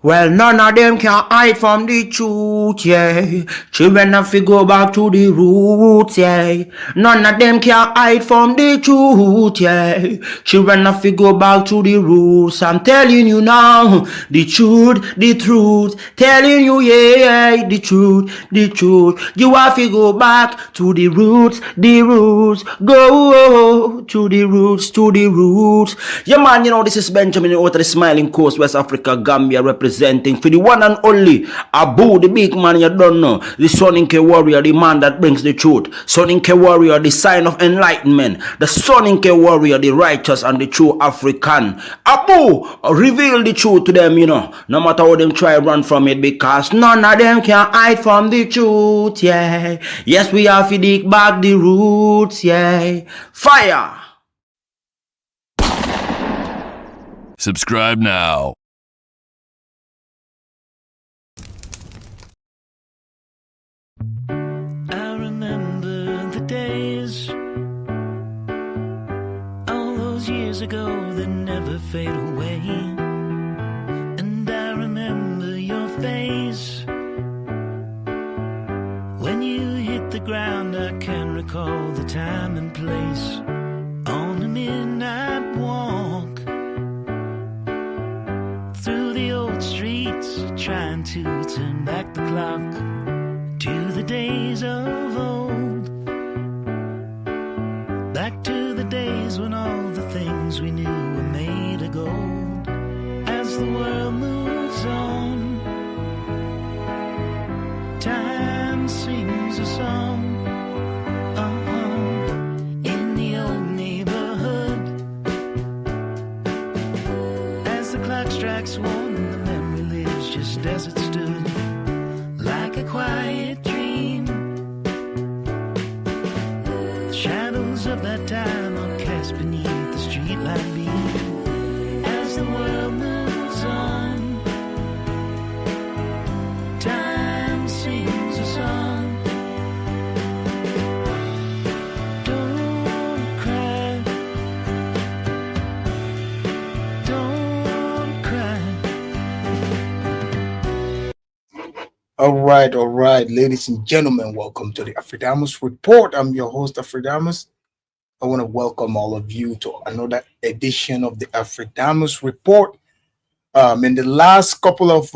Well, none of them can hide from the truth, yeah. Children have to go back to the roots, yeah. None of them can hide from the truth, yeah. Children have to go back to the roots. I'm telling you now, the truth. Telling you, yeah, the truth. You have to go back to the roots. Go to the roots. Yeah, man, this is Benjamin out of the Smiling Coast, West Africa, Gambia, representing for the one and only Abu, the big man you don't know, the Soninke warrior, the man that brings the truth, Soninke warrior, the sign of enlightenment, the Soninke warrior, the righteous and the true African. Abu, reveal the truth to them, no matter how them try run from it, because none of them can hide from the truth, yeah. Yes, we have to dig back the roots, yeah. Fire! Subscribe now. I remember the days, all those years ago that never fade away. And I remember your face when you hit the ground. I can recall the time and place on the midnight walk through the old streets, trying to turn back the clock to the days of old, back to the days when all the things we knew were made of gold. As the world moves on, time sings a song. In the old neighborhood, as the clock strikes one, the memory lives just as it stood, like a quiet dream. The shadows of that time are cast beneath the streetlight beam. As the world moves on, time sings a song. Don't cry, don't cry. All right, ladies and gentlemen, welcome to the Afridamus Report. I'm your host, Afridamus. I want to welcome all of you to another edition of the Afridamus Report. In the last couple of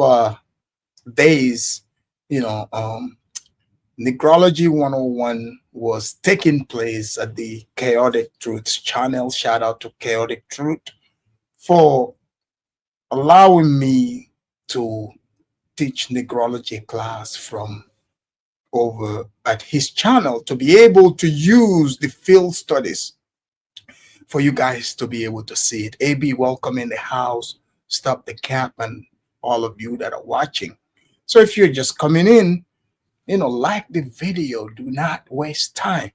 days, Negrology 101 was taking place at the Chaotic Truths channel. Shout out to Chaotic Truth for allowing me to teach Negrology class from over at his channel, to be able to use the field studies for you guys to be able to see it. AB, welcome in the house. Stop the cap, and all of you that are watching. So if you're just coming in, like the video, do not waste time.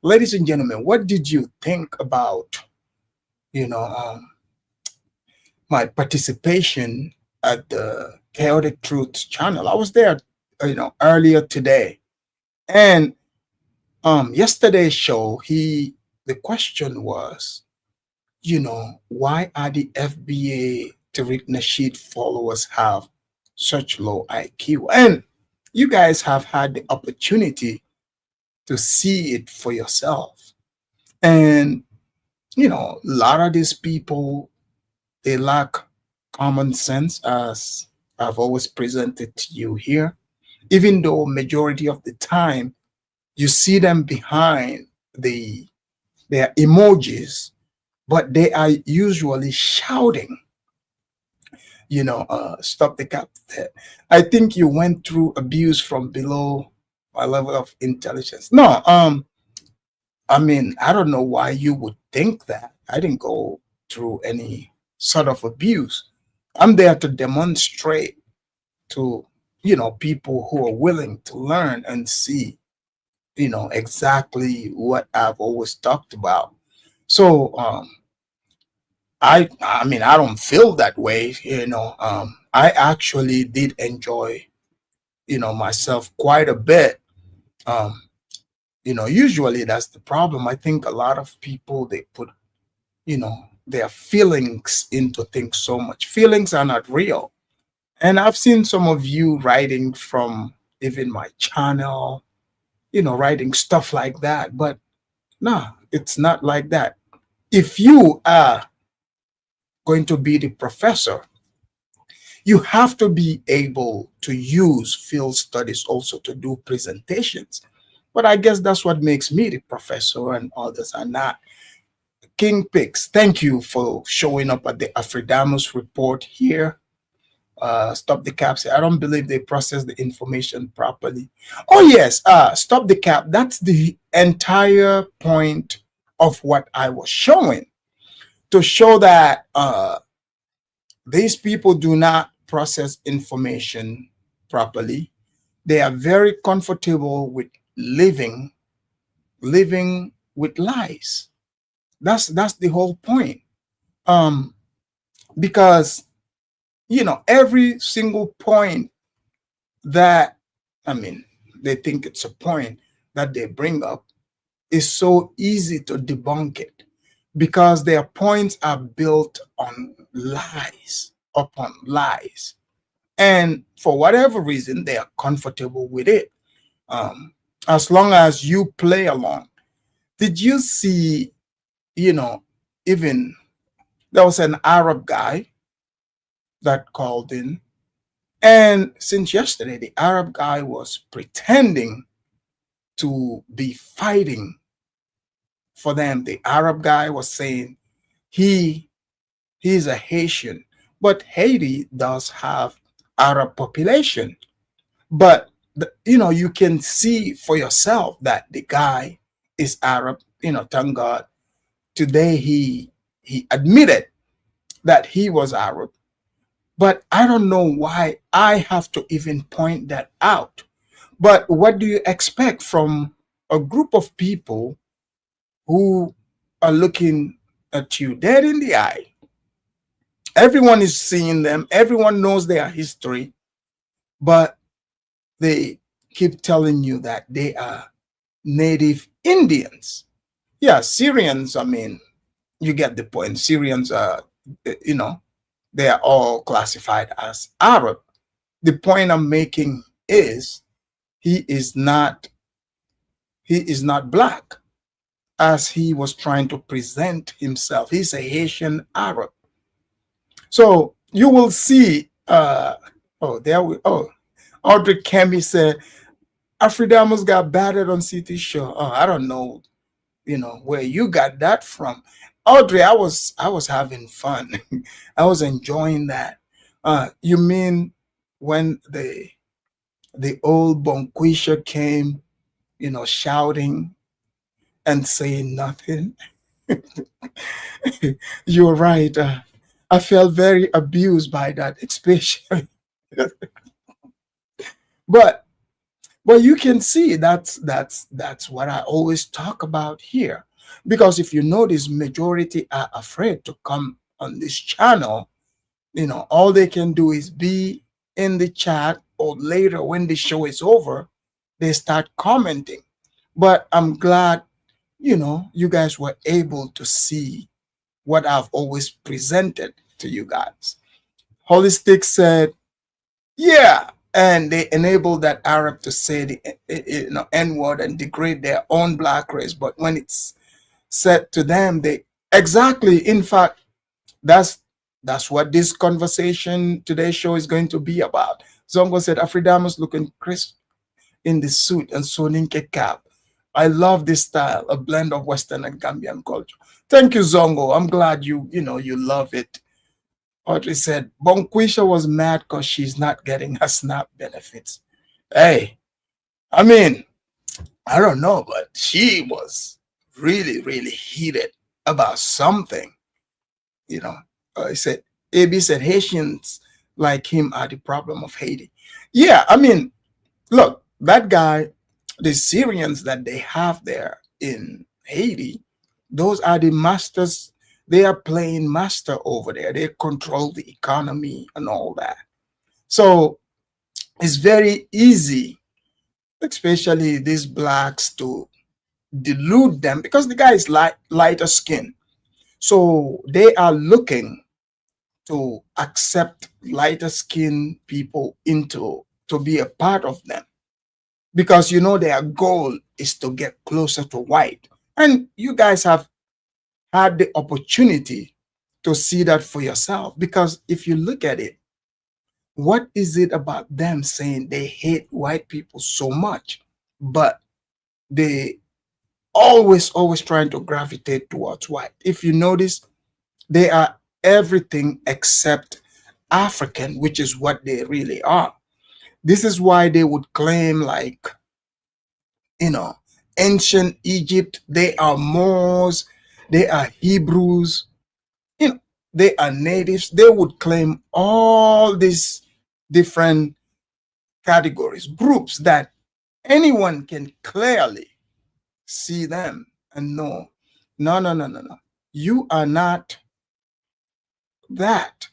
Ladies and gentlemen, what did you think about my participation at the Chaotic Truths channel? I was there earlier today, and yesterday's show, the question was, why are the FBA Tariq Nasheed followers have such low IQ? And you guys have had the opportunity to see it for yourself. And a lot of these people, they lack common sense, as I've always presented to you here. Even though majority of the time you see them behind their emojis, but they are usually shouting, stop the cap there. I think you went through abuse from below my level of intelligence. No, I don't know why you would think that. I didn't go through any sort of abuse. I'm there to demonstrate to people who are willing to learn and see exactly what I've always talked about. So I don't feel that way. I actually did enjoy myself quite a bit. Usually that's the problem. I think a lot of people, they put their feelings into things so much. Feelings are not real. And I've seen some of you writing from even my channel, writing stuff like that. But no, it's not like that. If you are going to be the professor, you have to be able to use field studies also to do presentations. But I guess that's what makes me the professor and others are not. King Pix, thank you for showing up at the Afridamus report here. Stop the cap. I don't believe they process the information properly. Oh yes, stop the cap. That's the entire point of what I was showing, to show that these people do not process information properly. They are very comfortable with living with lies. That's the whole point. Because every single point that, I mean, they think it's a point that they bring up is so easy to debunk it, because their points are built on lies upon lies. And for whatever reason, they are comfortable with it. As long as you play along. Did you see, even there was an Arab guy that called in, and since yesterday, the Arab guy was pretending to be fighting for them. The Arab guy was saying he's a Haitian, but Haiti does have Arab population. But you can see for yourself that the guy is Arab. Thank God, today he admitted that he was Arab. But I don't know why I have to even point that out. But what do you expect from a group of people who are looking at you dead in the eye? Everyone is seeing them. Everyone knows their history. But they keep telling you that they are native Indians. Yeah, Syrians, I mean, you get the point. Syrians are, they are all classified as Arab. The point I'm making is he is not black as he was trying to present himself. He's a Haitian Arab. So you will see, Audrey Kemi said, Afridamus got battered on CT show. Oh, I don't know, where you got that from. Audrey, I was having fun. I was enjoying that. You mean when the old Bonquisha came, shouting and saying nothing? You're right. I felt very abused by that, especially. But you can see that's what I always talk about here. Because if you notice, majority are afraid to come on this channel. All they can do is be in the chat, or later when the show is over, they start commenting. But I'm glad, you guys were able to see what I've always presented to you guys. Holistic said, yeah, and they enabled that Arab to say the N-word and degrade their own black race. But when it's said to them, they exactly, in fact, that's what this conversation, today's show, is going to be about. Zongo said, Afridamus looking crisp in the suit and Soninke cap. I love this style, a blend of Western and Gambian culture. Thank you, Zongo. I'm glad you love it. Audrey said, Bonquisha was mad because she's not getting her SNAP benefits. Hey, I mean, I don't know, but she was really, really heated about something. He said, AB said, Haitians like him are the problem of Haiti. Yeah, I mean, look, that guy, the Syrians that they have there in Haiti, those are the masters. They are playing master over there. They control the economy and all that. So it's very easy, especially these blacks, to delude them, because the guy is lighter skin. So they are looking to accept lighter skinned people into to be a part of them, because you know their goal is to get closer to white. And you guys have had the opportunity to see that for yourself, because if you look at it, what is it about them saying they hate white people so much, but they always trying to gravitate towards white? If you notice, they are everything except African, which is what they really are. This is why they would claim, like, you know, ancient Egypt, they are Moors, they are Hebrews, you know, they are natives. They would claim all these different categories, groups that anyone can clearly see them and know, no. You are not that.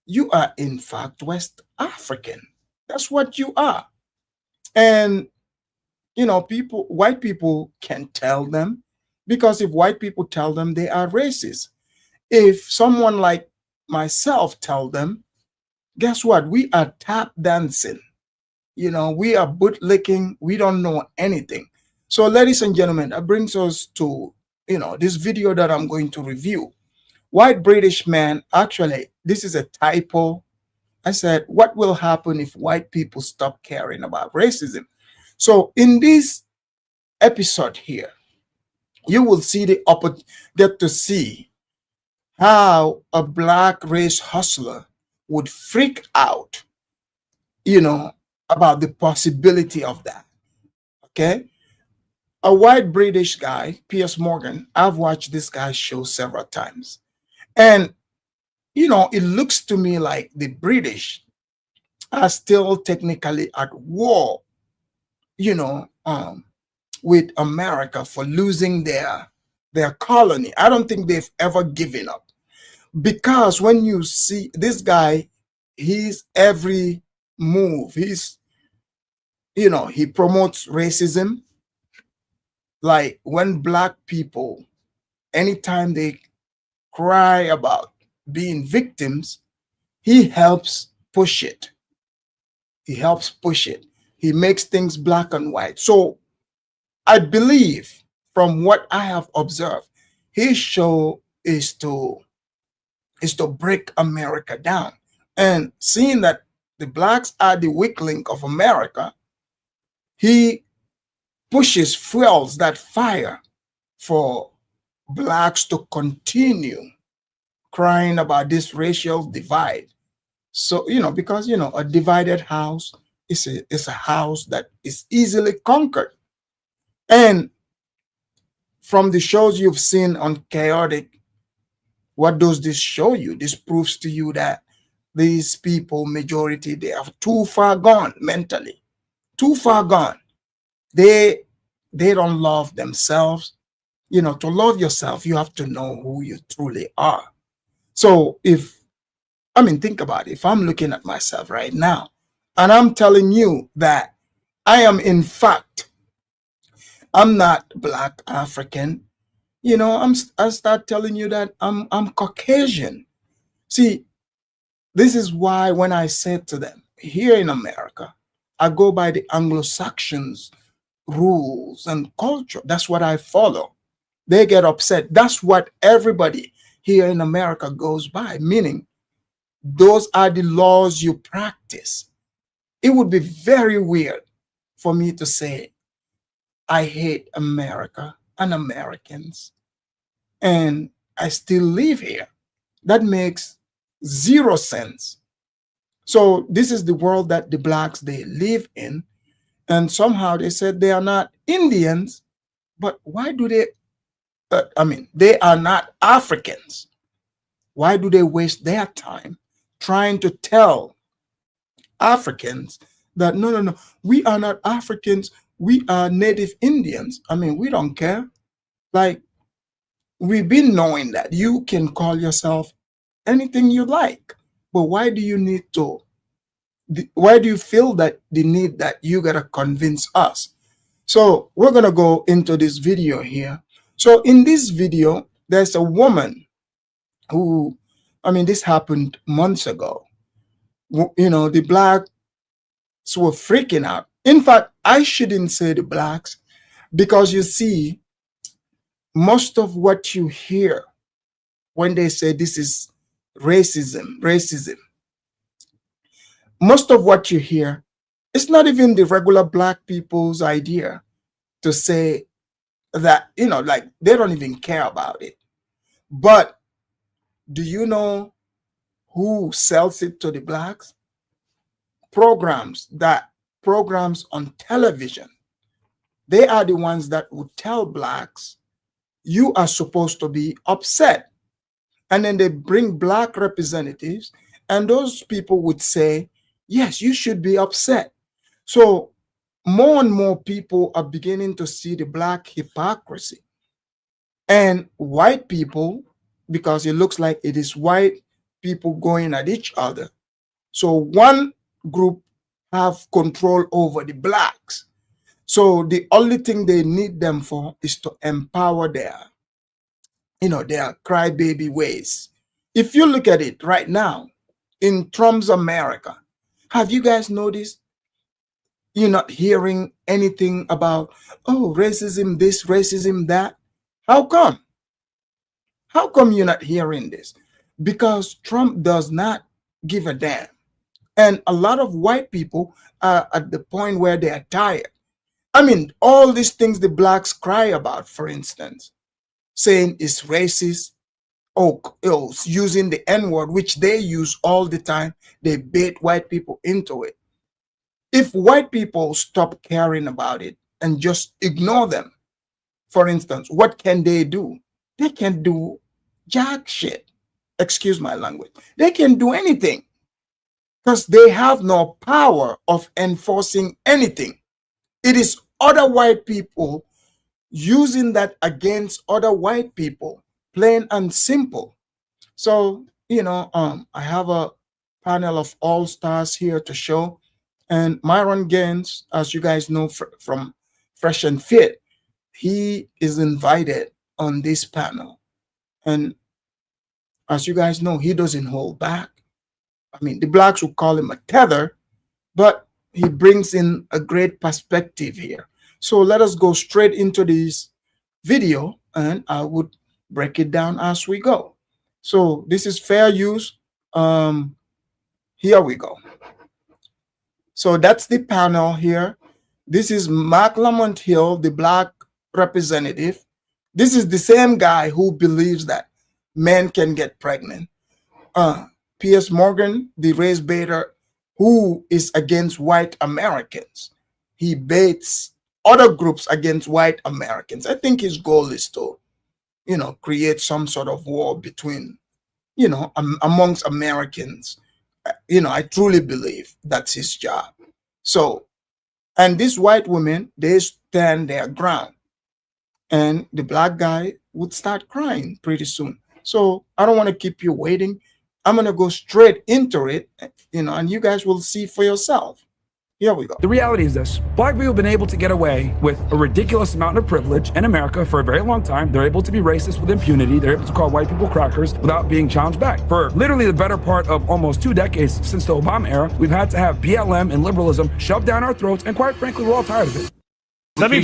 You are, in fact, West African. That's what you are. And, you know, white people can tell them, because if white people tell them, they are racist. If someone like myself tell them, guess what? We are tap dancing. You know, we are bootlicking. We don't know anything. So, ladies and gentlemen, that brings us to, you know, this video that I'm going to review. White British man, actually, this is a typo. I said, what will happen if white people stop caring about racism? So in this episode here, you will see get to see how a black race hustler would freak out, you know, about the possibility of that. Okay. A white British guy, Piers Morgan, I've watched this guy's show several times. And, you know, it looks to me like the British are still technically at war, you know, with America for losing their colony. I don't think they've ever given up, because when you see this guy, he's every move, he's, you know, he promotes racism. Like when black people, anytime they cry about being victims, he helps push it. He helps push it. He makes things black and white. So I believe, from what I have observed, his show is to break America down. And seeing that the blacks are the weak link of America, he pushes, fuels that fire for blacks to continue crying about this racial divide. So, you know, because, you know, a divided house is a house that is easily conquered. And from the shows you've seen on Chaotic, what does this show you? This proves to you that these people, majority, they are too far gone mentally, too far gone. They don't love themselves. You know, to love yourself, you have to know who you truly are. So think about it. If I'm looking at myself right now and I'm telling you that I am, in fact, I'm not black African, you know, I start telling you that I'm Caucasian. See, this is why when I said to them, here in America, I go by the Anglo-Saxons rules and culture. That's what I follow. They get upset. That's what everybody here in America goes by, meaning those are the laws you practice. It would be very weird for me to say I hate America and Americans and I still live here. That makes zero sense. So this is the world that the blacks, they live in. And somehow they said they are not Indians, but why do they, they are not Africans. Why do they waste their time trying to tell Africans that, no, we are not Africans, we are native Indians? I mean, we don't care. Like, we've been knowing that you can call yourself anything you like, but why do you feel that the need that you gotta convince us? So we're gonna go into this video here. So in this video, there's a woman who I mean, this happened months ago. You know, the blacks were freaking out. In fact, I shouldn't say the blacks, because you see, most of what you hear when they say this is racism, most of what you hear, it's not even the regular black people's idea to say that, you know, like they don't even care about it. But do you know who sells it to the blacks? Programs on television. They are the ones that would tell blacks, you are supposed to be upset. And then they bring black representatives, and those people would say, yes, you should be upset. So more and more people are beginning to see the black hypocrisy. And white people, because it looks like it is white people going at each other. So one group have control over the blacks. So the only thing they need them for is to empower their, you know, their crybaby ways. If you look at it right now in Trump's America, have you guys noticed you're not hearing anything about, oh, racism this, racism that? How come? How come you're not hearing this? Because Trump does not give a damn. And a lot of white people are at the point where they are tired. I mean, all these things the blacks cry about, for instance, saying it's racist, or using the N-word, which they use all the time. They bait white people into it. If white people stop caring about it and just ignore them, for instance, what can they do? They can do jack shit. Excuse my language. They can do anything because they have no power of enforcing anything. It is other white people using that against other white people, plain and simple. So, you know, I have a panel of all stars here to show. And Myron Gaines, as you guys know from Fresh and Fit, he is invited on this panel. And as you guys know, he doesn't hold back. I mean, the blacks would call him a tether, but he brings in a great perspective here. So let us go straight into this video, and I would break it down as we go. So this is fair use. Here we go. So that's the panel here. This is Mark Lamont Hill, the black representative. This is the same guy who believes that men can get pregnant. Piers Morgan, the race baiter, who is against white Americans. He baits other groups against white Americans. I think his goal is to, you know, create some sort of war between, you know, amongst Americans. You know, I truly believe that's his job. So, and these white women, they stand their ground. And the black guy would start crying pretty soon. So I don't want to keep you waiting. I'm going to go straight into it, you know, and you guys will see for yourself. Here we go. The reality is this: black people have been able to get away with a ridiculous amount of privilege in America for a very long time. They're able to be racist with impunity. They're able to call white people crackers without being challenged back. For literally the better part of almost 2 decades since the Obama era, we've had to have BLM and liberalism shoved down our throats, and quite frankly, we're all tired of it. Let me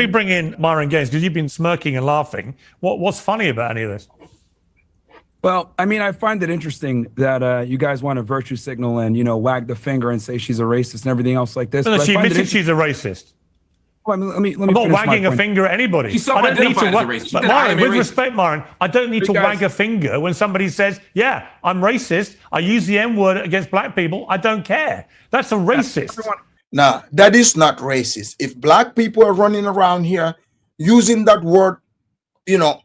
bring in Myron Gaines, because you've been smirking and laughing. What's funny about any of this? Well, I mean, I find it interesting that you guys want to virtue signal and, you know, wag the finger and say she's a racist and everything else like this. No, she admitted she's a racist. Well, let me I'm not wagging a finger at anybody. She's I don't need to self-identified But Myron, with respect, Myron, I don't need to wag a finger when somebody says, yeah, I'm racist. I use the N-word against black people. I don't care. That's a racist. Nah, that is not racist. If black people are running around here using that word, you know,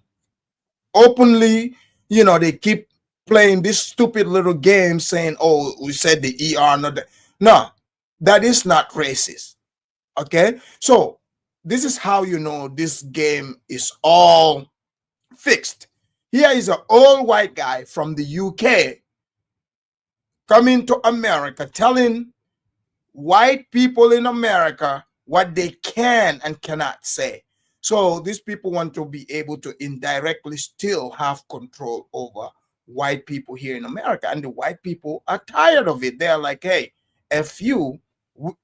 openly, you know, they keep playing this stupid little game saying, oh, we said the ER, not that. No, that is not racist. Okay? So this is how you know this game is all fixed. Here is an old white guy from the UK coming to America telling white people in America what they can and cannot say. So these people want to be able to indirectly still have control over white people here in America, and the white people are tired of it. They're like, hey, F you,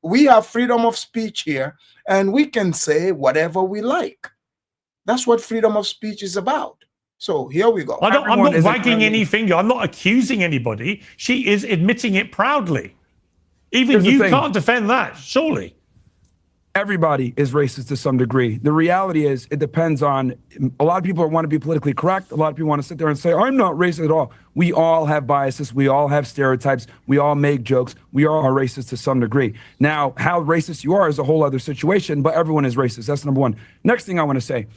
we have freedom of speech here, and we can say whatever we like. That's what freedom of speech is about. So here we go. I'm Everyone not is a wagging any finger. I'm not accusing anybody. She is admitting it proudly. Even Here's the you thing. can't defend that, surely. Everybody is racist to some degree. The reality is it depends on, a lot of people want to be politically correct. A lot of people want to sit there and say, I'm not racist at all. We all have biases. We all have stereotypes. We all make jokes. We all are racist to some degree. Now, how racist you are is a whole other situation, but everyone is racist. That's number one. Next thing I want to say,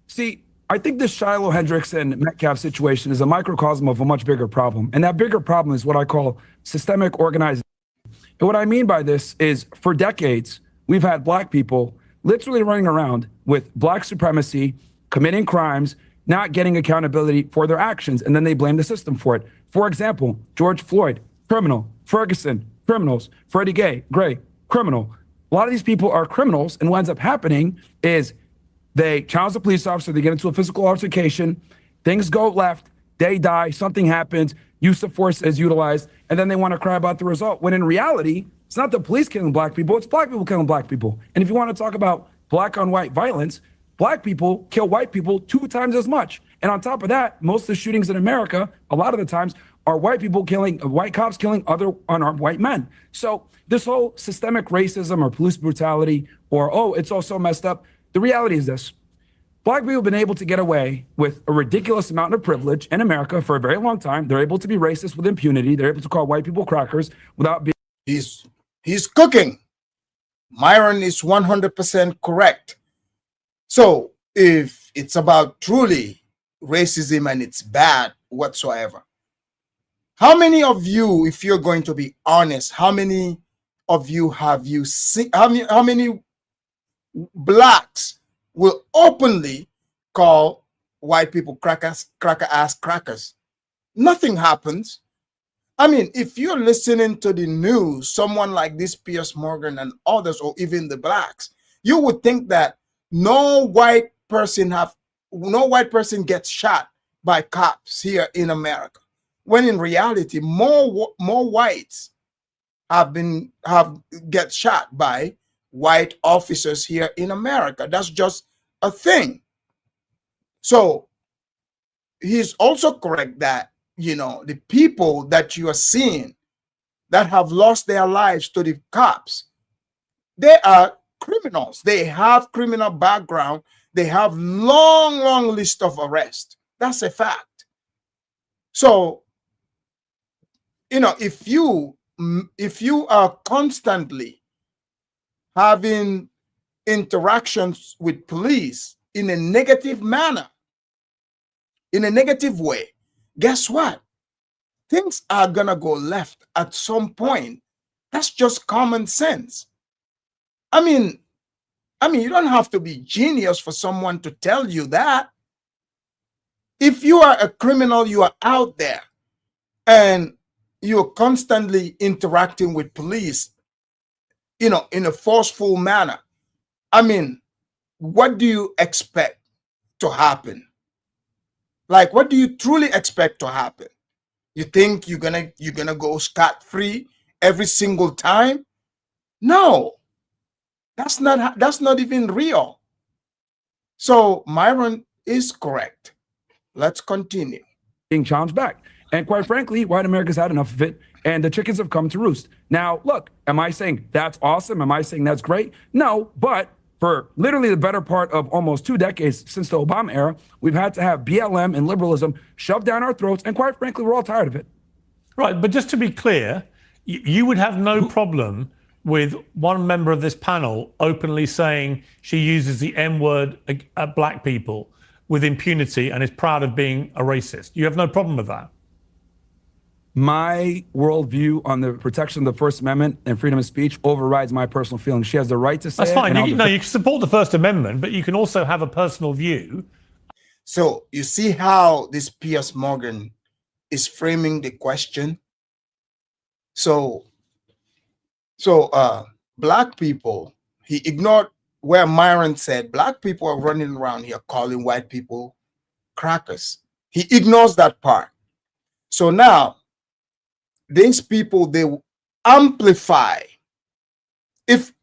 see, I think this Shiloh Hendrickson Metcalf situation is a microcosm of a much bigger problem. And that bigger problem is what I call systemic organizing. And what I mean by this is for decades, we've had black people literally running around with black supremacy, committing crimes, not getting accountability for their actions, and then they blame the system for it. For example, George Floyd, criminal. Ferguson, criminals. Freddie Gray, criminal. A lot of these people are criminals, and what ends up happening is they challenge the police officer, they get into a physical altercation, things go left, they die, something happens, use of force is utilized, and then they want to cry about the result, when in reality, it's not the police killing black people, it's black people killing black people. And if you want to talk about black on white violence, black people kill white people 2 times as much. And on top of that, most of the shootings in America, a lot of the times, are white people killing, white cops killing other unarmed white men. So this whole systemic racism or police brutality, or, oh, it's all so messed up, the reality is this. Black people have been able to get away with a ridiculous amount of privilege in America for a very long time. They're able to be racist with impunity. They're able to call white people crackers without being... He's cooking. Myron is 100% correct. So if it's about truly racism and it's bad whatsoever, how many of you, if you're going to be honest, how many of you have you seen, how many blacks will openly call white people cracker ass crackers? Nothing happens. I mean, if you're listening to the news, someone like this Piers Morgan and others, or even the blacks, you would think that no white person gets shot by cops here in America, when in reality, more whites get shot by white officers here in America. That's just a thing. So he's also correct that, you know, the people that you are seeing that have lost their lives to the cops, they are criminals. They have criminal background. They have long list of arrests. That's a fact. So, you know, if you are constantly having interactions with police in a negative manner, in a negative way, guess what? Things are gonna go left at some point. That's just common sense. I mean, you don't have to be genius for someone to tell you that. If you are a criminal, you are out there and you're constantly interacting with police, you know, in a forceful manner. I mean, what do you expect to happen? Like, what do you truly expect to happen? You think you're gonna go scot-free every single time? No, that's not even real. So Myron is correct. Let's continue. being challenged back. And quite frankly, white America's had enough of it, and the chickens have come to roost. Now, look, am I saying that's awesome? Am I saying that's great? No, but for literally the better part of almost 2 decades since the Obama era, we've had to have BLM and liberalism shoved down our throats, and quite frankly, we're all tired of it. Right, but just to be clear, you would have no problem with one member of this panel openly saying she uses the N-word at black people with impunity and is proud of being a racist. You have no problem with that? My worldview on the protection of the First Amendment and freedom of speech overrides my personal feelings. She has the right to say That's it, fine. and You can support the First Amendment, but you can also have a personal view. So you see how this Piers Morgan is framing the question. So black people, he ignored where Myron said black people are running around here calling white people crackers. He ignores that part. So now these people, they amplify. If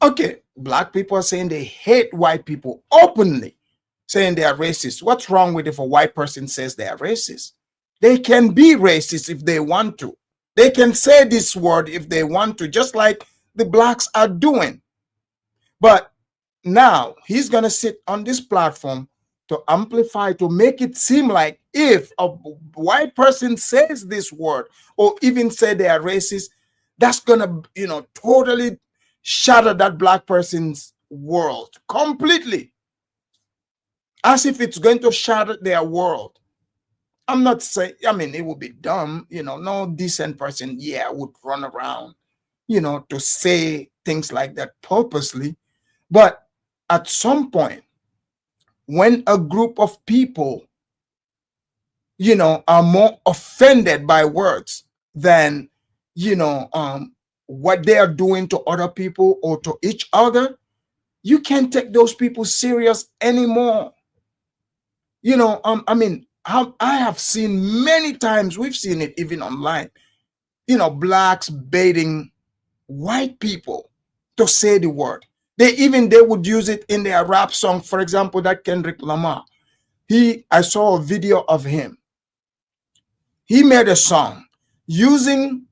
okay, black people are saying they hate white people openly, saying they are racist. What's wrong with if a white person says they are racist? They can be racist if they want to. They can say this word if they want to, just like the blacks are doing. But now he's going to sit on this platform to amplify, to make it seem like if a white person says this word or even say they are racist, that's going to, totally shatter that black person's world completely, as if it's going to shatter their world. I'm not saying, it would be dumb, no decent person, would run around, to say things like that purposely. But at some point, when a group of people, are more offended by words than, what they are doing to other people or to each other, you can't take those people serious anymore. I have seen many times, we've seen it even online, blacks baiting white people to say the word. They would use it in their rap song. For example, that Kendrick Lamar. I saw a video of him. He made a song using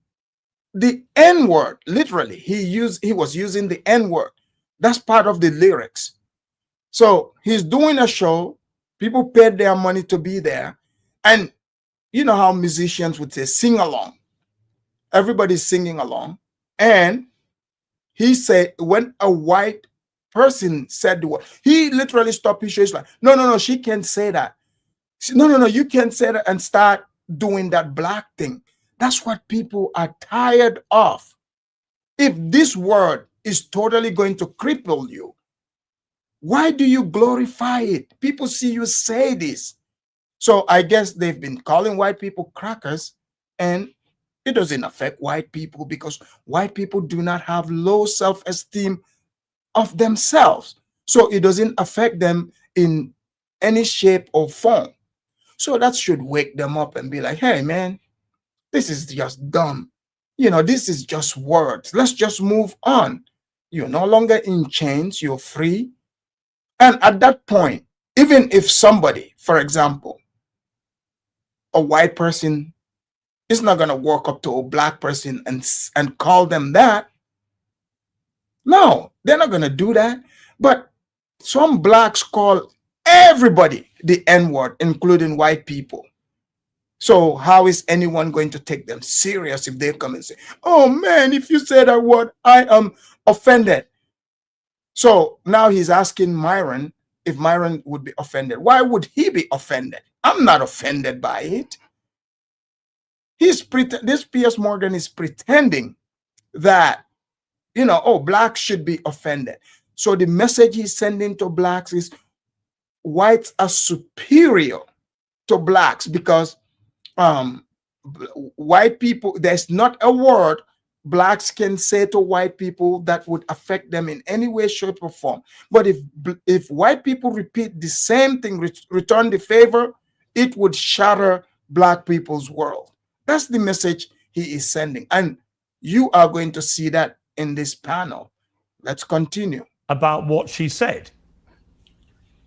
the N-word. Literally, he was using the N-word. That's part of the lyrics. So he's doing a show. People paid their money to be there. And you know how musicians would say, sing along. Everybody's singing along. And he said, when a white person said the word, he literally stopped his show. He's like, no, she can't say that. No, you can't say that, and start doing that black thing. That's what people are tired of. If this word is totally going to cripple you, why do you glorify it? People see you say this. So I guess they've been calling white people crackers, and it doesn't affect white people because white people do not have low self-esteem of themselves. So it doesn't affect them in any shape or form. So that should wake them up and be like, hey, man, this is just dumb. This is just words. Let's just move on. You're no longer in chains. You're free. And at that point, even if somebody, for example, a white person is not going to walk up to a black person and call them that. No, they're not going to do that. But some blacks call everybody the N-word, including white people. So how is anyone going to take them serious if they come and say, oh man, if you say that word, I am offended. So now he's asking Myron if Myron would be offended. Why would he be offended? I'm not offended by it. This Piers Morgan is pretending that, blacks should be offended. So the message he's sending to blacks is whites are superior to blacks because white people, there's not a word blacks can say to white people that would affect them in any way, shape, or form. But if white people repeat the same thing, return the favor, it would shatter black people's world. That's the message he is sending. And you are going to see that in this panel. Let's continue. About what she said.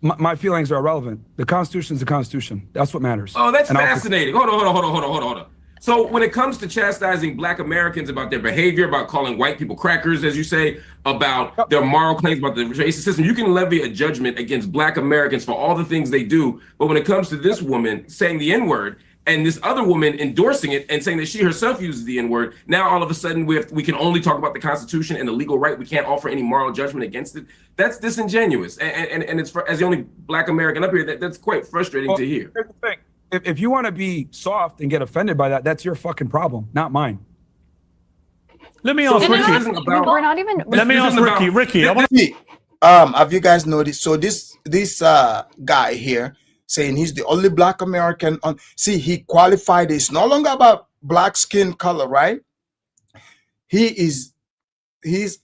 My feelings are irrelevant. The Constitution is the Constitution. That's what matters. Oh, that's fascinating. Hold on. So when it comes to chastising black Americans about their behavior, about calling white people crackers, as you say, about their moral claims, about the racist system, you can levy a judgment against black Americans for all the things they do. But when it comes to this woman saying the N-word and this other woman endorsing it and saying that she herself uses the N-word, now all of a sudden we can only talk about the Constitution and the legal right. We can't offer any moral judgment against it. That's disingenuous. And it's as the only black American up here, that's quite frustrating to hear. Here's the thing. If you want to be soft and get offended by that, that's your fucking problem, not mine. Let me ask Ricky. We're not even. Let me ask Ricky. Ricky, I want to. Have you guys noticed? So this guy here saying he's the only black American on. See, he qualified. It's no longer about black skin color, right? His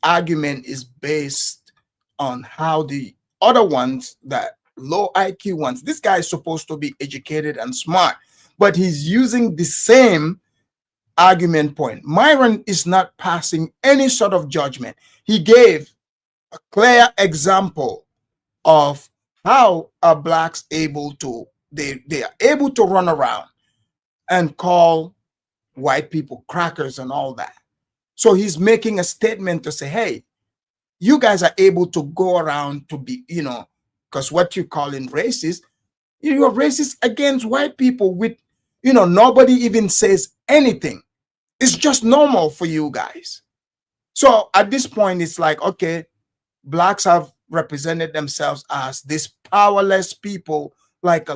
argument is based on how the other ones, that low IQ ones, this guy is supposed to be educated and smart, but he's using the same argument point. Myron is not passing any sort of judgment. He gave a clear example of how are blacks able to, they are able to run around and call white people crackers and all that. So he's making a statement to say, hey, you guys are able to go around to be, because what you're calling racist, you're racist against white people with, nobody even says anything. It's just normal for you guys. So at this point, it's like, okay, blacks have represented themselves as this powerless people, like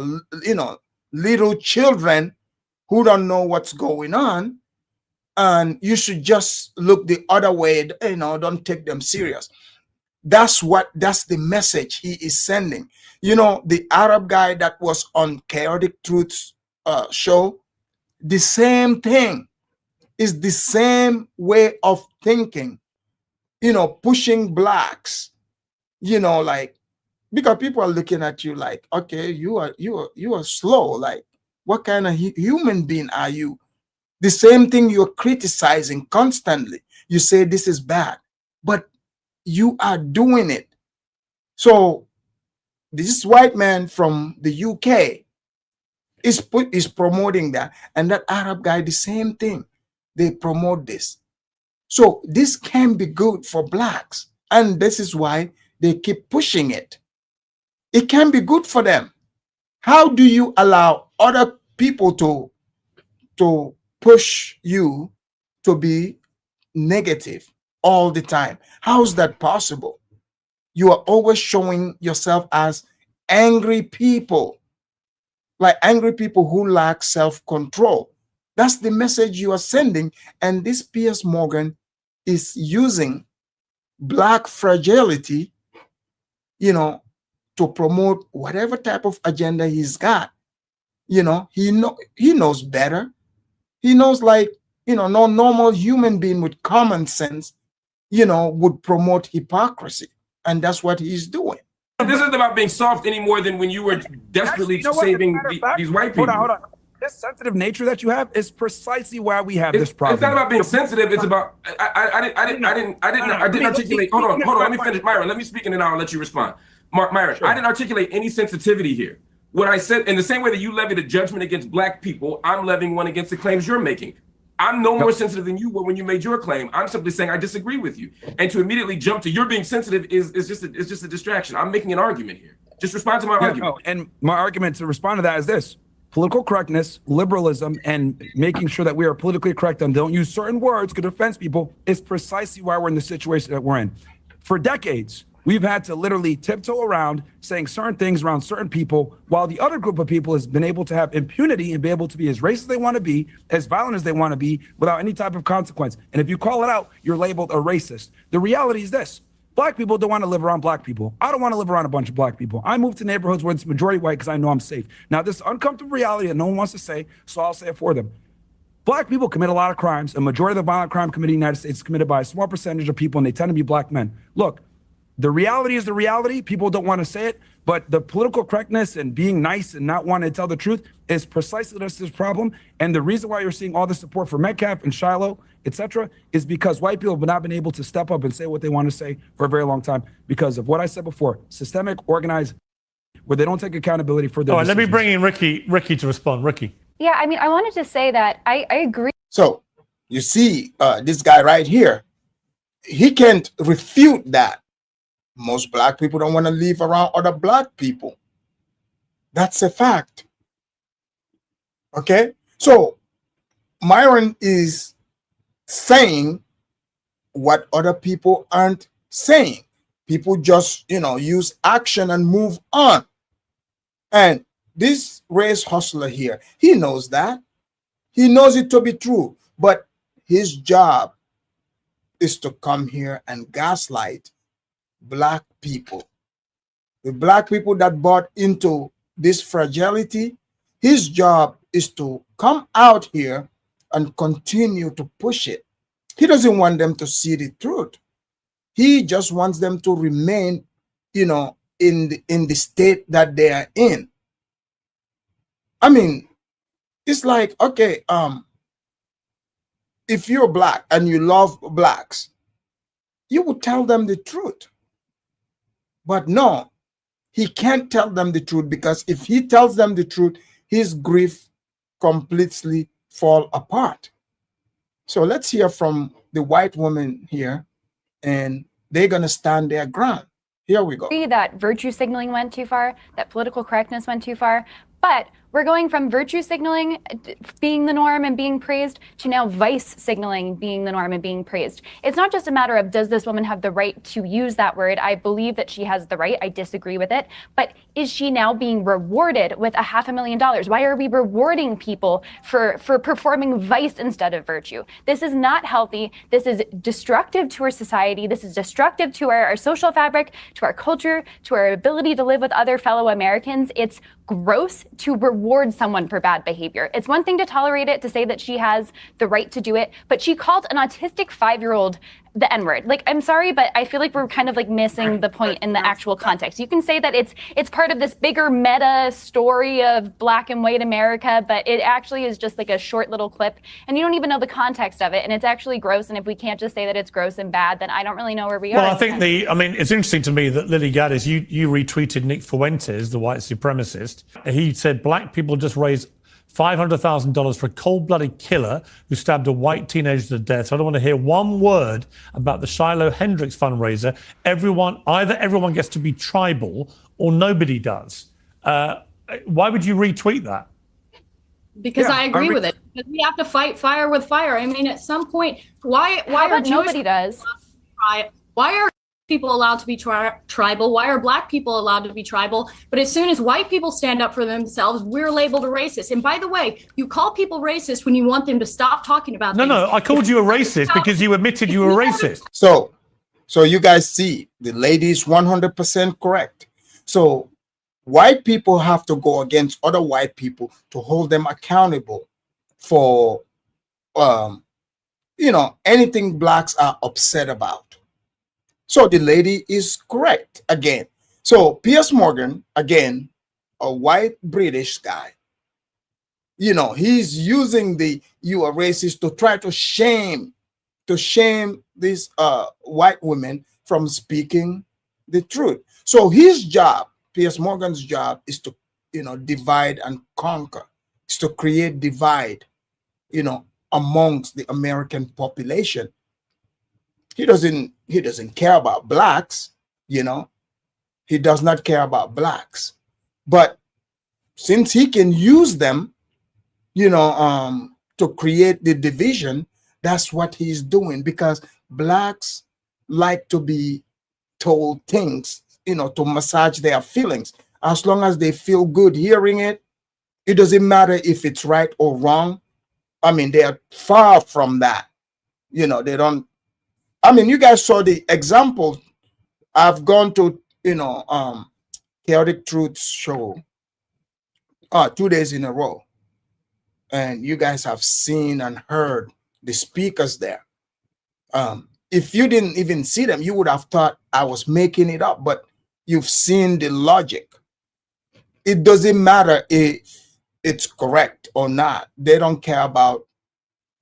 little children who don't know what's going on, and you should just look the other way, don't take them serious. That's the message he is sending. The Arab guy that was on Chaotic Truth's show, the same thing, is the same way of thinking, pushing blacks, like, because people are looking at you like, okay, you are slow. Like, what kind of human being are you? The same thing you're criticizing constantly. You say this is bad, but you are doing it. So this white man from the UK is promoting that, and that Arab guy, the same thing. They promote this. So this can be good for blacks, and this is why they keep pushing it. It can be good for them. How do you allow other people to push you to be negative all the time? How is that possible? You are always showing yourself as angry people, like angry people who lack self-control. That's the message you are sending. And this Piers Morgan is using black fragility, to promote whatever type of agenda he's got. He knows better. He knows, like, no normal human being with common sense, would promote hypocrisy. And that's what he's doing. This isn't about being soft any more than when you were desperately saving these white people. Hold on. This sensitive nature that you have is precisely why we have this problem. It's not about being sensitive. It's about I didn't articulate. Hold on. Let me finish, Myron. Let me speak, and then I'll let you respond. Myron, sure. I didn't articulate any sensitivity here. What I said, in the same way that you levied a judgment against black people, I'm levying one against the claims you're making. I'm no more sensitive than you were when you made your claim. I'm simply saying I disagree with you. And to immediately jump to you're being sensitive is just a distraction. I'm making an argument here. Just respond to my argument. No, and my argument to respond to that is this: political correctness, liberalism, and making sure that we are politically correct and don't use certain words to offend people is precisely why we're in the situation that we're in. For decades, we've had to literally tiptoe around saying certain things around certain people, while the other group of people has been able to have impunity and be able to be as racist as they want to be, as violent as they want to be, without any type of consequence. And if you call it out, you're labeled a racist. The reality is this: black people don't want to live around black people. I don't want to live around a bunch of black people. I move to neighborhoods where it's majority white because I know I'm safe. Now, this is uncomfortable reality that no one wants to say, so I'll say it for them. Black people commit a lot of crimes. A majority of the violent crime committed in the United States is committed by a small percentage of people, and they tend to be black men. Look, the reality is the reality. People don't want to say it, but the political correctness and being nice and not wanting to tell the truth is precisely this problem. And the reason why you're seeing all the support for Metcalf and Shiloh, etc., is because white people have not been able to step up and say what they want to say for a very long time because of what I said before: systemic, organized, where they don't take accountability for their decisions. Let me bring in Ricky to respond. Ricky. Yeah, I mean, I wanted to say that I agree. So you see, this guy right here, he can't refute that. Most black people don't want to live around other black people. That's a fact. Okay? So Myron is saying what other people aren't saying. People just, use action and move on. And this race hustler here, he knows that. He knows it to be true. But his job is to come here and gaslight black people. The black people that bought into this fragility, his job is to come out here and continue to push it. He doesn't want them to see the truth. He just wants them to remain, in the state that they are in. I mean, It's like, okay, if you're black and you love blacks, you would tell them the truth. But no, he can't tell them the truth, because if he tells them the truth, his grief completely fall apart. So let's hear from the white woman here, and they're going to stand their ground. Here we go. Agree that virtue signaling went too far, that political correctness went too far, but we're going from virtue signaling being the norm and being praised to now vice signaling being the norm and being praised. It's not just a matter of, does this woman have the right to use that word? I believe that she has the right. I disagree with it. But is she now being rewarded with $500,000? Why are we rewarding people for performing vice instead of virtue? This is not healthy. This is destructive to our society. This is destructive to our social fabric, to our culture, to our ability to live with other fellow Americans. It's gross to reward someone for bad behavior. It's one thing to tolerate it, to say that she has the right to do it, but she called an autistic 5-year-old the N-word. Like, I'm sorry, but I feel like we're kind of like missing the point in the actual context. You can say that it's part of this bigger meta story of black and white America, but it actually is just like a short little clip, and you don't even know the context of it, and it's actually gross. And if we can't just say that it's gross and bad, then I don't really know where we are. Well, I think it's interesting to me that Lily Gaddis, you retweeted Nick Fuentes, the white supremacist. He said black people just raised $500,000 for a cold-blooded killer who stabbed a white teenager to death. So I don't want to hear one word about the Shiloh Hendricks fundraiser. Either everyone gets to be tribal or nobody does. Why would you retweet that? Because I agree with it. Because we have to fight fire with fire. I mean, at some point, why are nobody does? Why are people allowed to be tribal? Why are black people allowed to be tribal? But as soon as white people stand up for themselves, we're labeled a racist. And by the way, you call people racist when you want them to stop talking about things. No, I called you a racist because you admitted you were racist. So you guys see, the lady is 100% correct. So white people have to go against other white people to hold them accountable for, anything blacks are upset about. So the lady is correct again. So Piers Morgan, again, a white British guy, he's using the "you are racist" to try to shame these white women from speaking the truth. So his job, Piers Morgan's job, is to divide and conquer. It's to create divide, amongst the American population. He doesn't care about blacks, he does not care about blacks. But since he can use them, to create the division, that's what he's doing, because blacks like to be told things, to massage their feelings. As long as they feel good hearing it, it doesn't matter if it's right or wrong. I mean, they are far from that. They don't. I mean, you guys saw the example. I've gone to, Chaotic Truth's show 2 days in a row. And you guys have seen and heard the speakers there. If you didn't even see them, you would have thought I was making it up, but you've seen the logic. It doesn't matter if it's correct or not. They don't care about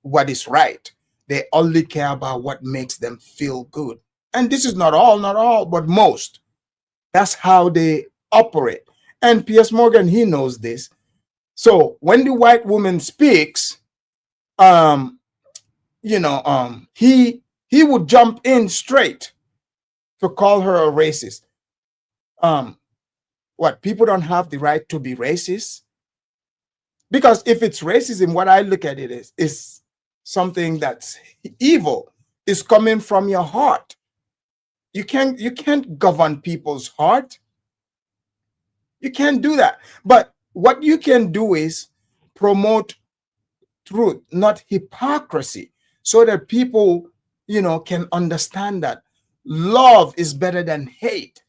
what is right. They only care about what makes them feel good. And this is not all, but most. That's how they operate. And Piers Morgan, he knows this. So when the white woman speaks, he would jump in straight to call her a racist. What, people don't have the right to be racist? Because if it's racism, what I look at it is something that's evil, is coming from your heart. You can't govern people's heart. You can't do that. But what you can do is promote truth, not hypocrisy, so that people, can understand that love is better than hate.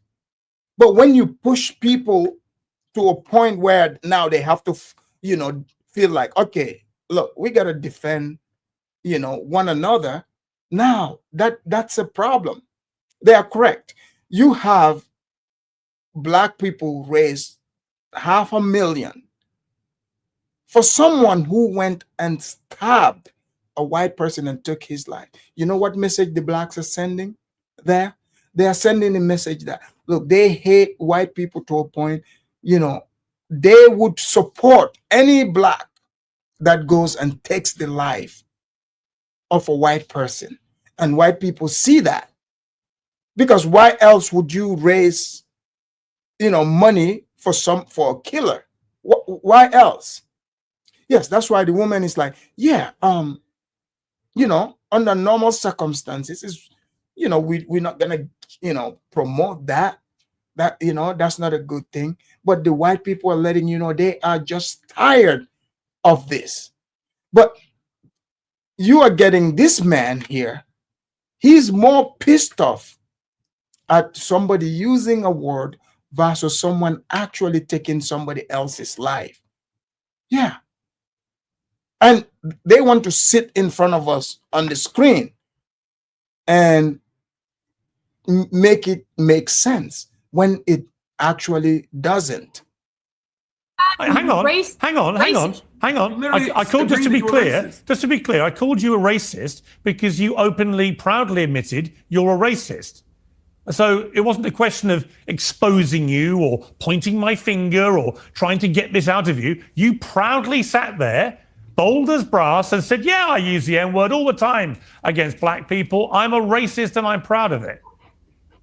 But when you push people to a point where now they have to, feel like, okay, look, we got to defend one another. Now that's a problem. They are correct. You have black people raise $500,000 For someone who went and stabbed a white person and took his life, you know what message the blacks are sending there? They are sending a message that, look, they hate white people to a point, they would support any black that goes and takes the life of a white person. And white people see that. Because why else would you raise, money for a killer? Why else? Yes, that's why the woman is like, yeah, under normal circumstances, we're not gonna, promote that. That's not a good thing. But the white people are letting you know they are just tired of this. But you are getting this man here. He's more pissed off at somebody using a word versus someone actually taking somebody else's life. Yeah. And they want to sit in front of us on the screen and make it make sense when it actually doesn't. Hang on. I called, just to be clear, I called you a racist because you openly, proudly admitted you're a racist. So it wasn't a question of exposing you or pointing my finger or trying to get this out of you. You proudly sat there, bold as brass, and said, yeah, I use the N-word all the time against black people. I'm a racist and I'm proud of it.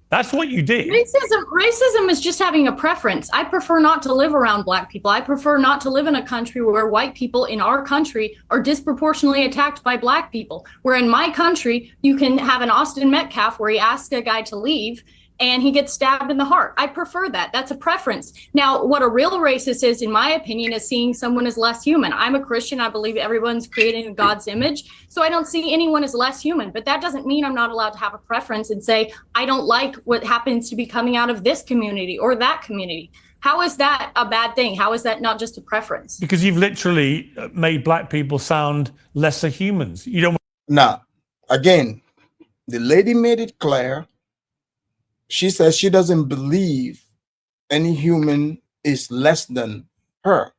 That's what you did. Racism is just having a preference. I prefer not to live around black people. I prefer not to live in a country where white people in our country are disproportionately attacked by black people. Where in my country, you can have an Austin Metcalf where he asks a guy to leave and he gets stabbed in the heart. I prefer that. That's a preference. Now, what a real racist is, in my opinion, is seeing someone as less human. I'm a Christian. I believe everyone's created in God's image. So I don't see anyone as less human. But that doesn't mean I'm not allowed to have a preference and say, I don't like what happens to be coming out of this community or that community. How is that a bad thing? How is that not just a preference? Because you've literally made black people sound lesser humans. You don't. Now, again, the lady made it clear. She says she doesn't believe any human is less than her,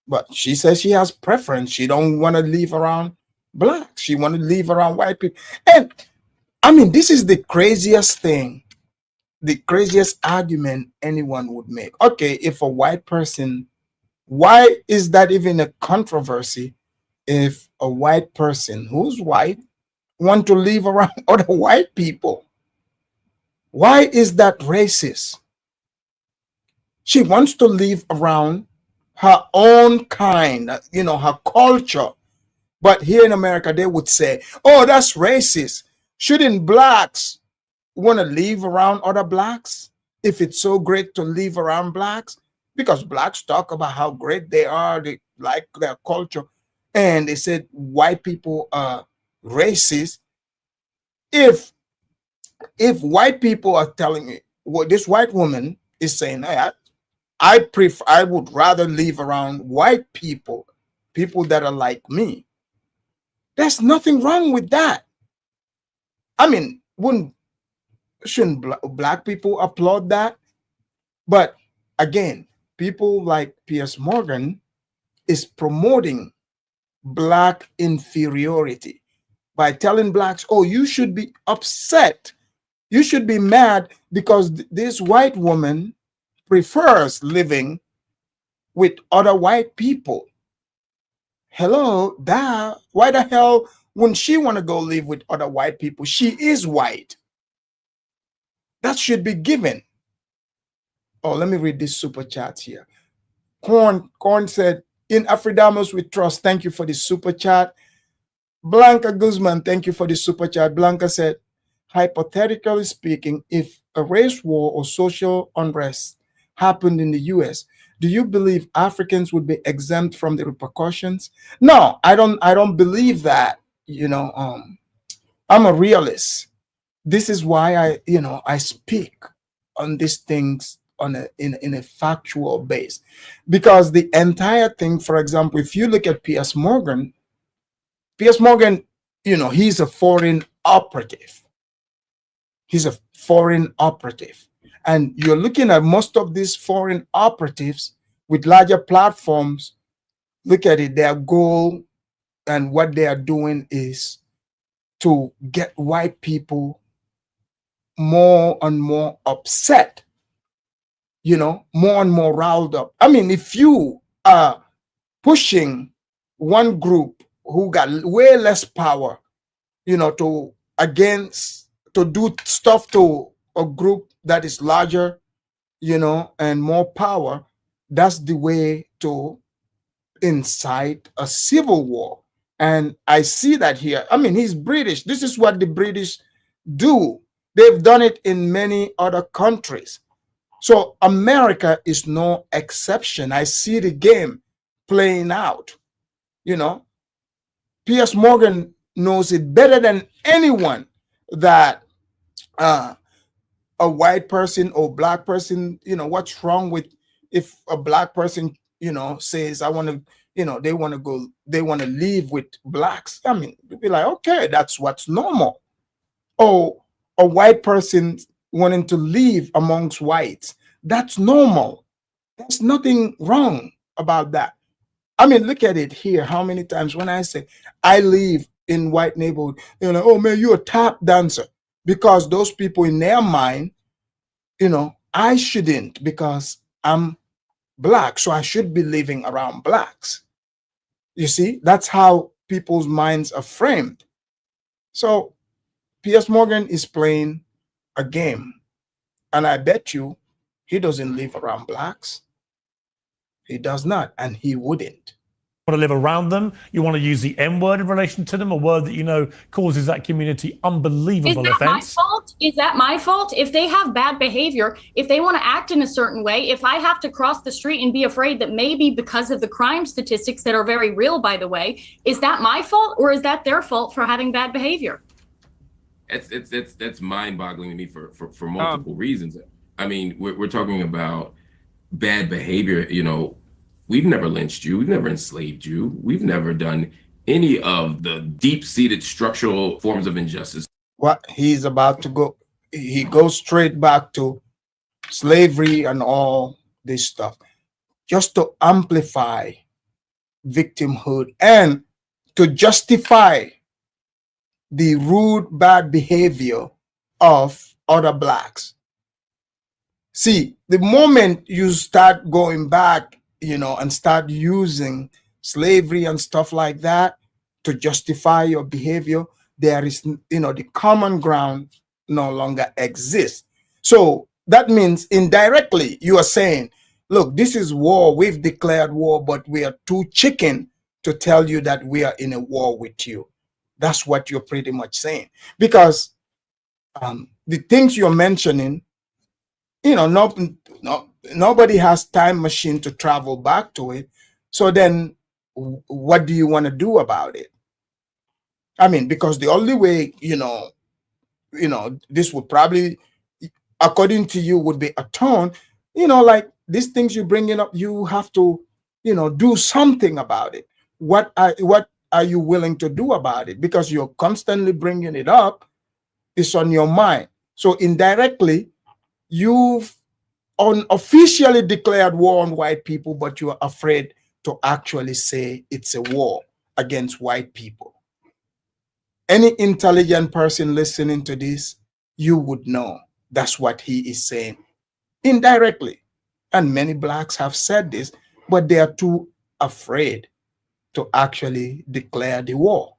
but she says she has preference. She don't want to live around black. She want to live around white people. And I mean, this is the craziest thing, the craziest argument anyone would make. Okay, if a white person, why is that even a controversy if a white person who's white want to live around other white people? Why is that racist? She wants to live around her own kind, her culture. But here in America, they would say, oh, that's racist. Shouldn't blacks want to live around other blacks if it's so great to live around blacks? Because blacks talk about how great they are, they like their culture. And they said white people are racist. If white people are telling me, well, this white woman is saying, hey, I would rather live around white people that are like me. There's nothing wrong with that. I mean, shouldn't black people applaud that? But again, people like Piers Morgan is promoting black inferiority by telling blacks, oh, you should be upset. You should be mad because this white woman prefers living with other white people. Hello, why the hell wouldn't she want to go live with other white people? She is white. That should be given. Oh, let me read this super chat here. Corn said, in Afridamos we trust. Thank you for the super chat. Blanca Guzman, thank you for the super chat. Blanca said, hypothetically speaking, if a race war or social unrest happened in the US, do you believe Africans would be exempt from the repercussions? No, I don't believe that. I'm a realist. This is why I speak on these things in a factual base. Because the entire thing, for example, if you look at Piers Morgan, he's a foreign operative. He's a foreign operative. And you're looking at most of these foreign operatives with larger platforms, look at it, their goal and what they are doing is to get white people more and more upset, more and more riled up. I mean, if you are pushing one group who got way less power, to do stuff to a group that is larger, and more power, that's the way to incite a civil war. And I see that here. I mean, he's British. This is what the British do. They've done it in many other countries. So America is no exception. I see the game playing out. Piers Morgan knows it better than anyone that a white person or black person, what's wrong with if a black person, says, I want to, they want to leave with blacks. I mean, you'd be like, okay, that's what's normal. Or a white person wanting to live amongst whites, that's normal. There's nothing wrong about that. I mean, look at it here. How many times when I say I live in white neighborhood, they're like, oh man, you're a tap dancer. Because those people in their mind, I shouldn't because I'm black, so I should be living around blacks. You see, that's how people's minds are framed. So Piers Morgan is playing a game. And I bet you he doesn't live around blacks. He does not, and he wouldn't. Want to live around them? You want to use the N word in relation to them, a word that causes that community unbelievable offense? My fault? Is that my fault? If they have bad behavior, if they want to act in a certain way, if I have to cross the street and be afraid that maybe because of the crime statistics that are very real, by the way, is that my fault or is that their fault for having bad behavior? That's mind-boggling to me for multiple reasons. I mean, we're talking about bad behavior. We've never lynched you. We've never enslaved you. We've never done any of the deep-seated structural forms of injustice. What he's about to go, he goes straight back to slavery and all this stuff, just to amplify victimhood and to justify the rude, bad behavior of other blacks. See, the moment you start going back, and start using slavery and stuff like that to justify your behavior, there is, the common ground no longer exists. So that means indirectly you are saying, look, this is war. We've declared war, but we are too chicken to tell you that we are in a war with you. That's what you're pretty much saying. Because the things you're mentioning, nobody has time machine to travel back to it. So then what do you want to do about it? I mean, because the only way, this would probably, according to you, would be atoned, like these things you're bringing up, you have to, do something about it. What are you willing to do about it? Because you're constantly bringing it up. It's on your mind. So indirectly, you've unofficially declared war on white people, but you are afraid to actually say it's a war against white people. Any intelligent person listening to this, you would know that's what he is saying indirectly. And many blacks have said this, but they are too afraid to actually declare the war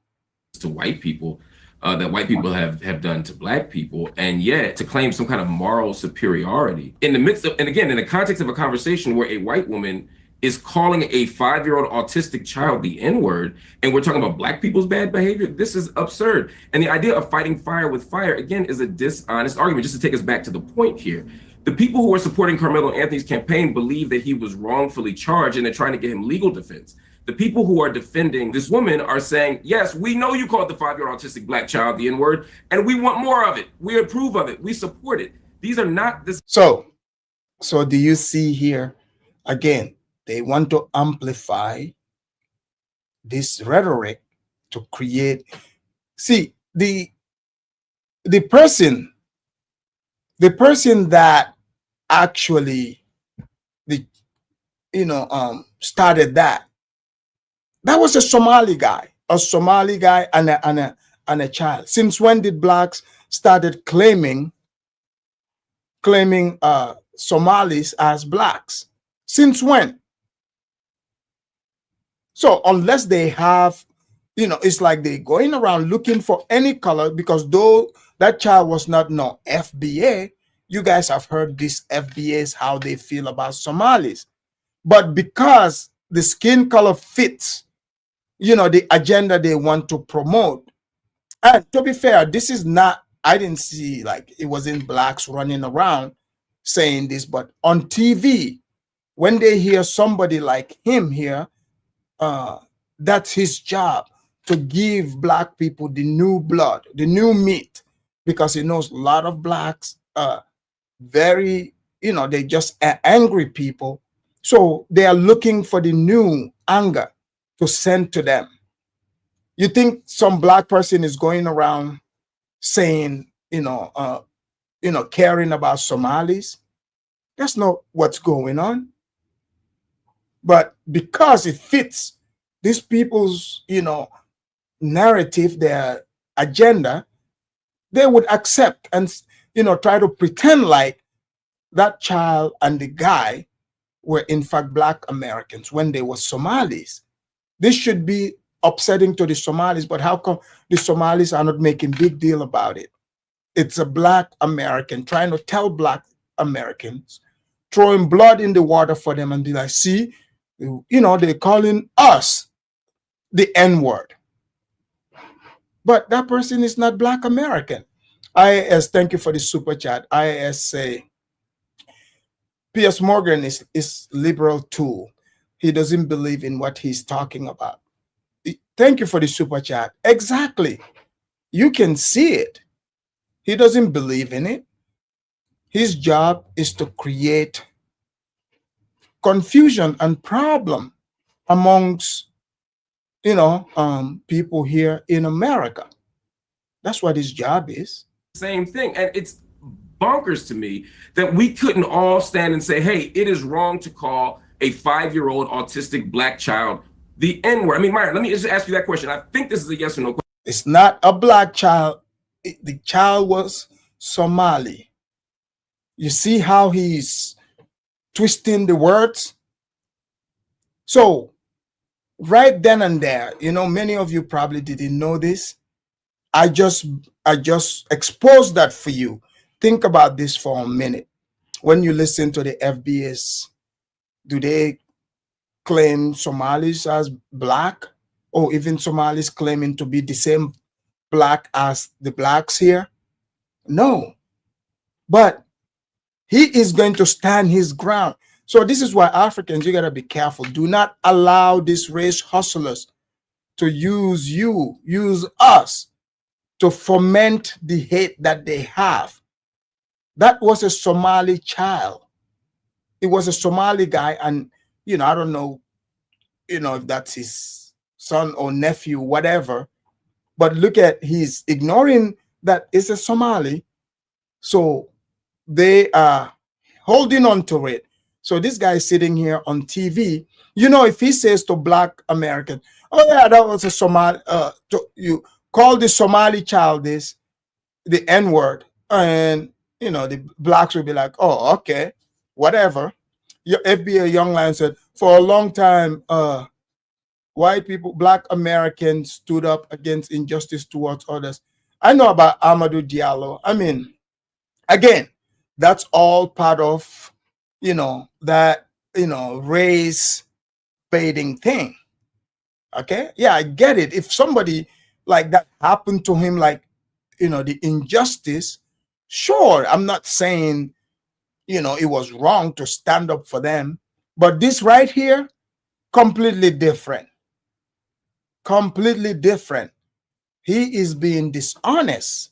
to white people that white people have done to black people, and yet to claim some kind of moral superiority in the midst of, and again, in the context of a conversation where a white woman is calling a 5-year-old autistic child the N-word, and we're talking about black people's bad behavior. This is absurd. And the idea of fighting fire with fire, again, is a dishonest argument. Just to take us back to the point here, the people who are supporting Carmelo Anthony's campaign believe that he was wrongfully charged and they're trying to get him legal defense. The people who are defending this woman are saying, yes, we know you called the 5-year-old autistic black child the N-word, and we want more of it. We approve of it. We support it. These are not this. So do you see here, again, they want to amplify this rhetoric to create, see, the person that actually started that That was a Somali guy and a child. Since when did blacks started claiming Somalis as blacks? Since when? So unless they have, it's like they going around looking for any color, because though that child was not no FBA, you guys have heard these FBAs, how they feel about Somalis. But because the skin color fits, the agenda they want to promote. And to be fair, this is not, I didn't see like it wasn't blacks running around saying this, but on TV, when they hear somebody like him here, that's his job, to give black people the new blood, the new meat, because he knows a lot of blacks very, they just angry people. So they are looking for the new anger to send to them. You think some black person is going around saying, caring about Somalis? That's not what's going on. But because it fits these people's, narrative, their agenda, they would accept and, try to pretend like that child and the guy were in fact black Americans when they were Somalis. This should be upsetting to the Somalis, but how come the Somalis are not making big deal about it? It's a black American trying to tell black Americans, throwing blood in the water for them and be like, see, they're calling us the N-word. But that person is not black American. IAS, thank you for the super chat. IAS say, P.S. Morgan is liberal too. He doesn't believe in what he's talking about. Thank you for the super chat. Exactly. You can see it. He doesn't believe in it. His job is to create confusion and problem amongst, people here in America. That's what his job is. Same thing. And it's bonkers to me that we couldn't all stand and say, hey, it is wrong to call a 5-year-old autistic black child the N-word. I mean, Myron, let me just ask you that question. I think this is a yes or no question. It's not a black child. The child was Somali. You see how he's twisting the words? So right then and there, many of you probably didn't know this. I just exposed that for you. Think about this for a minute. When you listen to the FBS, do they claim Somalis as black, or even Somalis claiming to be the same black as the blacks here? No. But he is going to stand his ground. So this is why Africans, you got to be careful. Do not allow these race hustlers to use us to foment the hate that they have. That was a Somali child. It was a Somali guy, and I don't know, if that's his son or nephew, whatever. But look at, he's ignoring that it's a Somali. So they are holding on to it. So this guy is sitting here on TV. If he says to black Americans, oh yeah, that was a Somali, you call the Somali child this, the N-word, and the blacks will be like, oh, okay, whatever. Your FBA Young Lion said, for a long time, white people, black Americans stood up against injustice towards others. I know about Amadou Diallo. I mean, again, that's all part of, that, race baiting thing. Okay. Yeah, I get it. If somebody like that happened to him, like, the injustice, sure, I'm not saying, it was wrong to stand up for them. But this right here, completely different. Completely different. He is being dishonest.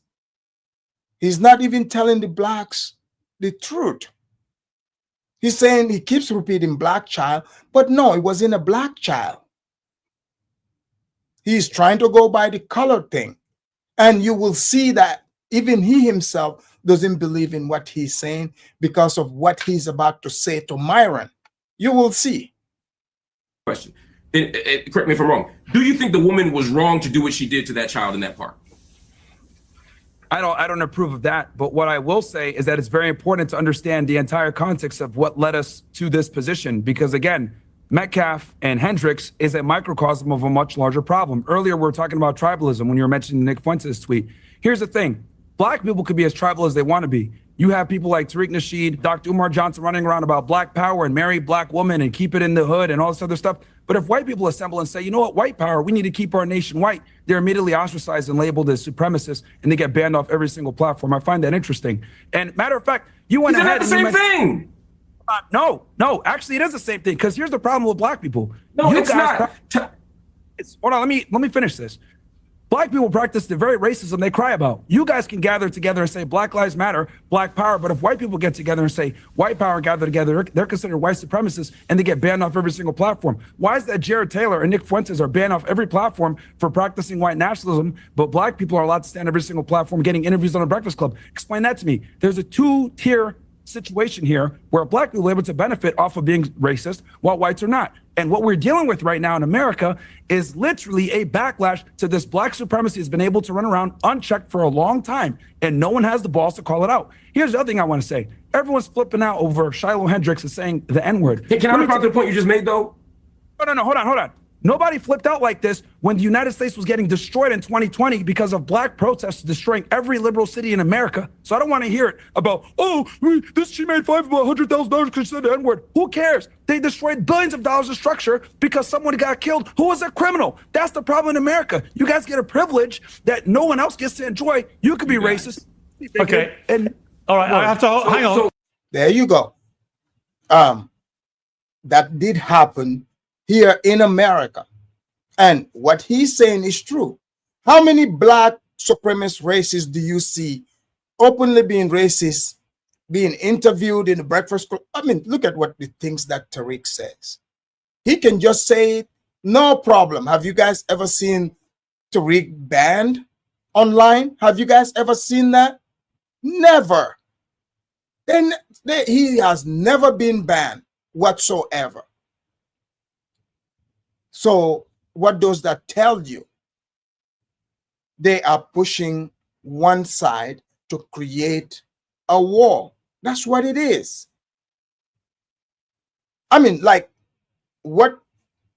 He's not even telling the blacks the truth. He's saying, he keeps repeating black child, but no, it wasn't a black child. He's trying to go by the color thing. And you will see that even he himself doesn't believe in what he's saying because of what he's about to say to Myron. You will see. Question. correct me if I'm wrong, do you think the woman was wrong to do what she did to that child in that park? I don't approve of that. But what I will say is that it's very important to understand the entire context of what led us to this position. Because again, Metcalf and Hendricks is a microcosm of a much larger problem. Earlier, we were talking about tribalism when you were mentioning Nick Fuentes' tweet. Here's the thing. Black people could be as tribal as they want to be. You have people like Tariq Nasheed, Dr. Umar Johnson running around about black power and marry black women and keep it in the hood and all this other stuff. But if white people assemble and say, you know what, white power, we need to keep our nation white, they're immediately ostracized and labeled as supremacists, and they get banned off every single platform. I find that interesting. And matter of fact, you went ahead. Isn't that the same thing? No, actually, it is the same thing. Because here's the problem with black people. No, it's not. Hold on, let me finish this. Black people practice the very racism they cry about. You guys can gather together and say Black Lives Matter, Black Power, but if white people get together and say white power and gather together, they're considered white supremacists and they get banned off every single platform. Why is that Jared Taylor and Nick Fuentes are banned off every platform for practicing white nationalism, but black people are allowed to stand every single platform getting interviews on a Breakfast Club? Explain that to me. There's a two-tier situation here where black people are able to benefit off of being racist while whites are not. And what we're dealing with right now in America is literally a backlash to this black supremacy has been able to run around unchecked for a long time, and no one has the balls to call it out. Here's the other thing I want to say. Everyone's flipping out over Shiloh Hendricks is saying the N-word. Hey, can I respond to the point you just made, though? No, hold on. Nobody flipped out like this when the United States was getting destroyed in 2020 because of black protests destroying every liberal city in America. So I don't want to hear it about, she made $100,000 because she said the N-word. Who cares? They destroyed billions of dollars of structure because someone got killed who was a criminal. That's the problem in America. You guys get a privilege that no one else gets to enjoy. You could be racist. Okay. And all right, I have to hang on. There you go. That did happen here in America. And what he's saying is true. How many black supremacist racists do you see openly being racist, being interviewed in the Breakfast Club? I mean, look at what the things that Tariq says. He can just say it, no problem. Have you guys ever seen Tariq banned online? Have you guys ever seen that? Never. He has never been banned whatsoever. So what does that tell you? They are pushing one side to create a war. That's what it is. I mean, like what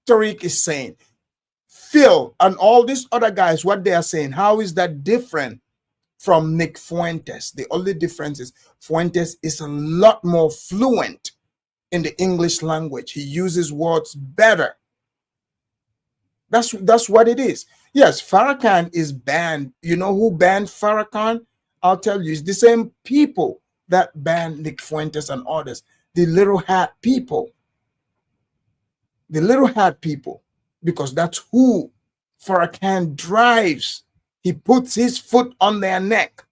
Tariq is saying, Phil and all these other guys, what they are saying, how is that different from Nick Fuentes? The only difference is Fuentes is a lot more fluent in the English language. He uses words better. That's what it is. Yes, Farrakhan is banned. You know who banned Farrakhan? I'll tell you, it's the same people that banned Nick Fuentes and others. The little hat people. The little hat people. Because that's who Farrakhan drives. He puts his foot on their neck.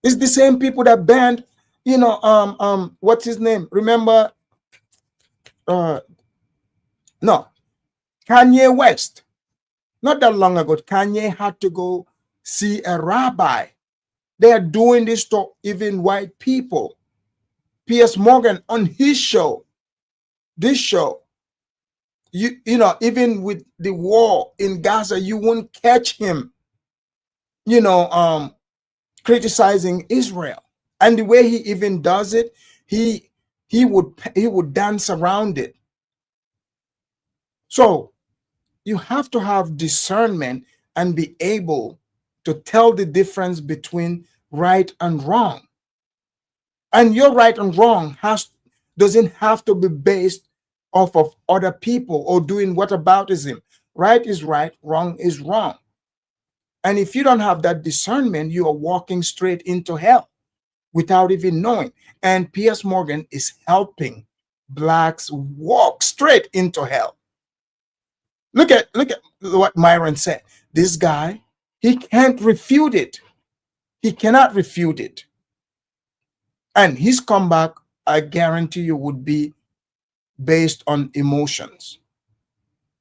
It's the same people that banned, what's his name? Remember? No. Kanye West. Not that long ago, Kanye had to go see a rabbi. They are doing this to even white people. Piers Morgan on his show, this show, even with the war in Gaza, you won't catch him, criticizing Israel. And the way he even does it, he would dance around it. So you have to have discernment and be able to tell the difference between right and wrong. And your right and wrong doesn't have to be based off of other people or doing whataboutism. Right is right, wrong is wrong. And if you don't have that discernment, you are walking straight into hell without even knowing. And Piers Morgan is helping blacks walk straight into hell. Look at what Myron said. This guy, he can't refute it. He cannot refute it. And his comeback, I guarantee you, would be based on emotions.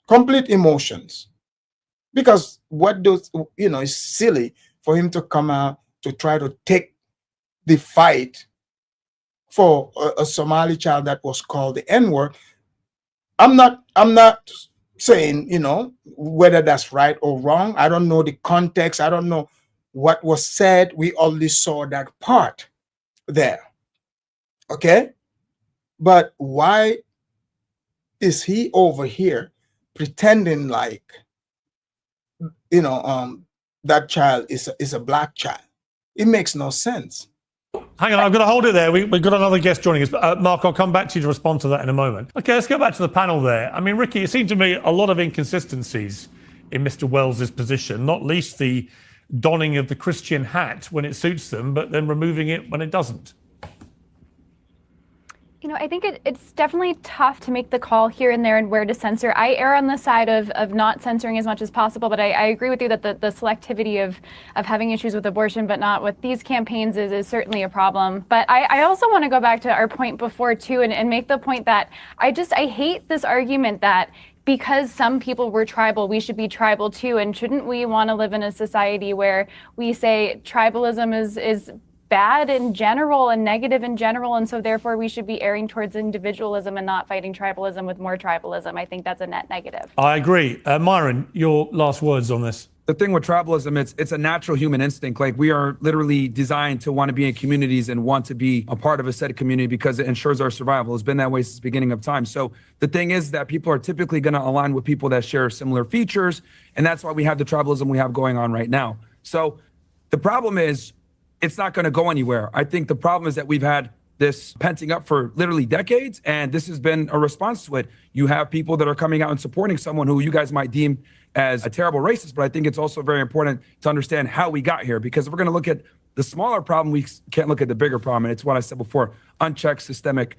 Complete emotions. Because it's silly for him to come out to try to take the fight for a Somali child that was called the N-word. I'm not saying, whether that's right or wrong. I don't know the context. I don't know what was said. We only saw that part there. Okay? But why is he over here pretending like, that child is a black child? It makes no sense. Hang on, I'm going to hold it there. We've got another guest joining us. Mark, I'll come back to you to respond to that in a moment. Okay, let's go back to the panel there. I mean, Ricky, it seemed to me a lot of inconsistencies in Mr. Wells's position, not least the donning of the Christian hat when it suits them, but then removing it when it doesn't. I think it's definitely tough to make the call here and there and where to censor. I err on the side of not censoring as much as possible, but I agree with you that the selectivity of having issues with abortion, but not with these campaigns is certainly a problem. But I also want to go back to our point before, too, and make the point that I hate this argument that because some people were tribal, we should be tribal, too. And shouldn't we want to live in a society where we say tribalism is bad in general and negative in general, and so therefore we should be erring towards individualism and not fighting tribalism with more tribalism? I think that's a net negative. I agree. Myron, your last words on this. The thing with tribalism, it's a natural human instinct. Like, we are literally designed to want to be in communities and want to be a part of a set of community because it ensures our survival. It's been that way since the beginning of time. So the thing is that people are typically going to align with people that share similar features, and that's why we have the tribalism we have going on right now. So the problem is, it's not going to go anywhere. I think the problem is that we've had this penting up for literally decades, and this has been a response to it. You have people that are coming out and supporting someone who you guys might deem as a terrible racist, but I think it's also very important to understand how we got here, because if we're going to look at the smaller problem, we can't look at the bigger problem, and it's what I said before, unchecked, systemic.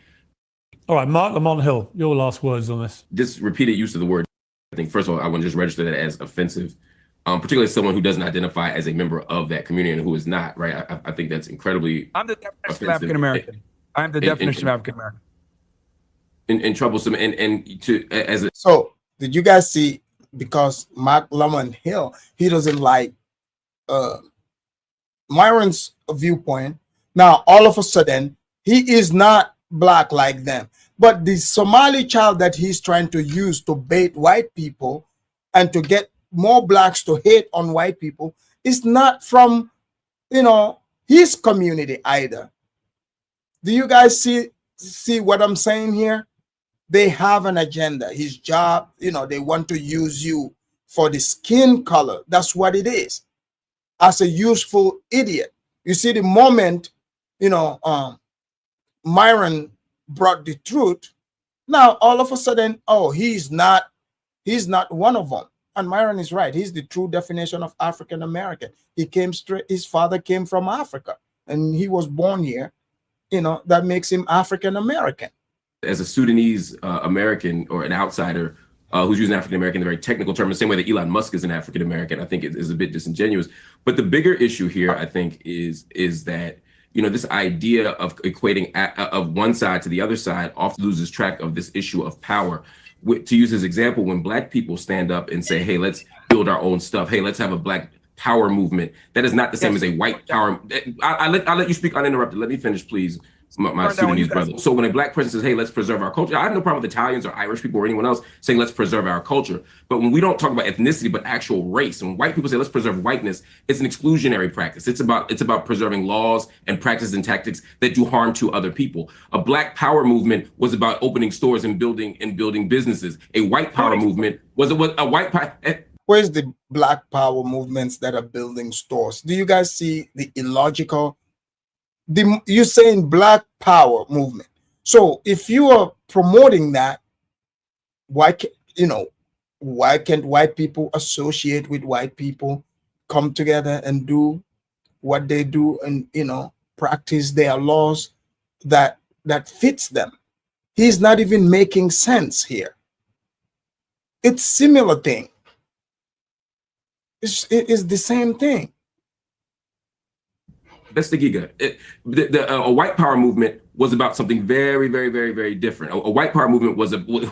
All right, Mark Lamont Hill, your last words on this. This repeated use of the word, I think, first of all, I want to just register that as offensive. Particularly someone who doesn't identify as a member of that community and who is not, right? I think that's incredibly I'm the definition of African American. I'm the definition of African American. And troublesome So did you guys see, because Mark Lamont Hill, he doesn't like Myron's viewpoint. Now all of a sudden he is not black like them. But the Somali child that he's trying to use to bait white people and to get more blacks to hate on white people is not from, his community either. Do you guys see what I'm saying here? They have an agenda. His job, they want to use you for the skin color. That's what it is. As a useful idiot. You see, the moment, Myron brought the truth, now all of a sudden, oh, he's not one of them. And Myron is right. He's the true definition of African American. He came straight, his father came from Africa and he was born here. That makes him African American. As a Sudanese American or an outsider who's using African American in a very technical term, the same way that Elon Musk is an African American, I think it is a bit disingenuous. But the bigger issue here, I think, is that this idea of equating of one side to the other side often loses track of this issue of power. To use his example, when black people stand up and say, hey, let's build our own stuff. Hey, let's have a black power movement. That is not the same as a white power. I'll let you speak uninterrupted. Let me finish, please, my Sudanese brother. So when a black person says, hey, let's preserve our culture, I have no problem with Italians or Irish people or anyone else saying, let's preserve our culture. But when we don't talk about ethnicity, but actual race, and when white people say, let's preserve whiteness, it's an exclusionary practice. It's about preserving laws and practices and tactics that do harm to other people. A black power movement was about opening stores and building businesses. A white power movement was a white power. Where's the black power movements that are building stores? Do you guys see the illogical? You're saying black power movement. So if you are promoting that, why can't white people associate with white people, come together and do what they do and practice their laws that fits them? He's not even making sense here. It's similar thing. It's the same thing. That's the giga. A white power movement was about something very, very, very, very different. A white power movement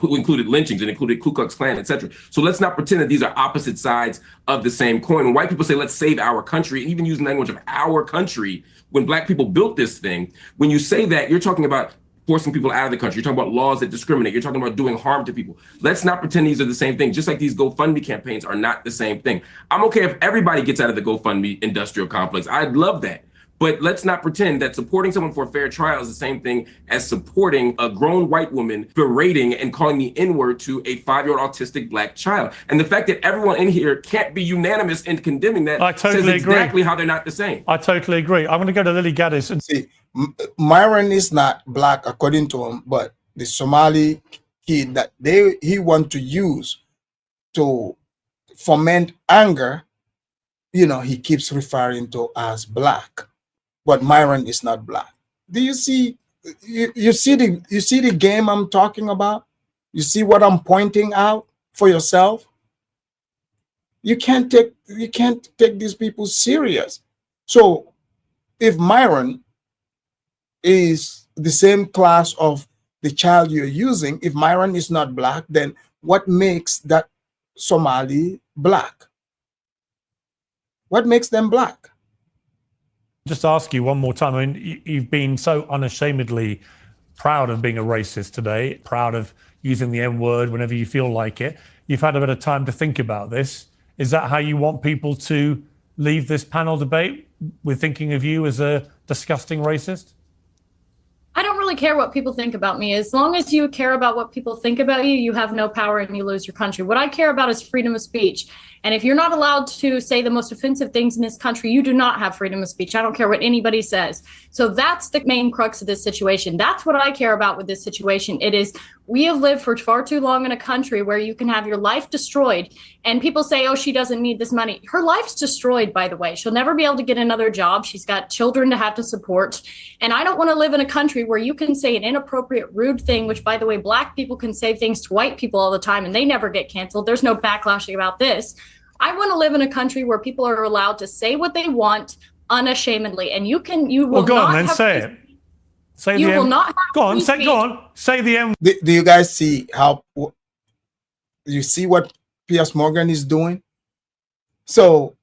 included lynchings and included Ku Klux Klan, etc. So let's not pretend that these are opposite sides of the same coin. When white people say, let's save our country, and even using language of our country, when black people built this thing, when you say that, you're talking about forcing people out of the country. You're talking about laws that discriminate. You're talking about doing harm to people. Let's not pretend these are the same thing. Just like these GoFundMe campaigns are not the same thing. I'm okay if everybody gets out of the GoFundMe industrial complex. I'd love that. But let's not pretend that supporting someone for a fair trial is the same thing as supporting a grown white woman berating and calling the N-word to a 5-year-old autistic black child. And the fact that everyone in here can't be unanimous in condemning that I totally says exactly agree. how they're not the same. I totally agree. I'm going to go to Lily Gaddis. And See, Myron is not black according to him, but the Somali kid that he want to use to foment anger, you know, he keeps referring to as black. But Myron is not black. Do you see? You see the game I'm talking about? You see what I'm pointing out for yourself? You can't take these people serious. So if Myron is the same class of the child you're using, if Myron is not black, then what makes that Somali black? What makes them black? just ask you one more time. I mean, you've been so unashamedly proud of being a racist today, proud of using the N-word whenever you feel like it. You've had a bit of time to think about this. Is that how you want people to leave this panel debate, with thinking of you as a disgusting racist? I don't really care what people think about me. As long as you care about what people think about you, you have no power and you lose your country. What I care about is freedom of speech. And if you're not allowed to say the most offensive things in this country, you do not have freedom of speech. I don't care what anybody says. So that's the main crux of this situation. That's what I care about with this situation. It is, we have lived for far too long in a country where you can have your life destroyed. And people say, oh, she doesn't need this money. Her life's destroyed, by the way. She'll never be able to get another job. She's got children to have to support. And I don't want to live in a country where you can say an inappropriate, rude thing, which, by the way, Black people can say things to white people all the time and they never get canceled. There's no backlashing about this. I want to live in a country where people are allowed to say what they want unashamedly. And you will well, go not on, then have say it. Say you the will M. not have Go on, free say. speech. Go on, say the M. Do you guys see how you see what Piers Morgan is doing? So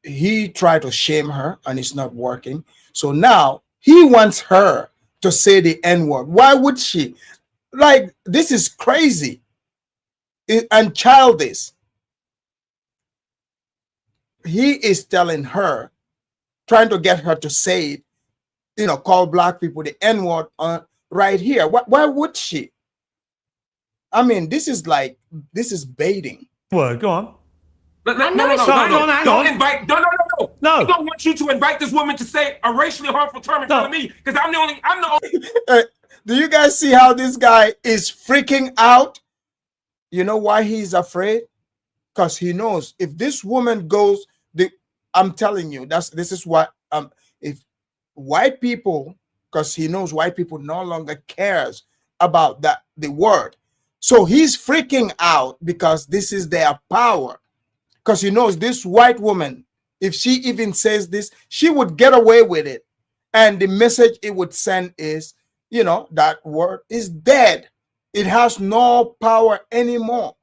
he tried to shame her and it's not working. So now he wants her to say the N-word. Why would she? Like, this is crazy and childish. He is telling her, trying to get her to say it, you know, call Black people the N-word right here. Why would she? I mean, this is baiting. Word, go on. No. Hang on. Don't invite. No. No. I don't want you to invite this woman to say a racially harmful term in front of me, because I'm the only. Do you guys see how this guy is freaking out? You know why he's afraid? Because he knows if this woman goes, I'm telling you, this is what if white people, because he knows white people no longer cares about the word. So he's freaking out because this is their power. Because he knows this white woman, if she even says this, she would get away with it. And the message it would send is, you know, that word is dead. It has no power anymore.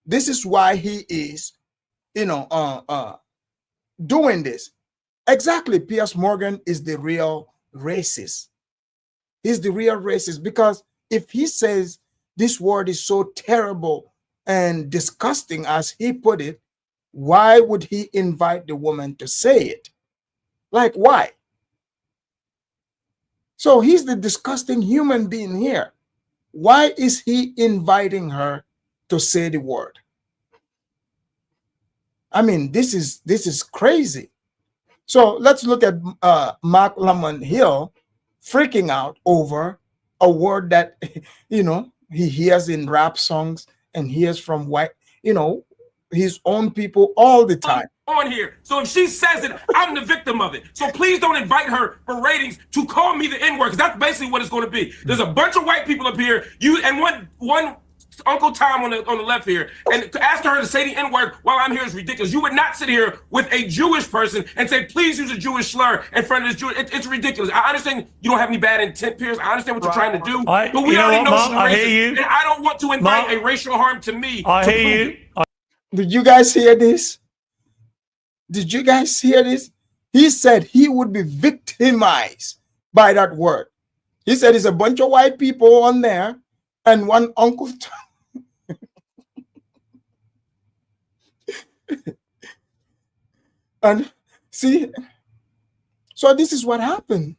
This is why he is, you know, doing this. Exactly. Piers Morgan is the real racist. He's the real racist, because if he says this word is so terrible and disgusting, as he put it, why would he invite the woman to say it? Like, why? So he's the disgusting human being here. Why is he inviting her to say the word? I mean, this is crazy. So let's look at Mark Lamont Hill freaking out over a word that, you know, he hears in rap songs and hears from white, you know, his own people all the time. On here. So if she says it, I'm the victim of it. So please don't invite her for ratings to call me the N-word, because that's basically what it's going to be. There's a bunch of white people up here, you and one Uncle Tom on the left here, and asking her to say the N-word while I'm here is ridiculous. You would not sit here with a Jewish person and say, please use a Jewish slur in front of this Jewish. It's ridiculous. I understand you don't have any bad intent, Piers. I understand what you're trying to do. But we already know she's racist. And I don't want to invite a racial harm to me. I hear you. Did you guys hear this? Did you guys hear this? He said he would be victimized by that word. He said it's a bunch of white people on there and one Uncle Tom. And see, so this is what happened.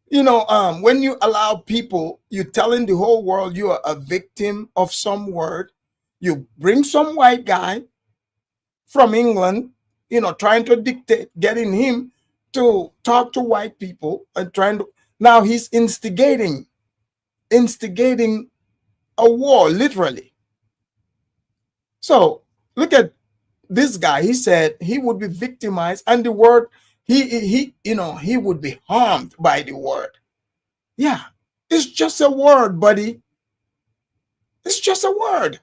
You know, when you allow people, you're telling the whole world you are a victim of some word. You bring some white guy from England, you know, trying to dictate, getting him to talk to white people and trying to, now he's instigating a war, literally. So look at this guy. He said he would be victimized, and the word, he you know, he would be harmed by the word. Yeah, it's just a word, buddy. It's just a word.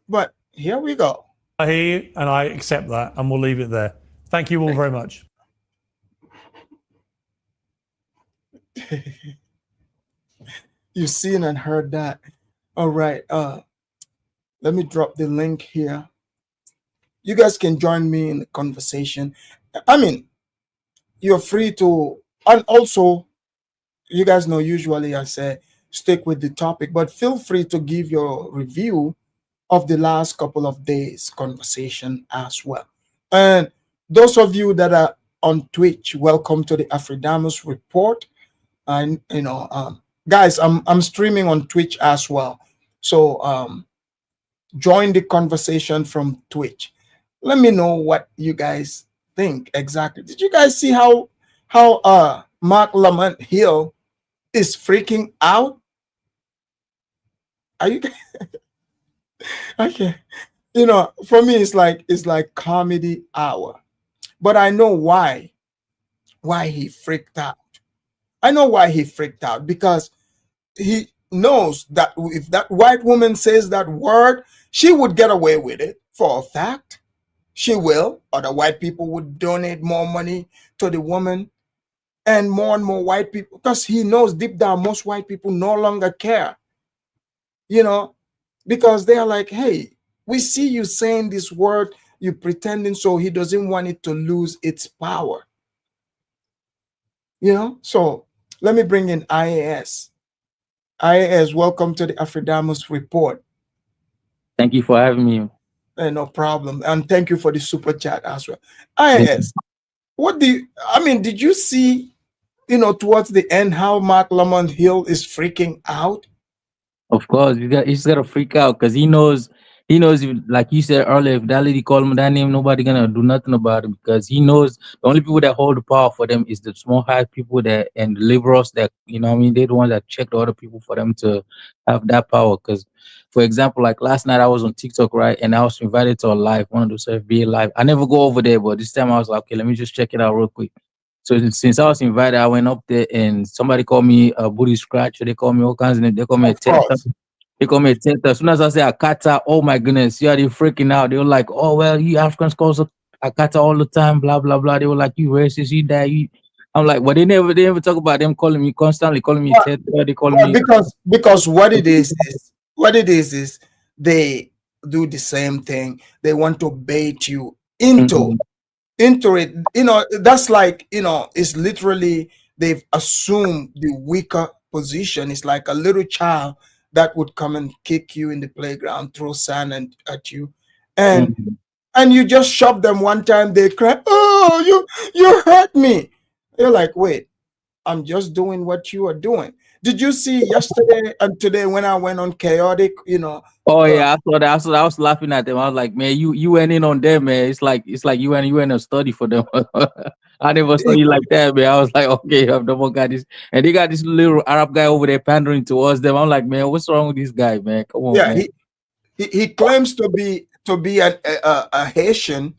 But here we go. I hear you, and I accept that, and we'll leave it there. Thank you all very much. You've seen and heard that. All right. Let me drop the link here. You guys can join me in the conversation. I mean, you're free to, and also, you guys know usually I say stick with the topic, but feel free to give your review of the last couple of days conversation as well. And those of you that are on Twitch, welcome to the Afridamus Report. And you know, guys, I'm streaming on Twitch as well. So join the conversation from Twitch. Let me know what you guys think exactly. Did you guys see how Mark Lamont Hill is freaking out? Are you okay? You know, for me, it's like comedy hour. But I know why he freaked out. I know why he freaked out, because he knows that if that white woman says that word, she would get away with it for a fact. She will, or the white people would donate more money to the woman, and more white people, because he knows deep down most white people no longer care, you know, because they are like, hey, we see you saying this word, you pretending, so he doesn't want it to lose its power, you know. So let me bring in IAS. IAS, welcome to the Afridamus Report. Thank you for having me. No problem. And thank you for the super chat as well. IAS, did you see, you know, towards the end, how Mark Lamont Hill is freaking out? Of course, he's got to freak out because he knows, if, like you said earlier, if that lady called him that name, nobody gonna do nothing about it, because he knows the only people that hold the power for them is the small high people that, and the liberals that, you know what I mean, they're the ones that check the other people for them to have that power. Because, for example, like last night I was on TikTok, right, and I was invited to a live, one of those FBA live. I never go over there, but this time I was like, okay, let me just check it out real quick. So since I was invited, I went up there, and somebody called me a booty scratcher. They called me all kinds of names. They called me a tester. They called me a tester. As soon as I say Akata, oh my goodness, yeah, they freaking out. They were like, oh well, you Africans call us Akata all the time, blah blah blah. They were like, you racist, you that. You. I'm like, well, they never talk about them calling me constantly, calling me a tester. They call me because what it is they do the same thing. They want to bait you into it, you know. That's like, you know, it's literally they've assumed the weaker position. It's like a little child that would come and kick you in the playground, throw sand at you, and you just shove them one time, they cry, oh, you hurt me. You're like, wait, I'm just doing what you are doing. Did you see yesterday and today when I went on Chaotic, you know? Oh yeah, I saw that. I was laughing at them. I was like, man, you went in on them, man. It's like you went a study for them. I never saw you like that, man. I was like, okay, I've never got this, and they got this little Arab guy over there pandering towards them. I'm like, man, what's wrong with this guy, man? Come on, man. He claims to be a Haitian,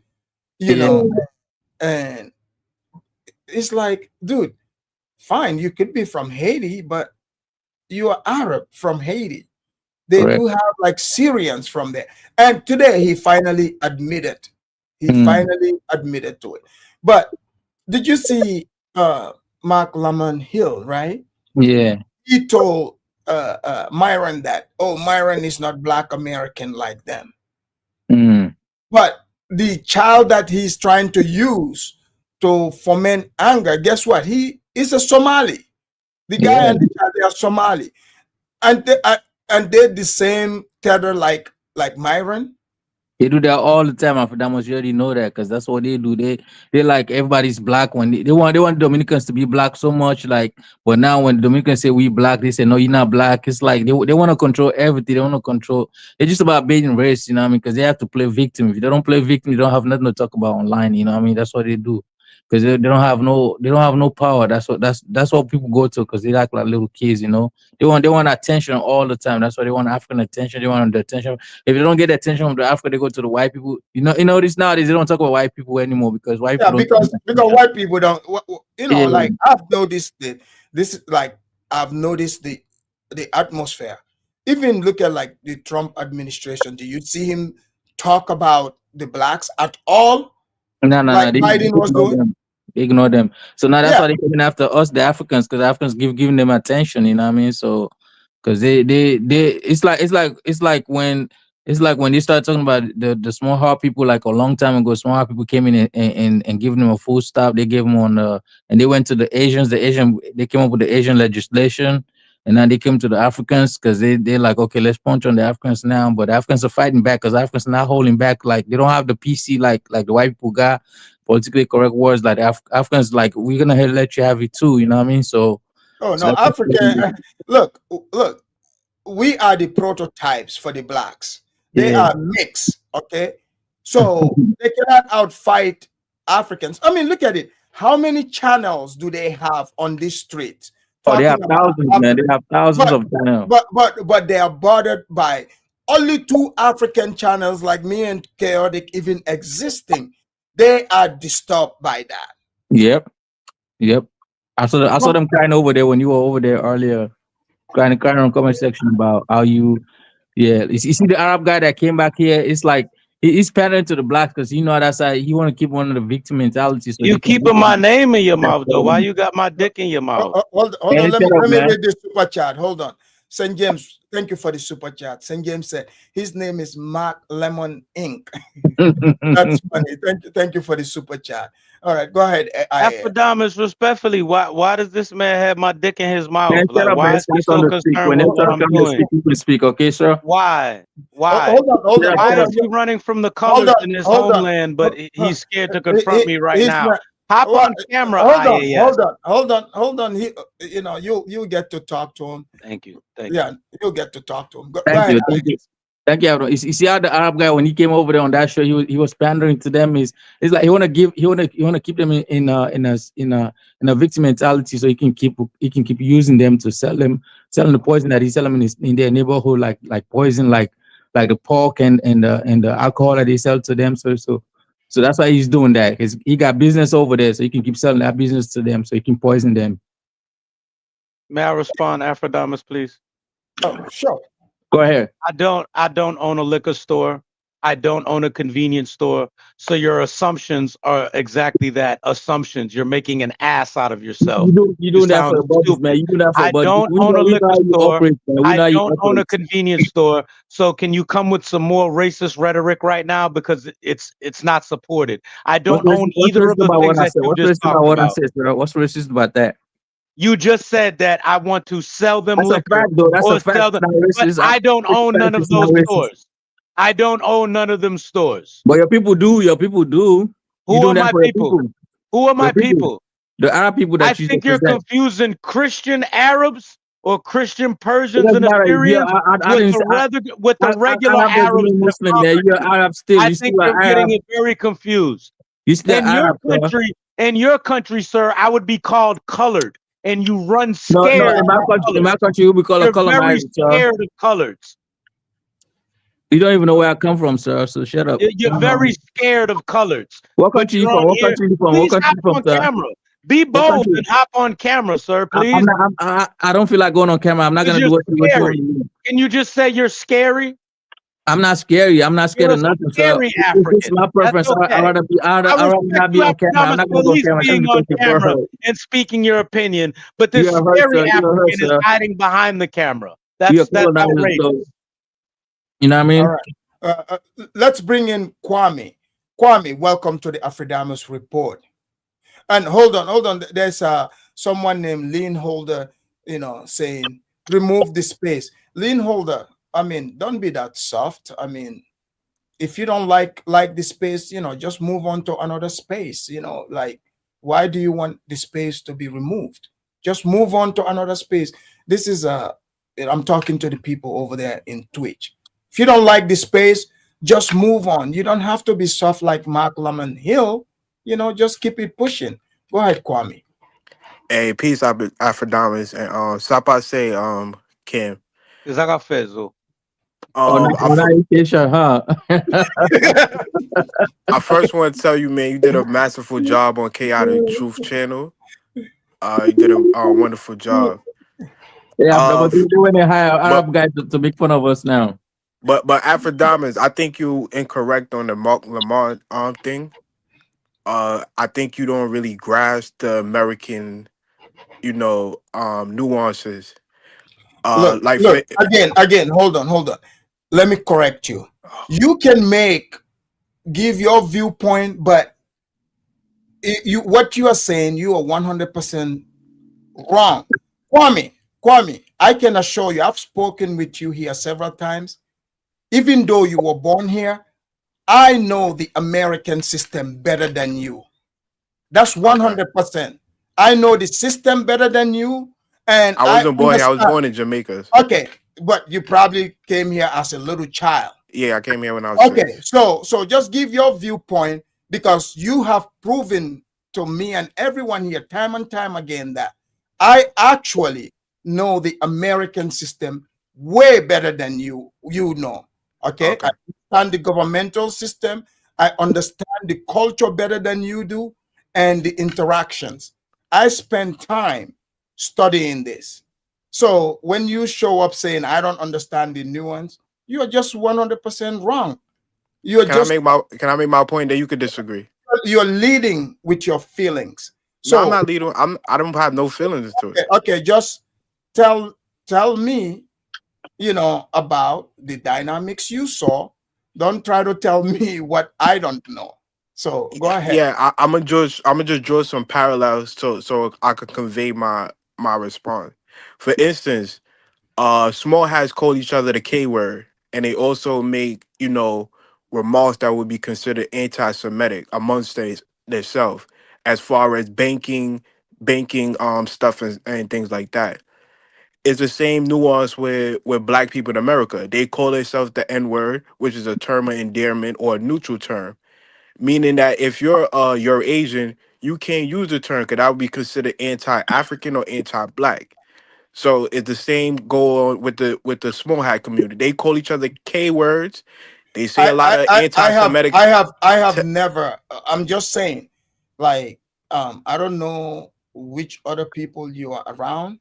you know, and it's like, dude, fine, you could be from Haiti, but you are Arab from Haiti. They do have like Syrians from there. And today he finally admitted. Finally admitted to it. But did you see Mark Lamont Hill, right? Yeah. He told Myron that, oh, Myron is not Black American like them. But the child that he's trying to use to foment anger, guess what? He is a Somali. The guy and the child, they are Somali, and they're the same tether like Myron. They do that all the time. After that much, you already know that because that's what they do. They like everybody's black when they want Dominicans to be black so much. Like, but now when Dominicans say we black, they say no, you're not black. It's like they want to control everything. They want to control. It's just about being race, you know what I mean? Because they have to play victim. If they don't play victim, you don't have nothing to talk about online. You know what I mean? That's what they do. Because they don't have no power. That's what people go to because they act like little kids. You know, they want attention all the time. That's why they want African attention. They want the attention. If they don't get the attention from the Africa, they go to the white people. You know this nowadays. They don't talk about white people anymore because white Yeah, people don't. because white people don't. Yeah. Like I've noticed that this is like I've noticed the atmosphere. Even look at like the Trump administration. Do you see him talk about the blacks at all? No. Like They Biden was ignore doing. them. They ignore them. So now that's Yeah. why they're coming after us, the Africans, because Africans giving them attention. You know what I mean? So because they it's like when they start talking about the small heart people like a long time ago. Small heart people came in and giving them a full stop. They gave them and they went to the Asians. They came up with the Asian legislation. And now they came to the Africans because they're like, okay, let's punch on the Africans now. But the Africans are fighting back because Africans are not holding back. Like they don't have the PC like the white people got politically correct words like Africans like we're gonna let you have it too. You know what I mean? So Oh so no, that's what they do. Africa. Look. We are the prototypes for the blacks. They Yeah. are mixed. Okay, so they cannot outfight Africans. I mean, look at it. How many channels do they have on this street Oh, they have talking about thousands, man. They Africa? have thousands But of channels. but they are bordered by only two African channels like me and Chaotic even existing. They are disturbed by that. Yep. I saw them crying over there when you were over there earlier, crying on the comment section about how you see the Arab guy that came back here. It's like he's pandering to the blacks because that's how he want to keep one of the victim mentality. So You he can keeping my name in your mouth though. Why you got my dick in your mouth? Hold Man, on. Let me shut up, man. read this super chat. Hold on. St. James, thank you for the super chat. St. James said his name is Mark Lemon Inc. That's funny. Thank you for the super chat. All right, go ahead. Afrodamus, respectfully, why does this man have my dick in his mouth? Man, shut Like, up, why man. is he Speak on so the speak. concerned When with they what talk I'm on the doing? speak, people speak, okay, sir? Why? Hold on. Why is he running from the colors in his homeland, but he's scared to confront me right now? Hop on camera, IAS. Hold on. You get to talk to him. Thank you. Yeah, you'll get to talk to him. Go Thank ahead. you. Thank you, Abdul. You see how the Arab guy when he came over there on that show, he was pandering to them. It's like he want to keep them in a victim mentality so he can keep using them to selling the poison that he's selling in their neighborhood like poison like the pork and the alcohol that they sell to them. So that's why he's doing that because he got business over there so he can keep selling that business to them so he can poison them. May I respond, Afrodamus, please? Oh, sure. Go ahead. I don't own a liquor store. I don't own a convenience store. So your assumptions are exactly that, assumptions. You're making an ass out of yourself. You doing that for the buddies, man. You doing that for I the buddies. don't own a liquor store. I don't own a convenience store. So can you come with some more racist rhetoric right now? Because it's not supported. I don't own either of the things that you just talked about. What's racist about that? You just said that I want to sell them That's liquor. a fact, though. That's or a fact. sell them, but I don't own none of those stores. I don't own none of them stores. But your people do. Who are my people? Who are my people? The Arab people that I think you're confusing Christian Arabs or Christian Persians and Assyrians with the regular Arabs. Muslim, man. You're Arab still. I think you're getting it very confused. You still Arab, in your country, sir, I would be called colored. And you run scared. No, in my country, you be called a color. You're very scared of colors. You don't even know where I come from, sir. So shut up. You're very scared of colors. What country you from? What country you from? Please hop on camera. Be bold and hop on camera, sir. Please. I don't feel like going on camera. I'm not gonna do what you want. Can you just say you're scary? I'm not scary. I'm not scared of nothing, sir. It's my preference. Okay. I'd rather not be on camera. I'm not gonna go on being on camera and speaking your opinion, but this scary African is hiding behind the camera. That's outrageous. You know what I mean? All right. Let's bring in Kwame. Kwame, welcome to the Afrodamus Report. And hold on. There's someone named Lean Holder saying remove the space. Lien holder, I mean, don't be that soft. I mean, if you don't like the space, just move on to another space. Like, why do you want the space to be removed? Just move on to another space. This is I'm talking to the people over there in Twitch. If you don't like the space, just move on. You don't have to be soft like Mark Lemon Hill. Just keep it pushing. Go ahead, Kwame. Hey, peace, Afrodamas, and Sapa say, Kim. Zagafezo. I, Huh? I first want to tell you, man, you did a masterful job on Chaotic Truth Channel. You did a wonderful job. Yeah, but F- they want to hire but Arab guys to make fun of us now. but Afrodamas, I think you incorrect on the Mark Lamar thing. I think you don't really grasp the American, nuances. Look, Like look, again, hold on. Let me correct you. You can give your viewpoint, but what you are saying, you are 100% wrong. Kwame, I can assure you, I've spoken with you here several times. Even though you were born here, I know the American system better than you. That's 100%. I know the system better than you, and I I wasn't born here. I was understand. born in Jamaica. Okay, but you probably came here as a little child. Yeah, I came here when I was Okay, 6. so just give your viewpoint, because you have proven to me and everyone here time and time again that I actually know the American system way better than you. Okay, Okay. I understand the governmental system. I understand the culture better than you do, and the interactions. I spend time studying this. So when you show up saying I don't understand the nuance, you are just 100% wrong. You're Can I just make my point that you could disagree? you're leading with your feelings. No, I'm So not leading. I don't have no feelings to it. okay, just tell me, about the dynamics you saw. Don't try to tell me what I don't know. So go ahead. Yeah, I'm gonna just draw some parallels so I could convey my response. For instance, small hats call each other the K word, and they also make remarks that would be considered anti-Semitic amongst themselves, as far as banking stuff and things like that. It's the same nuance with black people in America. They call themselves the N word, which is a term of endearment or a neutral term, meaning that if you're Asian, you can't use the term because that would be considered anti-African or anti-black. So it's the same go on with the small hat community. They call each other K words. They say a lot of anti-Semitic. I have Te- never. I'm just saying, like, I don't know which other people you are around,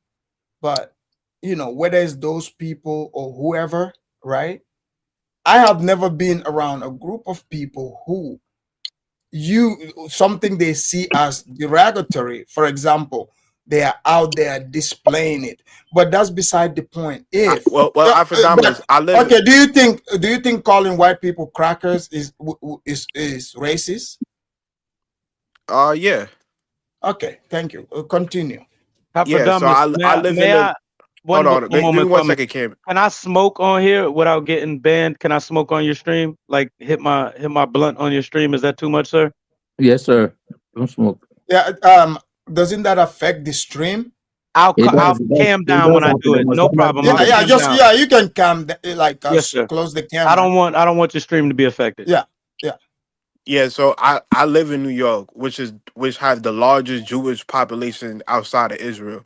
but whether it's those people or whoever, right? I have never been around a group of people who something they see as derogatory. For example, they are out there displaying it, but that's beside the point. If well, Afrodamas, but I live. okay, do you think calling white people crackers is racist? Yeah, Okay, thank you. Continue. yeah. So Papadummus, I live in the. Hold on, one give me moment, one Kwame. second, Kim. Can I smoke on here without getting banned? Can I smoke on your stream? Like hit my blunt on your stream? Is that too much, sir? Yes, sir. Don't smoke. Yeah. Doesn't that affect the stream? I'll It does. I'll cam It down when does I do happen. it. No problem. I'll Yeah. cam Just down. you can like Yes, sir. close the I camera. don't want your stream to be affected. Yeah. Yeah. Yeah, so I live in New York, which has the largest Jewish population outside of Israel,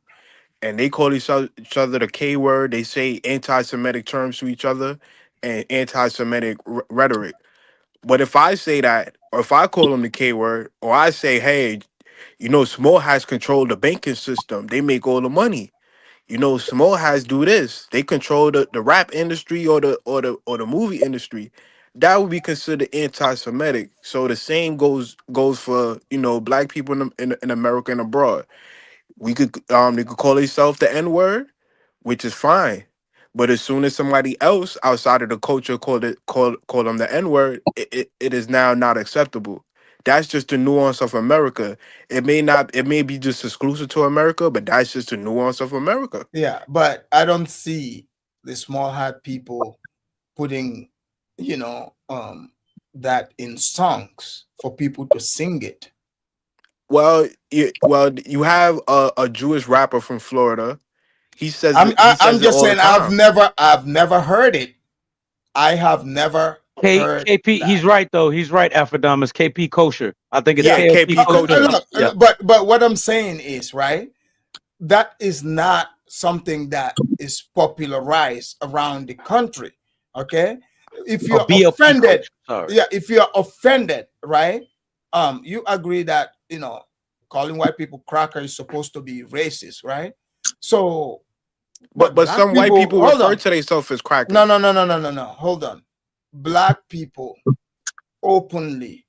and they call each other the K word. They say anti-Semitic terms to each other and anti-Semitic rhetoric. But if I say that, or if I call them the K word, or I say, hey, small hats control the banking system. They make all the money. Small hats do this. They control the rap industry or the movie industry. That would be considered anti-Semitic. So the same goes for black people in America and abroad. They could call themselves the N word, which is fine. But as soon as somebody else outside of the culture call them the N word, it is now not acceptable. That's just the nuance of America. It may be just exclusive to America, but that's just the nuance of America. Yeah, but I don't see the small hat people putting, you know, that in songs for people to sing it. Well, you have a Jewish rapper from Florida. He says I'm it just all the saying time. I've never heard it. I have never heard KP, that. he's right though. He's right, Afrodamus. KP kosher. I think it's Yeah, KLP KP kosher. Kosher. Yeah. but what I'm saying is, right, that is not something that is popularized around the country. Okay, if Oh, you're BLP offended, kosher. Sorry. yeah, if you're offended, right, you agree that, you know, calling white people cracker is supposed to be racist, right? So, but But black some white people, people hold refer on, to themselves as crackers. no, hold on, black people openly,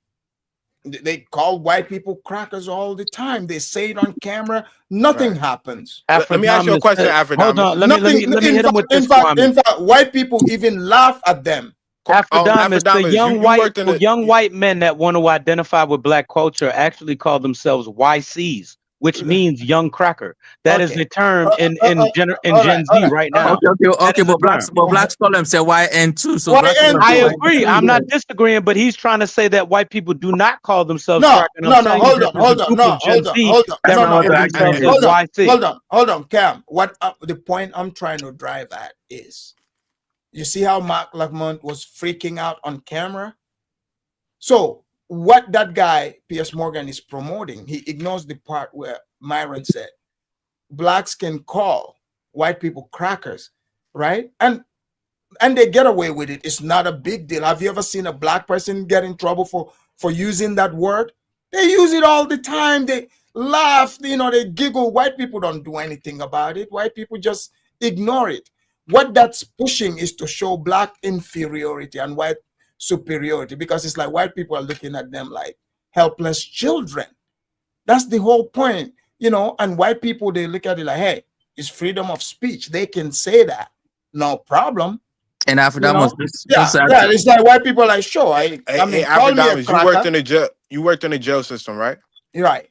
they call white people crackers all the time. They say it on camera. Nothing Right. happens. Let me ask you a Afrodamus. question, Hold Afrodamus. on. Let me hit him with this, Kwame. In fact, white people even laugh at them. Afrodamus, the Afrodamus, you worked in young white men that want to identify with black culture actually call themselves YCs, which means young cracker. That is Okay. the term in All Gen all Z right now. Okay, That is the term. but blacks call themselves YN too. So blacks call YN I themselves too. agree. YN I'm too. not disagreeing, but he's trying to say that white people do not call themselves No, cracker. And I'm telling you hold that on, there's a hold on, group no, of Gen Z that That's not what refer they're to actually themselves as saying. YC. hold on, Cam. What the point I'm trying to drive at is, you see how Mark Lamont was freaking out on camera? So what that guy, Piers Morgan, is promoting, he ignores the part where Myron said blacks can call white people crackers, right? And they get away with it. It's not a big deal. Have you ever seen a black person get in trouble for using that word? They use it all the time. They laugh, you know, they giggle. White people don't do anything about it. White people just ignore it. What that's pushing is to show black inferiority and white superiority, because it's like white people are looking at them like helpless children. That's the whole point, you know. And white people, they look at it like, hey, it's freedom of speech. They can say that, no problem. And after You that know, was this. yeah, yeah. It's like white people are like, sure. I Hey, mean, call me a Afrodamus, you worked cracker. in the jail. You worked in the jail system, right? Right.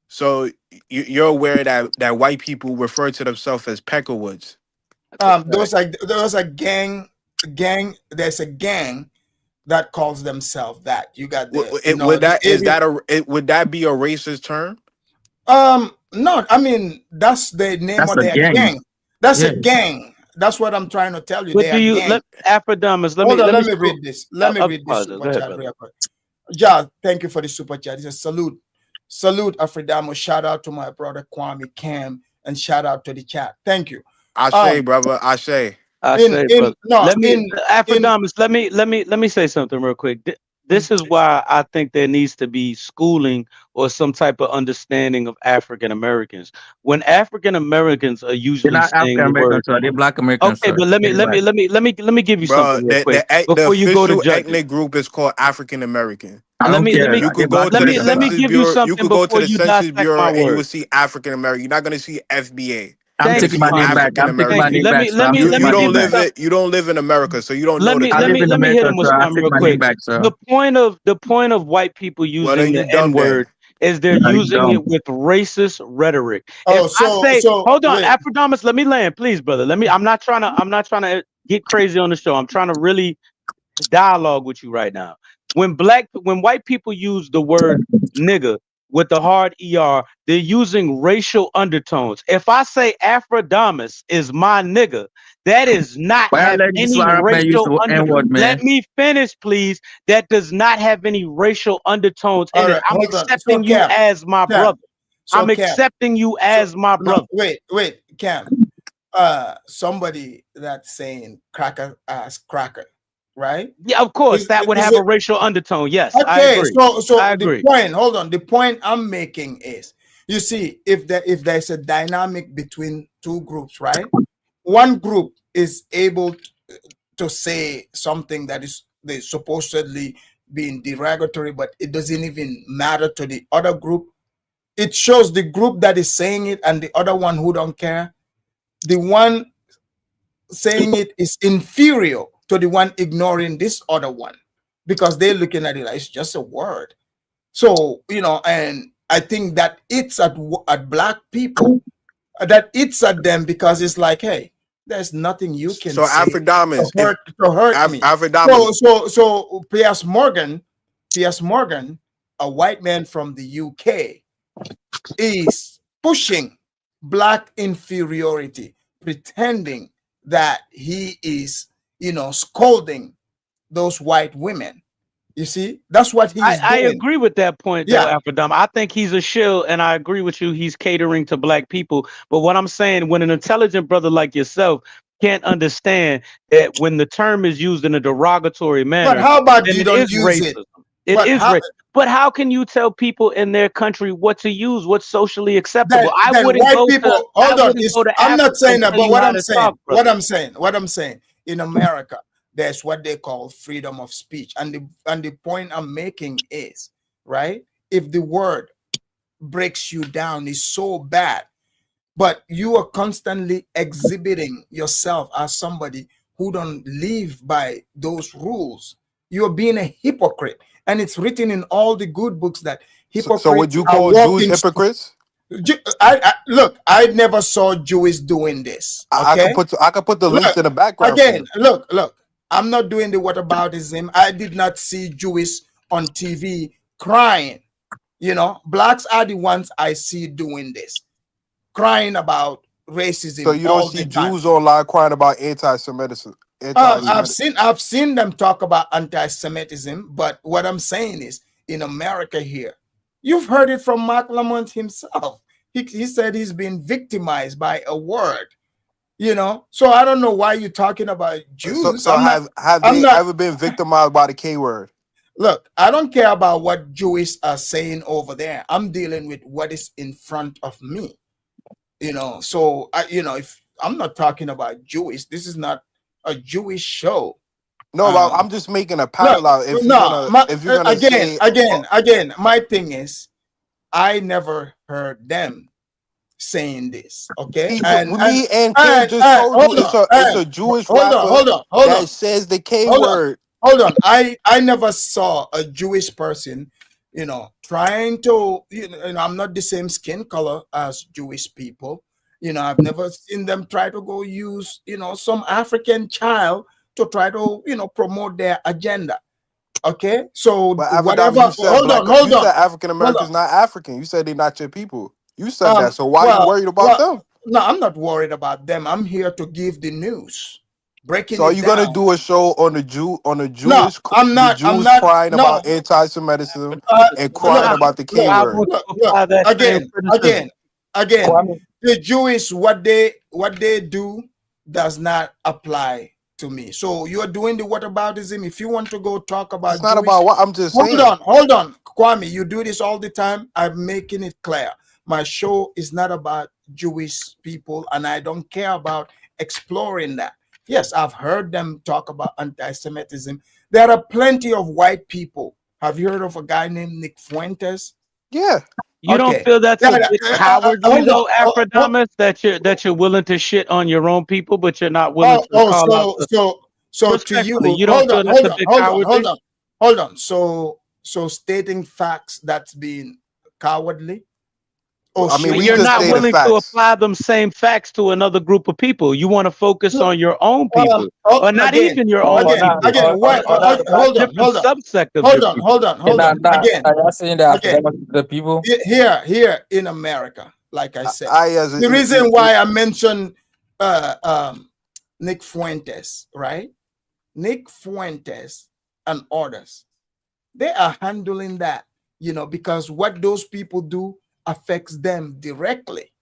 So you're aware that white people refer to themselves as peckerwoods. Those are gang. There's a gang that calls themselves that. You got the, you know, Would that the would that be a racist term? no, I mean, that's the name That's of a their gang. gang. That's Yeah. a gang. That's what I'm trying to tell you. What They do are you gang. Afrodamus? Hold on, let me scroll- read this. Let me read this Go super ahead, chat brother. real quick. Ja, thank you for the super chat. It's a salute. Salute, Afridamo. Shout out to my brother Kwame Cam, and shout out to the chat. Thank you. I say, brother, I say. Brother. In Afrodamus, let me say something real quick. This is why I think there needs to be schooling or some type of understanding of African Americans. When African Americans are They're usually not saying African the Americans, word, sir. They're Black Americans, okay, sir. but let me give you Bro, something real quick the before you go to official judges. ethnic group is called African American. I don't care. You could They're go Black to the Americans, Let me sir. Census give you Bureau. You something could go to before the you Census dissect Bureau my and you will words. see African American. You're not gonna see FBA. I'm You Thank will taking you, see my name Kwame. back. African I'm taking my Thank you. American. name back, sir. I'm Let taking You my me name don't give you back. something. you don't live in America, so you don't know Let the me I let live me in term. let me hit America, him with sir. I something take real my name quick. back, sir. The point of white people Well, then using you the dumb N then. word is they're Are you using dumb? it with racist rhetoric. Oh, If I say, so hold on, wait. Afrodamus, let me land, please, brother. I'm not trying to get crazy on the show. I'm trying to really dialogue with you right now. When white people use the word nigga with the hard ER, they're using racial undertones. If I say Afrodamus is my nigga, that is not Why I have let this any Arab man use racial the under. N word, Let man? me finish, please. That does not have any racial undertones All in it. right, I'm hold on. So accepting you Cam, as my Cam. brother. So I'm Cam. accepting you So as my no, brother. wait, Cam. Somebody that's saying cracker ass cracker, right? Yeah, of course, that would Is have a it racial undertone. Yes, I okay? agree. So I the agree. point, hold on. The point I'm making is, you see, if there's a dynamic between two groups, right? One group is able to say something that is they supposedly being derogatory, but it doesn't even matter to the other group. It shows the group that is saying it and the other one who don't care. The one saying it is inferior to the one ignoring this other one, because they're looking at it like it's just a word. So, and I think that it's at black people, that it's at them, because it's like, hey, there's nothing you can So say Afrodamas, to hurt me. Afrodamas. So Piers Morgan, a white man from the UK, is pushing black inferiority, pretending that he is, scolding those white women. You see, that's what he's doing. I agree with that point, though, Yeah. Afrodam. I think he's a shill, and I agree with you. He's catering to black people. But what I'm saying, when an intelligent brother like yourself can't understand that when the term is used in a derogatory manner, But how about then you it don't is use racism. it? It But is how, racist. But how can you tell people in their country what to use, what's socially acceptable? I then wouldn't white go people, to hold on, I'm Africa not saying and that, tell but you how to talk, brother. what I'm saying, in America, there's what they call freedom of speech. And the point I'm making is, right, if the word breaks you down is so bad, but you are constantly exhibiting yourself as somebody who don't live by those rules, you're being a hypocrite. And it's written in all the good books that hypocrites So would you are call Jews walking. hypocrites? Look, I never saw Jewish doing this. I Okay, could put the links look, in the background for again, you. look. I'm not doing the whataboutism. I did not see Jewish on TV crying. Blacks are the ones I see doing this, crying about racism So you don't all see the time. Jews online crying about anti-Semitism. I've seen them talk about anti-Semitism, but what I'm saying is, in America here, you've heard it from Mark Lamont himself. He said he's been victimized by a word. So I don't know why you're talking about Jews. So have I'm they not. ever been victimized by the K word? Look, I don't care about what Jewish are saying over there. I'm dealing with what is in front of me. So if I'm not talking about Jewish, this is not a Jewish show. No, but I'm just making a Look, parallel. If you're gonna say again, my thing is, I never heard them saying this. Okay, me and Kim just told you it's a Jewish rapper that says the K word. Hold on. I never saw a Jewish person, trying to, I'm not the same skin color as Jewish people. I've never seen them try to go use, some African child to try to, promote their agenda. Okay, so But whatever. you said Hold on. said African Americans not African. You said they're not your people. You said that. So why are you worried about them? No, I'm not worried about them. I'm here to give the news. Breaking so are it you down. gonna do a show on the Jewish No, I'm not. the Jews I'm not. crying No. about anti-Semitism and crying about the K word? Look, again, the Jewish, what they do does not apply to me. So you're doing the whataboutism. If you want to go talk about It's not Jewish, about what I'm just saying. Hold on, Kwame. You do this all the time. I'm making it clear. My show is not about Jewish people, and I don't care about exploring that. Yes, I've heard them talk about anti-Semitism. There are plenty of white people. Have you heard of a guy named Nick Fuentes? Yeah. You don't feel that's a bit cowardly, though, Afrodamas, that you're willing to shit on your own people, but you're not willing to call out. So to you, you don't feel that's a bit cowardly? Hold on. So stating facts that's being cowardly. You're not willing to apply them same facts to another group of people. You want to focus on your own people, or not even your own people. Subsect of hold on. Again, are saying that the people here in America, like I said, the reason why I mentioned Nick Fuentes, right? Nick Fuentes and others, they are handling that, because what those people do affects them directly.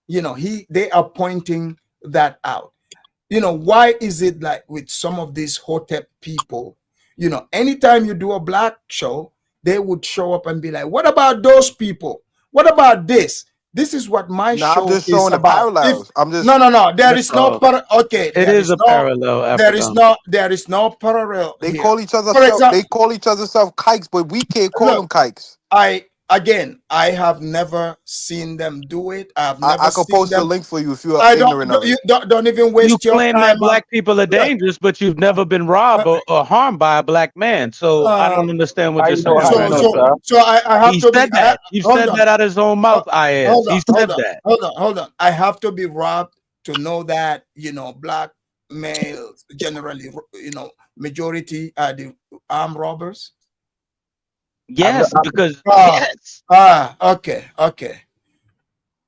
They are pointing that out. Why is it like with some of these Hotep people, anytime you do a black show, they would show up and be like, what about those people? What about this? This is what my show I'm just is showing about. the parallels. No. There is no okay. It is a parallel. There is no parallel. They here. call each other For example, they call each other self kikes, but we can't call them kikes. again, I have never seen them do it. I have never I could seen post a them. link for you if you're I ignorant of it. You don't even You waste your claim time that black people are dangerous, but you've never been robbed or harmed by a black man. So I don't understand what How you're you know? saying How you right know, now. sir? so I have He to be. said that. You Hold said on. that out of his own mouth, IS. He said that. Hold on. I have to be robbed to know that, you know, black males generally, you know, majority are the armed robbers. Yes, because yes. Okay.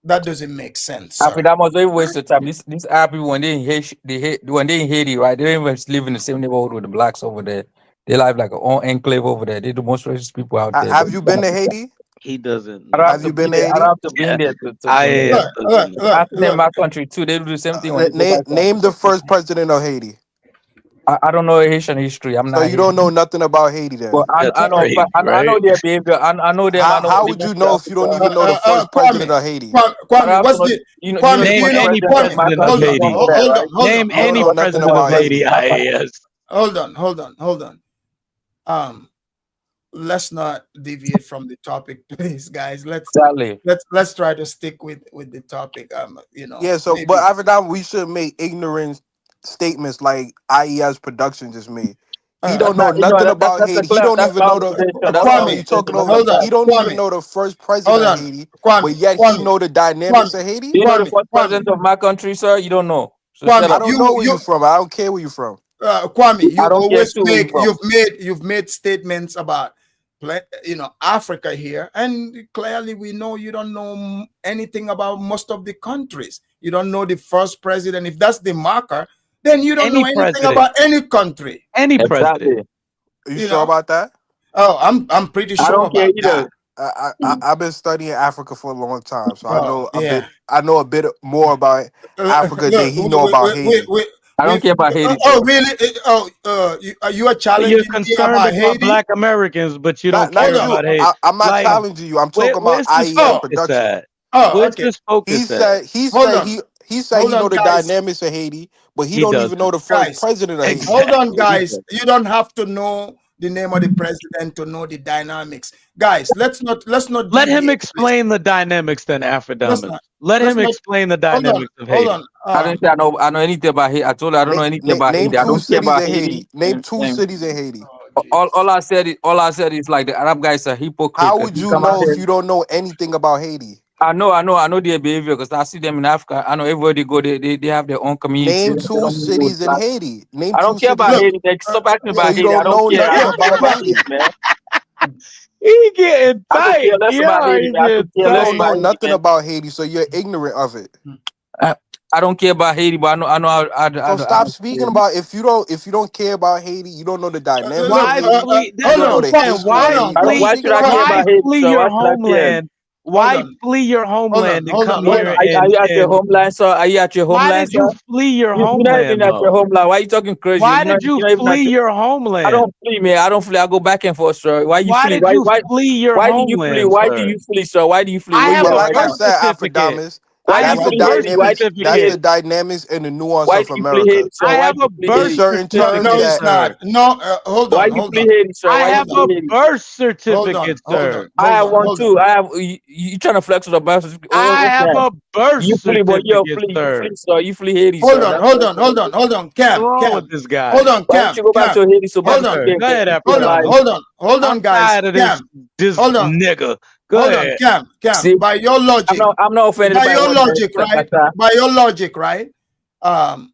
That doesn't make sense, sir. After that was very waste of time. These Arab people when when they in Haiti, right? They don't even live in the same neighborhood with the blacks over there. They live like a own enclave over there. They're the most racist people out there. Have you been to Haiti? He doesn't I don't know. have Have to you be been to there. I don't Haiti? have to be there to know. IS doesn't know. I think in my country too. They do the same thing when they go back to Name the Africa. first president of Haiti. I don't know Haitian history. I'm So not you don't Haitian. know nothing about Haiti Well, then. That's I know, crazy, but I right? know their behavior. I know them. I know How they would you mess with know if you don't Africa. even know the first president of Haiti? But I Kwame, also what's know, the you know Kwame? the Do Name you first know any president of Kwame? my president of country Hold was on, born Haiti. over there, right? Name You don't any know nothing president of about Haiti, Haiti. IAS. Hold on. Let's not deviate from the topic, please, guys. Exactly. Let's try to stick with the topic. You know, Yeah, so but maybe. after that we should make ignorant statements like IES production just made. He don't know Now, You know nothing about that's a Haiti. He clap. don't That's even know the validation. That's hold on, you validation talking of over my me. Hold on, He side. don't even Kwame. know the first Hold president of on, Haiti, Kwame. but yet he Kwame. know the dynamics of Haiti. Do you know the first Kwame. president of my country, sir? You don't know. So shut Kwame, I up. don't know where you from. I don't care where you from. Kwame, I don't care too where you from. you've made statements about, you know, Africa here, and clearly we know you don't know anything about most of the countries. You don't know the first president. If that's the marker, then you don't know Any anything president. about any country. Any president. Exactly. Are you You sure know? about that? Oh, I'm pretty I sure don't care about that. either. I've been studying Africa for a long time, so I Oh, know a yeah. bit. I know a bit more about Africa than Look, he know about Haiti. I don't care about Haiti, oh, sir. really? You are You're challenging me concerned about about Haiti? black Americans, but you don't Not care Hold on. you. about Haiti. I'm not Like, challenging you. I'm talking about where's this IES Oh, focus production. at? oh, Where's okay. this He focus at? said he Hold said on. he said Hold he know on, the guys. dynamics of Haiti, but he He don't even know doesn't. the first Guys, president of Haiti. hold on, Exactly. He guys. doesn't. You don't have to know the name of the president to know the dynamics. Guys, let's not Let him deviate, please. explain the dynamics then, Let's Afrodamus. not Let let's him not explain the hold dynamics of on. Haiti. I didn't say I know anything about Haiti. I told you I don't know anything about Name Haiti. I two don't care cities about in Haiti. Haiti. Name two And cities in Haiti. all I said is like the Arab guy is a hypocrite How because would he you come out know there. if you don't know anything about Haiti? I know their behavior because I see them in Africa. I know everywhere they go, they have their own community. Name They two don't move with cities in black. Haiti. Name I two don't care cities. about look. Haiti. Like, stop asking So about you Haiti. I don't don't know care. I nothing don't care about about Haiti. Haiti, man. He getting I could tight. care less about Yeah, Haiti, he man. I could getting care You less don't tight. about know Haiti, nothing man. about Haiti, so you're ignorant of it. I don't care about Haiti, but I know So stop speaking about if you don't care about Haiti, you don't know the dynamics of Look, Why Haiti, flee? you hold That's don't what know I'm on, the saying. history of Why Haiti. What are you flee? Why speaking should I care about? about Why Haiti, flee sir? your Why should I care? homeland? hold Why on, flee your homeland and come What here are you at your and homeland, sir? Are you at your why homeland, did you sir? flee your You're not even homeland at your though? homeland. Why are you talking crazy? Why did you You're not even flee at your. your I homeland? don't flee, man. I don't flee. I go back and forth, sir. Why you Why flee? did you flee your Why do you flee? homeland, Why do sir? you flee, sir? Why do you flee? I Where you have But at a right like I now? birth said, certificate. Afrodamus, Why I do have you that's a the flee birth Haiti? Why do dynamics. you flee That's the certificate. Haiti? dynamics and the nuance Why of do you flee America. Haiti, sir? I Why have do a you flee birth It's Haiti? certain terms no, certificate, it's that not. sir. No, hold Why on, you hold flee on, Haiti, sir? I Why you have flee a Haiti? birth hold on, certificate, hold sir. on, I hold have on, one hold on. too. I have you trying to flex with a birth certificate? I What's have that? a birth You flee, but you certificate, flee. You sir. flee, sir. You flee Haiti, Hold sir. on, What's wrong with this guy? Why don't you go back Cam, to Haiti so much Yes, hold you on, sir. can Go ahead, feel like hold on, I'm guys, tired of this Hold on, nigga. Go ahead. Cam. see? By your logic, I'm not offended by what that right? By your logic, right? Um,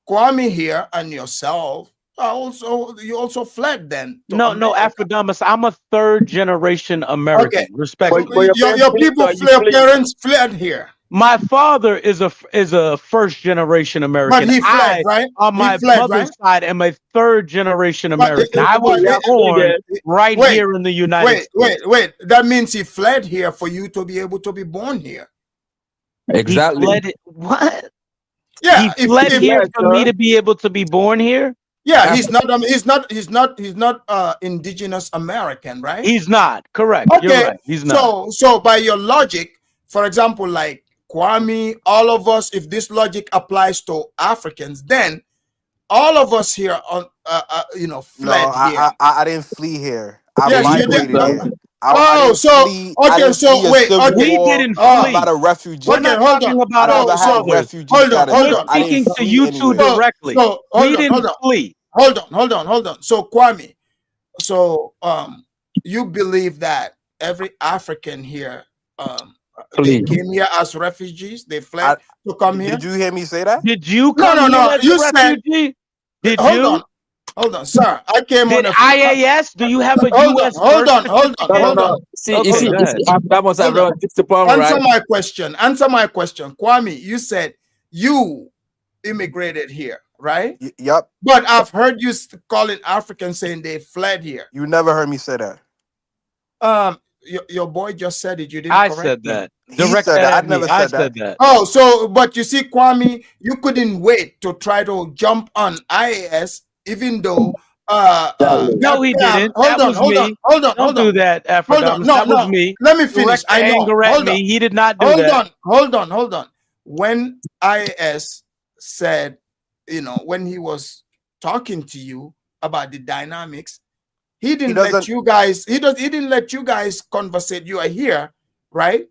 Kwame here and yourself are also you also fled then to No, no, America. Afrodamus. I'm a third generation Okay, American, respectfully. your parents flee, people, so you your flee. parents fled here, My father is a first generation but American. he fled, I, right? on He my fled, mother's right? side, am a third generation But American. I was You have to flee born there. right wait, here in the United States. wait. That means he fled here for you to be able to be born here. He Exactly. fled it. What? Yeah, He fled He if here fled, for me sir. to be able to be born here? yeah, After he's not indigenous American, right? He's not. Correct. You're Okay, right. He's not. so by your logic, for example, like Kwame, all of us, if this logic applies to Africans, then all of us here on no, fled here. I didn't flee here. I Yes, you you did. flee, migrated sir. here. I didn't so flee. I okay, didn't flee so a wait, civil okay. We war. didn't I'm flee. not a refugee. We're Okay, not hold on. talking I about our never had fathers. refugee Hold on, status. hold We're on. I didn't speaking to flee you two anywhere. directly. So We didn't flee. hold on. So Kwame, so you believe that every African here they Please. came here as refugees, they fled to come here? Did you hear me say that? Did you No, come no, here no. as a You said refugee? Did hold you? on, sir. I came Did on a IAS? Do you have a hold U.S. on, birth No, no, certificate? no. See, you Okay, see, go you see, ahead. that was hold on. everyone. This is the problem, Answer right? my question. Answer my question. Kwame, you said you immigrated here, right? Yep. But I've heard you calling Africans saying they fled here. You never heard me say that. Your boy just said it. You didn't I correct said him. that. He Direct said that that. I at me. never I said that. said that. Oh, so but you see, Kwame, you couldn't wait to try to jump on IAS, even though No, he didn't. hold That on, was me. Don't do that, hold on. Afrodamus. No, That was no. me. Let me finish. Direct the I know. anger at Hold on. me. He did not do that. Hold on. When IAS said, when he was talking to you about the dynamics, he didn't let doesn't. you guys. He didn't let you guys conversate. You are here, right?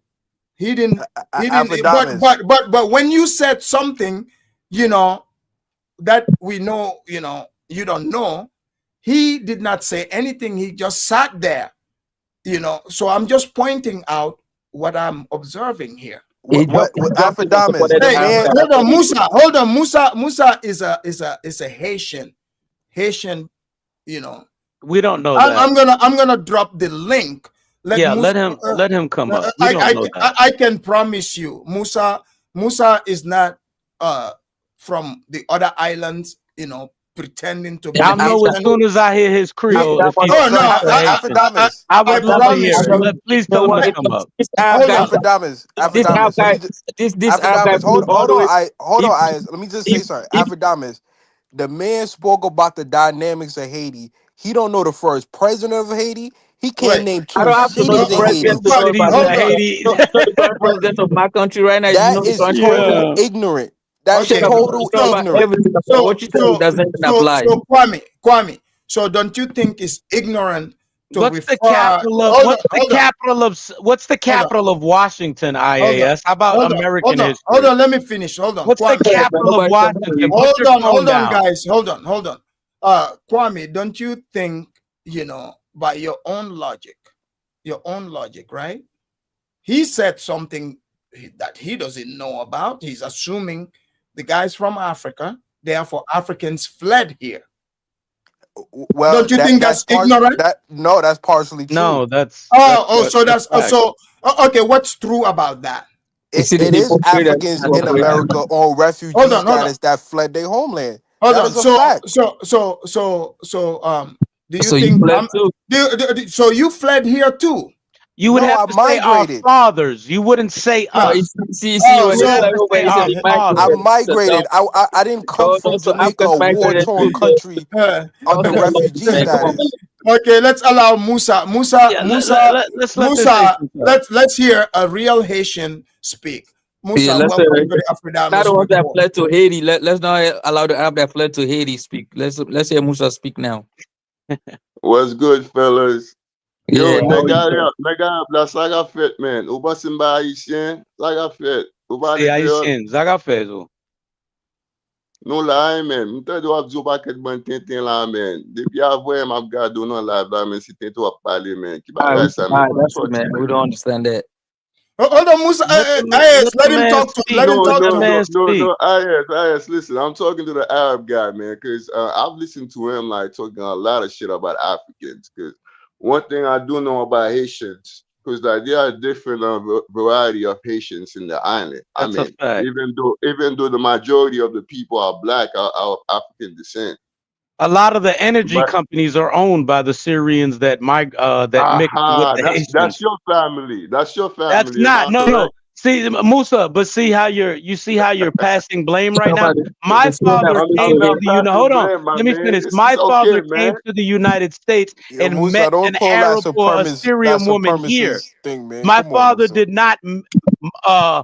He didn't. He didn't. Afrodamus. But when you said something, that we know, you don't know. He did not say anything. He just sat there, So I'm just pointing out what I'm observing here. He What he even Afrodamus? supported The the Hey, man. African hold on, American. Musa. Hold on, Musa. Musa is a Haitian. You know, We don't know that. I'm gonna drop the link. Let Yeah, Musa. let him come up. We don't know that. I can promise you, Musa is not from the other islands. Pretending to be I'll know as Haitian. soon as I hear his Creole if he's Oh no, French or Haitian. Afrodamus. I I would love to hear promise it. you. Please tell him to come up. This Arab Hold guy, on. Afrodamus. this Arab Afrodamus. Let guy, me just. this Arab guy Afrodamus. Hold all the on. way. Hold If, on. Let me just say if, something. if Afrodamus. The man spoke about the dynamics of Haiti. He don't know the first president of Haiti. He can't Wait. name I two don't have to know the cities in Haiti. president to Two know cities about in Hold Haiti. on. Haiti. So the current Hold on. president of my country right now, you That know the is current total president. Yeah. ignorant. That is Shut Okay. up. You total know So about ignorant. everything about so what you say so doesn't even so apply. so Kwame. So don't you think it's ignorant to What's the refer? capital of what's the Hold on. capital of Washington, Hold on. IAS? How about Hold on. American Hold history? on. Let me finish. Hold on. What's the Kwame. Yeah, man, capital of nobody can know Washington? you. Put your phone Hold on, down. guys. Hold on. Kwame, don't you think, by your own logic, right? He said something that he doesn't know about. He's assuming the guys from Africa, therefore Africans fled here. Well, Don't you think that's that's part ignorant? that no, that's partially true. No, that's So that's that's fact. so okay. What's true about that? You see the It is hypocrite Africans that's in operating. America on Hold refugee on, hold on, status that fled their homeland. hold That on. is a fact. Do you So you think fled too. so you fled here too? You would No, have I to say our migrated. fathers. You wouldn't say No. us. See, Oh, when You you would so have fly to over, say you say our you I migrated. fathers. So migrated. I didn't come no, from so Jamaica, Africans a war migrated torn too. country uh, Don't under say about this, refugee man. Come on, man. status. okay, let's allow Yeah, let's let this Haitian talk. Let's hear a real Haitian speak. Yeah, Musa, let's welcome to the not the Afrodamus ones that report. fled to Haiti. Let's not allow the Arab that fled to Haiti speak. Let's hear Musa speak now. What's good, fellas? Yeah, Yo, how are you, sir? nega, la saga fet, man. Ou ba simba haisyen, saga fet. Ou ba C'est le kreol, haïtien. Zaga fait zo. nou la, men. Mte do ap zo paket ban ten la, men. Depi avoye m ap gado nan la, men, si ten to ap pale, men. Ki bagay sa, men. Kon That's it, soti, man. We men. don't understand that. Hold on, Musa. Let Let the him man talk to him. speak. Let him No, Let talk the to no, him. no, man no, speak. no. Listen. I'm talking to the Arab guy, man, because I've listened to him like talking a lot of shit about Africans. Because one thing I do know about Haitians, because like there are different variety of Haitians in the island. I That's a mean, fact. even though the majority of the people are black, are of African descent. A lot of the energy But companies are owned by the Syrians that mix with aha, the that's Haitians. your family. That's your That's family. Am not I no. correct? See, Musa, but see how you're passing blame right now. My The same father that came I'm to not the passing hold on. blame, my Let me man. finish. It's My okay, father man. came to the United States Yo, and Musa, met don't an pull Arab or a that Syrian woman here. supremacist thing, man. My Come on, father Musa. did not uh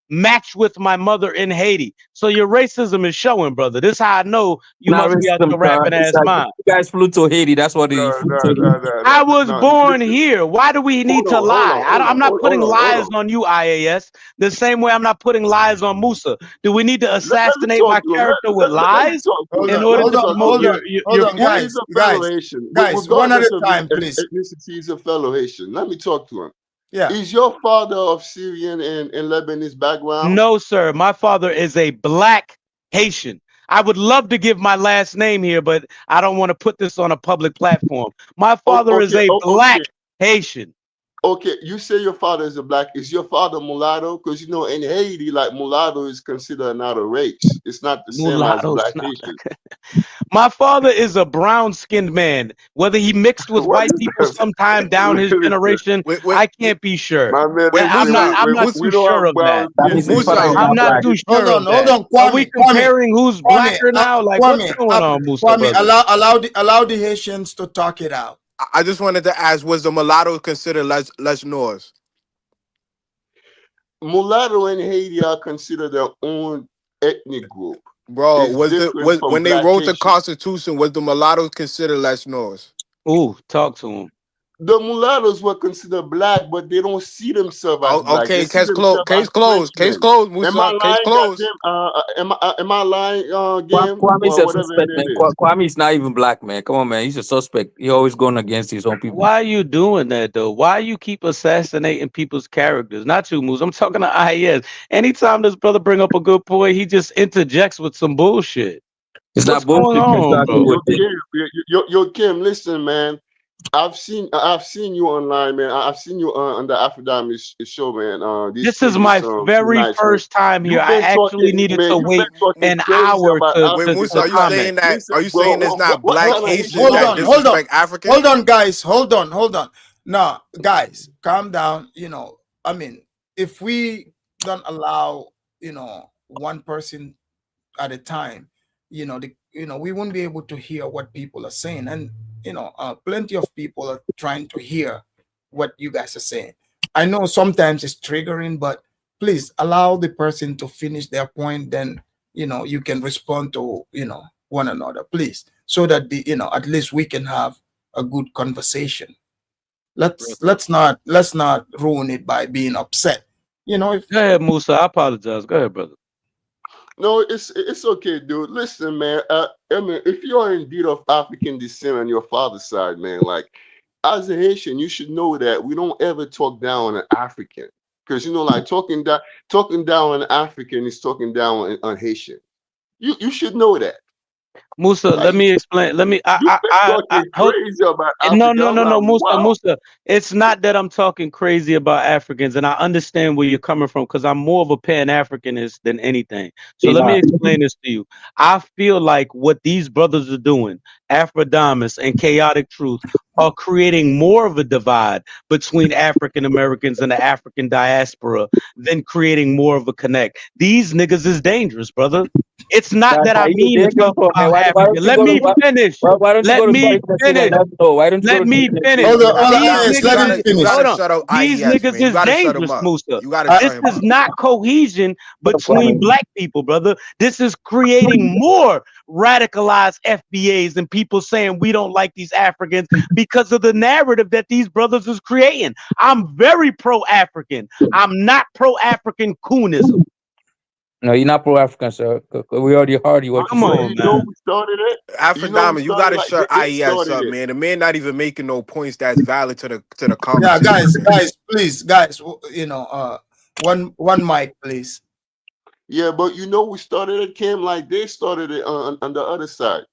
matched with my mother in Haiti. So your racism is showing, brother. This is how I know you Not must be out racism, your sir. rapping It's ass like mind. you guys flew to Haiti. That's what it No, is. Flew no, to no, Haiti. no, I no, was no. born Listen, here. Why do we need to lie? I'm not putting lies on you, IAS. The same way I'm not putting lies on Musa. Do we need to Let me assassinate talk my to him. character with Let me lies talk to him. Hold in on, order Let hold me to on, talk to prove hold him. on, hold your on, point? He's guys, a fellow Haitian. guys, one at Regardless a of his time, please. ethnicity, he's a fellow Haitian. Let me talk to him. Yeah. Is your father of Syrian and Lebanese background? No, sir. My father is a black Haitian. I would love to give my last name here, but I don't want to put this on a public platform. My father is a black Haitian. Okay, you say your father is a black. Is your father mulatto? Because you know in Haiti, like mulatto is considered another race. It's not the same as Mulatto's black not. Haitian. My father is a brown-skinned man. Whether he mixed with What white is people that? sometime down his Listen, generation, I can't be sure. my man, I'm not. listen, I'm not we too don't sure have of that. brown That skin means his in father is I'm not not black. too Hold sure on, of hold that. on, Are we comparing who's blacker now? Like, what's going on, Musa, Kwame, brother? allow the Haitians to talk it out. I just wanted to ask: was the mulatto considered less Norse? Mulatto and Haiti are considered their own ethnic group. Bro, It's different was from when they black wrote the Haitian. Constitution, was the mulattoes considered less Norse? Ooh, talk to him. The mulattoes were considered black, but they don't see themselves as black. They Okay, see case closed. themselves as Case Frenchmen. closed, Am I Musa. Case lying, closed. goddamn? Am I lying, game Kwame is or a whatever suspect, it man. is? Kwame is not even black, man. Come on, man. He's a suspect. He always going against his own people. Why are you doing that though? Why you keep assassinating people's characters? Not you, Moose. I'm talking to IES. Anytime this brother bring up a good point, he just interjects with some bullshit. It's What's not going bullshit, man. So on, I agree bro? with it. Yo, Kim, listen, man. I've seen you online, man. I've seen you on the Aphrodite show, man. This is my Few very nights, man. first time here. You've I been actually talking, needed man. to You've been wait talking an crazy hour about Wait, to Musa, Africans. are you comment. saying that? Listen, Are you saying there's not what black kind of Haitian Haitians Hold that are on, you? hold on, disrespect Africans? hold on, guys, hold on. Now, guys, calm down. I mean, if we don't allow, one person at a time, we won't be able to hear what people are saying, and plenty of people are trying to hear what you guys are saying. I know sometimes it's triggering, but please allow the person to finish their point. Then you can respond to one another, please, so that at least we can have a good conversation. Let's not ruin it by being upset. If Go ahead, Musa. I apologize. Go ahead, brother. No, it's okay, dude. Listen, man. I mean, if you are indeed of African descent on your father's side, man, like as a Haitian, you should know that we don't ever talk down on an African, because like talking down on an African is talking down on Haitian. You should know that. Musa, let Like me explain. Let me. you've been I talking hold. crazy about No, Africa. no, I'm no, like, no, Musa, wow. Musa. It's not that I'm talking crazy about Africans, and I understand where you're coming from because I'm more of a Pan-Africanist than anything. So let me explain this to you. I feel like what these brothers are doing, Aphrodamus and Chaotic Truth, are creating more of a divide between African Americans and the African diaspora than creating more of a connect. These niggas is dangerous, brother. It's not that I mean to talk about Why don't African. you Let go to me finish. why don't you Let go to me Tariq Nassim finish. and let know? Why don't you go Let to me Tariq finish. Nassim hold on, and hold on, These yes, niggas let him is You finish. gotta hold on. shut up These IES, niggas man. You is gotta shut him dangerous, up. Musa. You gotta shut This him is up. not cohesion between Kwame. black people, brother. This is creating more radicalized FBAs and people saying we don't like these Africans because of the narrative that these brothers is creating. I'm very pro-African. I'm not pro-African coonism. No, you're not pro-African, sir. We already heard you what you Come But said. on, you know man. who started it? You know who Aphrodite, you started gotta like shut they IES started up, it. man. The man not even making no points that's valid to the Yeah, conversation, guys, man. please, guys, one mic, please. Yeah, but you know who started it, Kim? Like they started it on the other side.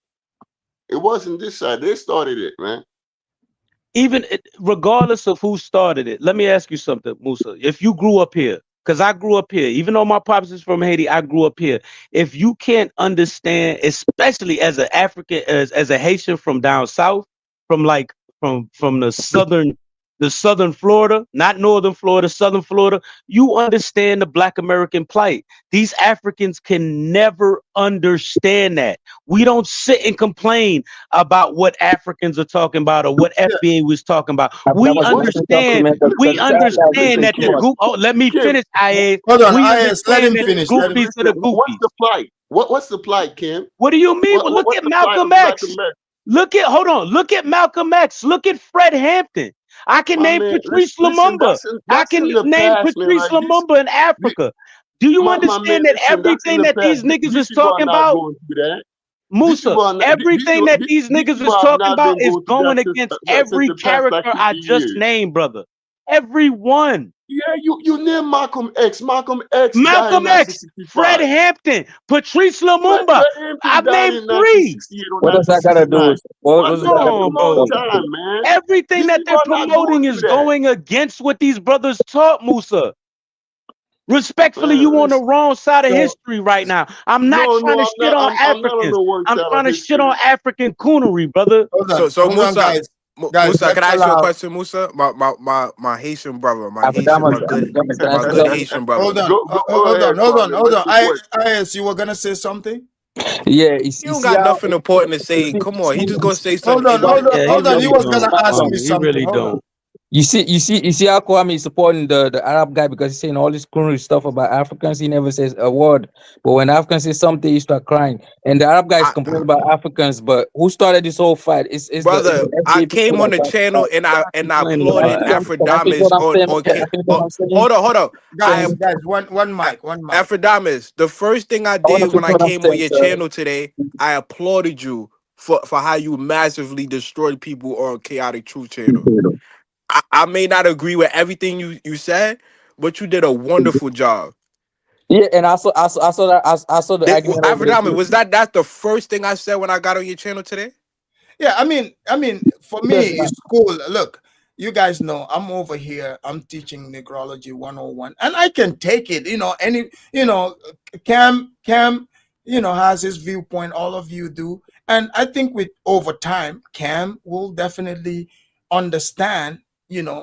It wasn't this side. They started it, man. Regardless of who started it, let me ask you something, Musa. If you grew up here, because I grew up here, even though my pops is from Haiti, I grew up here. If you can't understand, especially as an African, as a Haitian from down south, from like from the southern the Southern Florida, not Northern Florida, Southern Florida, you understand the Black American plight. These Africans can never understand that. We don't sit and complain about what Africans are talking about or what FBA was talking about. We understand that the group. Oh, let me finish, IA. Hold on, We IS, let understand him that finish. the goofies are the What's goofies. the plight? What's the plight, Kim? What do you mean? Well, look What's at the plight Malcolm of Black X. America? Hold on. Look at Malcolm X. Look at Fred Hampton. I can My name man, Patrice listen, Lumumba. I that's in can the name past, man. Patrice Like this, Lumumba in Africa. Do you my man, understand that listen, that's in everything the that past. these niggas These is people are talking not about, going through that. Musa, everything that these These niggas people is have talking not about been is going through going that against since every the past like character 50 I just years. named, brother. Every one. Yeah, you name Malcolm X. Malcolm X died in Malcolm X, Fred 1965. Hampton, Patrice Fred Lumumba. Hampton I've died named in 3. 1968 or What does that gotta do 1969. with what does that That's gotta a do No, long bro. with time, man. Everything These that people they're are not going promoting is through that. going against what these brothers taught, Musa. Respectfully, you Man, on the listen. wrong side of So, history right now. I'm not trying to shit on I'm not on Africans. the worst I'm side trying of to shit on history. African coonery, brother. So hold on, Musa, guys. Guys, Musa, let's can I ask you a allow. question, Musa? My Haitian brother, my good Haitian brother. Hold on, Go ahead, Kwame. hold What's on. the question? IS, you were gonna say something? Yeah, you You don't see got how nothing important to say. Come on, he just gonna say Hold something on, hold on, Yeah, he hold on. He really was gonna don't. ask me He something. really Hold on. don't. you see how Kwame is supporting the Arab guy because he's saying all this cruel stuff about Africans. He never says a word. But when Africans say something, he start crying. And the Arab guy is I, complaining about Africans, but who started this whole fight? It's brother, the I FBA people came on that the started channel and I Complaining applauded about Africa. Can I finish what Afrodamas I'm saying? on Can I finish what I'm saying? hold on. Guys, one mic, one mic. Afrodamas, the first thing I I want to did when finish I what I'm came on saying, your sir. channel today, I applauded you for how you massively destroyed people on Chaotic Truth channel. I may not agree with everything you said, but you did a wonderful job. Yeah, and I saw the argument over there Afrodamas, too. was that's the first thing I said when I got on your channel today? Yeah, I mean, for me, Yes, it's cool. Look, you guys know I'm over here. I'm teaching Negrology 101, and I can take it. Cam, has his viewpoint. All of you do, and I think with over time, Cam will definitely understand.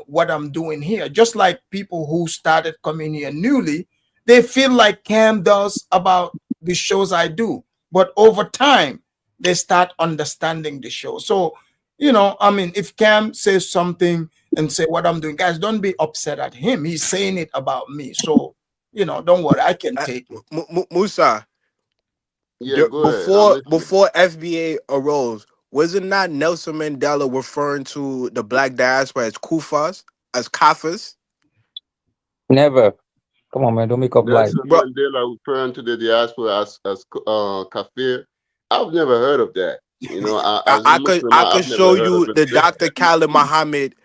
What I'm doing here. Just like people who started coming here newly, they feel like Cam does about the shows I do, but over time they start understanding the show. So, I mean, if Cam says something and say what I'm doing, guys, don't be upset at him. He's saying it about me. So, don't worry, I can take it. Musa, Yeah, go ahead. I'm listening. before FBA arose, wasn't not Nelson Mandela referring to the black diaspora as Kufas, as Kafas? Never. Come on, man. Don't make up lies. Nelson Mandela referring to the diaspora as kafir. I've never heard of that. As a Muslim, I I've could never show heard of you it. the Dr. Khalid Muhammad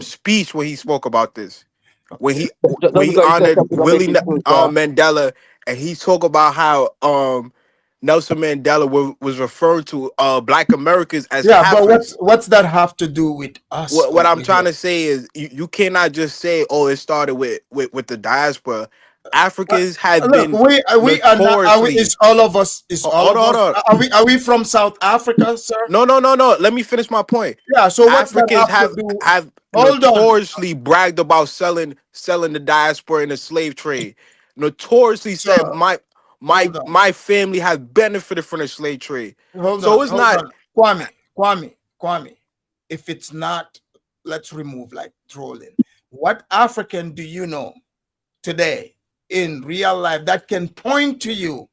speech when he spoke about this. When he Just when he because you said honored something don't make it true, sir. Mandela, and he talked about how Nelson Mandela was referred to black Americans as Yeah, but Kafirs. what's that have to do with us What over I'm trying here? to say is you cannot just say, oh, it started with the diaspora. Africans have Look, been we are not. Are we? notoriously. It's all of us. It's all Hold of on, hold us. on. Are we from South Africa, sir? No. Let me finish my point. Yeah. So what's that Africans have to have do? Hold on. notoriously bragged about selling the diaspora in the slave trade. Notoriously said Sir, hold on. my family has benefited from the slave trade. Hold So on. it's Hold not. on. Kwame. If it's not, let's remove like trolling. What African do you know today in real life that can point to you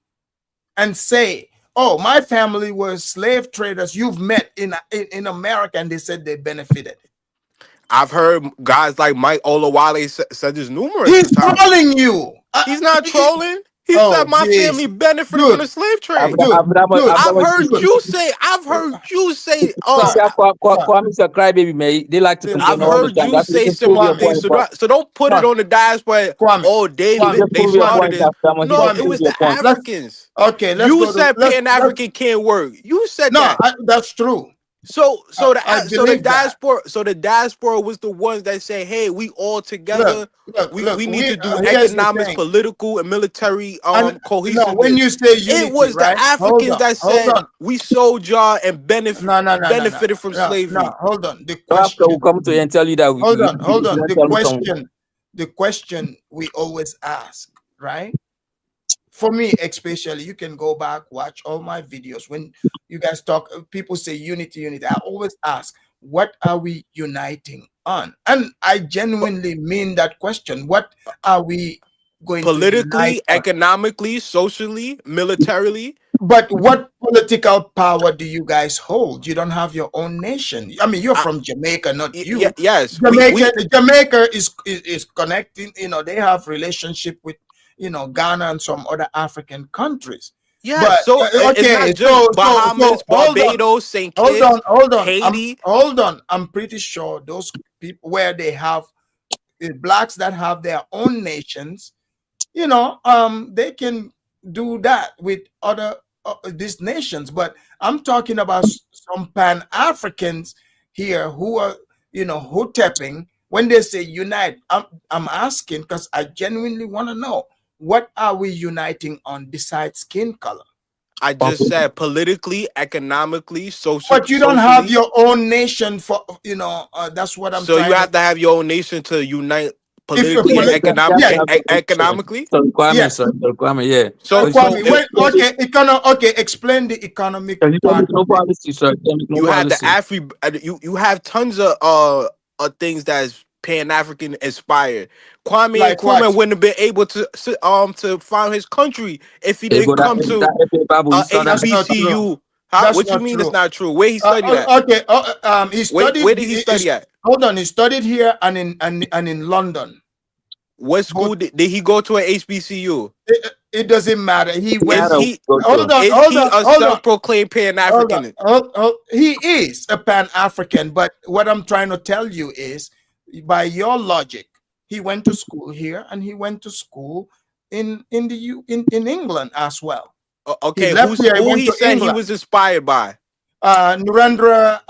and say, "Oh, my family was slave traders you've met in America, and they said they benefited"? I've heard guys like Mike Olawale said this numerous He's times. trolling you. He's not trolling. He said Oh, my jeez. family benefited from Dude, the slave trade. dude, dude, I've heard dude. you say. You Sir, see how Kwame's a crybaby, man. They like to complain I've all the heard time. you That's say just prove similar your things. point, So bro. don't put it on the diaspora. Kwame, Oh, they Just they prove your started point, this. Kwame. He No, just it prove was your the point. Africans. Okay, let's You go to said Pan African can't work. You said no, that. that's true. So I so the believe that. diaspora was the ones that say, hey, we all together. Look. We need to do Here's the economics, thing. political, and military And no, when cohesiveness. you say It unity, was the right? Africans that Hold said on. we sold y'all and No. benefited from slavery. Hold on. The So Africa will question. come to you and tell you that Hold on. you tell me something. The question we always ask, right? For me, especially, you can go back, watch all my videos. When you guys talk, people say unity. I always ask, what are we uniting on? And I genuinely mean that question. What are we going to Politically, unite on? economically, socially, militarily. But what political power do you guys hold? You don't have your own nation. I mean, you're from Jamaica, not you. Yes, Jamaica is connecting. You know, they have relationship with, you know, Ghana and some other African countries. Yes, But so it's okay, not just Bahamas, hold on, Barbados, St. Kitts, Haiti. hold on. I'm pretty sure those people where they have blacks that have their own nations, you know, they can do that with other these nations. But I'm talking about some Pan Africans here who are, you know, who tapping when they say unite. I'm asking because I genuinely want to know, what are we uniting on besides skin color? I just said politically, economically, But you don't have socially. your own nation for, you know, that's what I'm So trying you have to have your own nation to unite politically and economically. So requirement, Yes. sir. The requirement, yeah. So Okay, explain the economic part. No policy, sir. No you have the policy. you have tons of things that's Pan-African inspired. Kwame Like Nkrumah what? wouldn't have been able to found his country if he Hey, didn't but come to That's not true. HBCU. Huh? That's What you not mean true. it's not true? Where he studied at? Okay. He studied. Where did he study at? Hold on. He studied here and in London. What school did he go to at HBCU? It doesn't matter. He went. Hold on. Is he a self-proclaimed Pan-African? He is a Pan-African, but what I'm trying to tell you is, by your logic, he went to school here and he went to school in England as well. Okay, who he said he was inspired by? Narendra,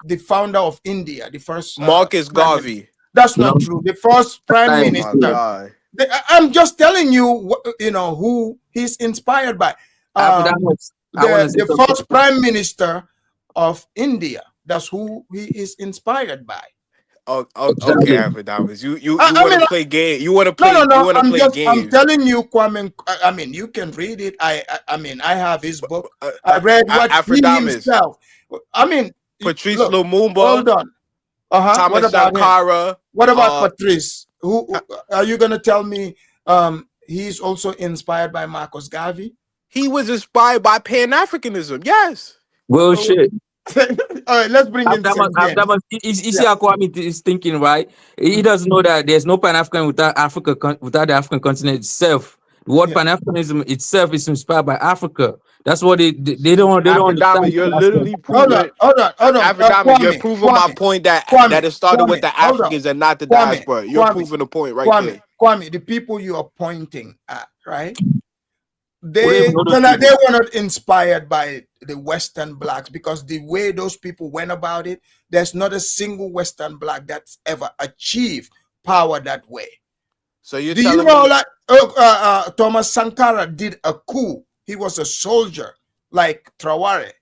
the founder of India, the first Marcus Garvey. That's not true. The first prime minister. God. I'm just telling you, you know, who he's inspired by. The first prime minister of India. That's who he is inspired by. Okay, Affidavits. You want to play game? You want to play? No. You want to play games? I'm telling you, Kwame. I mean, you can read it. I mean, I have his book. I read what he himself. I mean, Patrice look, Lumumba. Hold on. Thomas What about Sankara. him? What about Patrice? Who are you gonna tell me? He's also inspired by Marcus Garvey. He was inspired by Pan-Africanism. Yes. Bullshit. All right, let's bring in you see how Kwame is thinking, right? He doesn't know that there's no Pan-African without Africa, without the African continent itself. The word Pan-Africanism itself is inspired by Africa. That's what they don't understand. You're literally proving. Hold on. You're proving my point that it started with the Africans and not the diaspora. You're proving the point right there. Kwame, the people you are pointing at, right? They were not inspired by the Western blacks, because the way those people went about it, there's not a single Western black that's ever achieved power that way. So you're Do telling you know me that Thomas Sankara did a coup? He was a soldier like Traore.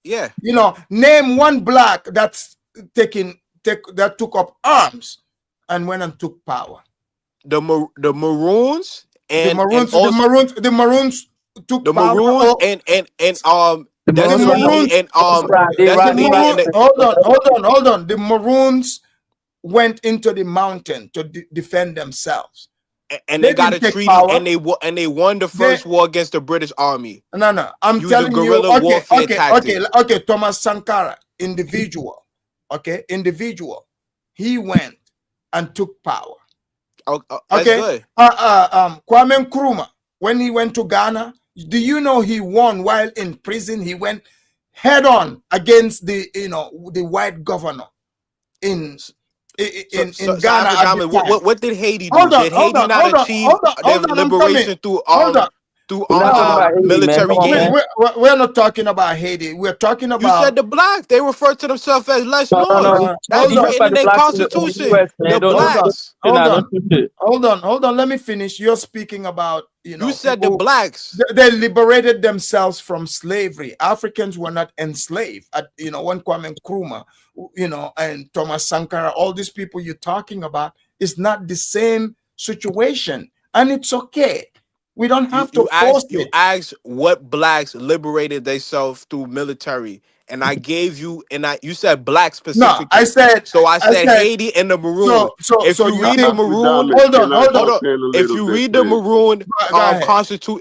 Yeah. You know, name one black that took up arms and went and took power. The Maroons and the Maroons took power. Hold on. The Maroons went into the mountain to defend themselves. And they got a treaty and they won the first war against the British Army. No. I'm telling you. Guerrilla warfare tactics. Okay. Thomas Sankara, individual. He went and took power. That's good. Kwame Nkrumah, when he went to Ghana, do you know he won while in prison? He went head on against the white governor in Ghana. What did Haiti do? Did Haiti not achieve their liberation through through We're not talking about Haiti, man. military Come on, gain? man. We're not talking about Haiti. We're talking You said about. the blacks. They refer to themselves as less No, no, no. Nords. That's He Hold on, talking written about in the their blacks in the constitution. US, man. The Don't blacks. hold on, don't shoot it. hold on. Let me finish. You're speaking about, You said the people. blacks. They liberated themselves from slavery. Africans were not enslaved. When Kwame Nkrumah, and Thomas Sankara, all these people you're talking about, is not the same situation, and it's okay. We don't have to force You it. asked what blacks liberated themselves through military, and I gave you, you said black No, I specifically. said, So I said Haiti and the Maroon. If so you you read the think? Maroon, Hold on, hold hold on. on. If you read the Maroon Go ahead.